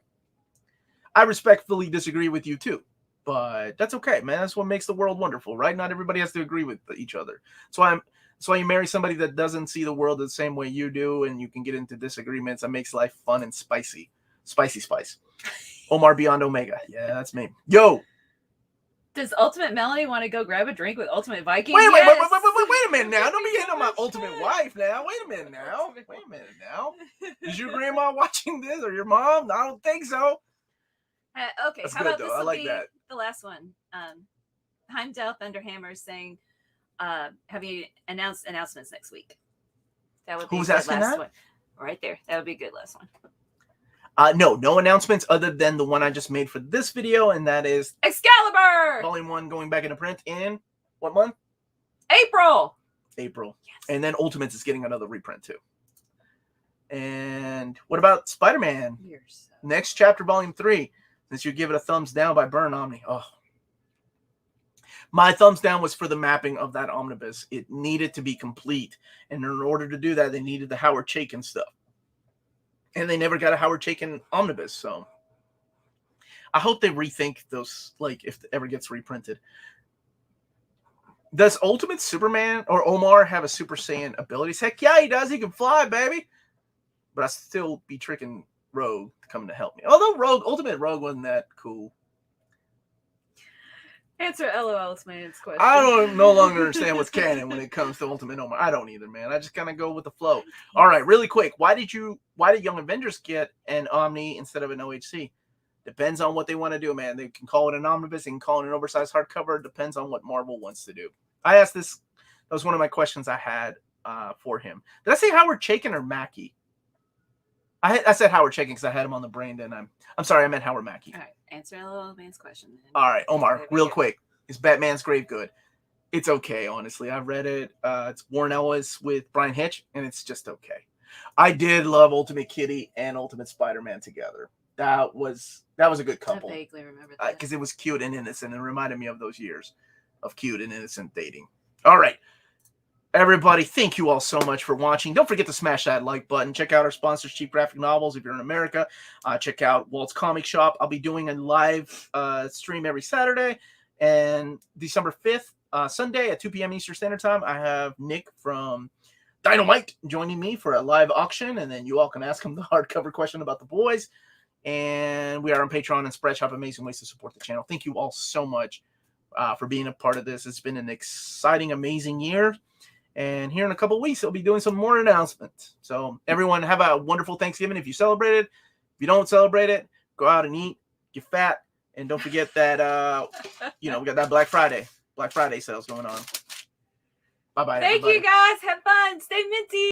I respectfully disagree with you too. But that's okay, man. That's what makes the world wonderful, right? Not everybody has to agree with each other. That's why you marry somebody that doesn't see the world the same way you do, and you can get into disagreements. That makes life fun and spicy. Spicy spice. Omar Beyond Omega. Yeah, that's me. Yo. Does Ultimate Melanie want to go grab a drink with Ultimate Viking? Wait a minute now. Don't be hitting on my ultimate wife now. Wait a minute now. Is your grandma watching this or your mom? I don't think so. Okay, that's how good, about this? I like that. The last one. Heimdall Thunderhammer is saying, have you announced announcements next week? That would be Who's a good asking last that? one. Right there. That would be a good last one. No announcements other than the one I just made for this video, and that is Excalibur! Volume 1 going back into print in what month? April. Yes. Yes. And then Ultimates is getting another reprint too. And what about Spider-Man? Next chapter, Volume 3. Since you give it a thumbs down by Burn Omni. Oh. My thumbs down was for the mapping of that omnibus. It needed to be complete. And in order to do that, they needed the Howard Chaykin stuff. And they never got a Howard Chaykin omnibus. So I hope they rethink those, like, if it ever gets reprinted. Does Ultimate Superman or Omar have a Super Saiyan abilities? Heck yeah, he does. He can fly, baby. But I still be tricking Rogue coming to help me. Although Ultimate Rogue wasn't that cool. Answer LOL's man's question. I don't no longer understand what's canon when it comes to Ultimate Omar. I don't either, man. I just kind of go with the flow. All right, really quick. Why did Young Avengers get an Omni instead of an OHC? Depends on what they want to do, man. They can call it an omnibus. They can call it an oversized hardcover. Depends on what Marvel wants to do. I asked this. That was one of my questions I had for him. Did I say Howard Chaykin or Mackie? I said Howard Chaykin because I had him on the brain. Then I'm sorry, I meant Howard Mackie. All right, answer LOL man's question. Then. All right, Omar, real quick. Is Batman's Grave good? It's okay, honestly. I read it. It's Warren Ellis with Brian Hitch, and it's just okay. I did love Ultimate Kitty and Ultimate Spider-Man together. That was a good couple. I vaguely remember that. Because it was cute and innocent. It reminded me of those years of cute and innocent dating. All right. Everybody, thank you all so much for watching. Don't forget to smash that like button. Check out our sponsors, Cheap Graphic Novels, if you're in America. Check out Walt's Comic Shop. I'll be doing a live stream every Saturday. And December 5th, Sunday at 2 p.m. Eastern Standard Time, I have Nick from Dynamite joining me for a live auction. And then you all can ask him the hardcover question about the boys. And we are on Patreon and Spreadshop. Amazing ways to support the channel. Thank you all so much for being a part of this. It's been an exciting, amazing year. And here in a couple of weeks, I'll be doing some more announcements. So everyone have a wonderful Thanksgiving if you celebrate it. If you don't celebrate it, go out and eat, get fat. And don't forget that, we got that Black Friday sales going on. Bye-bye, Thank everybody. you, guys. Have fun. Stay minty.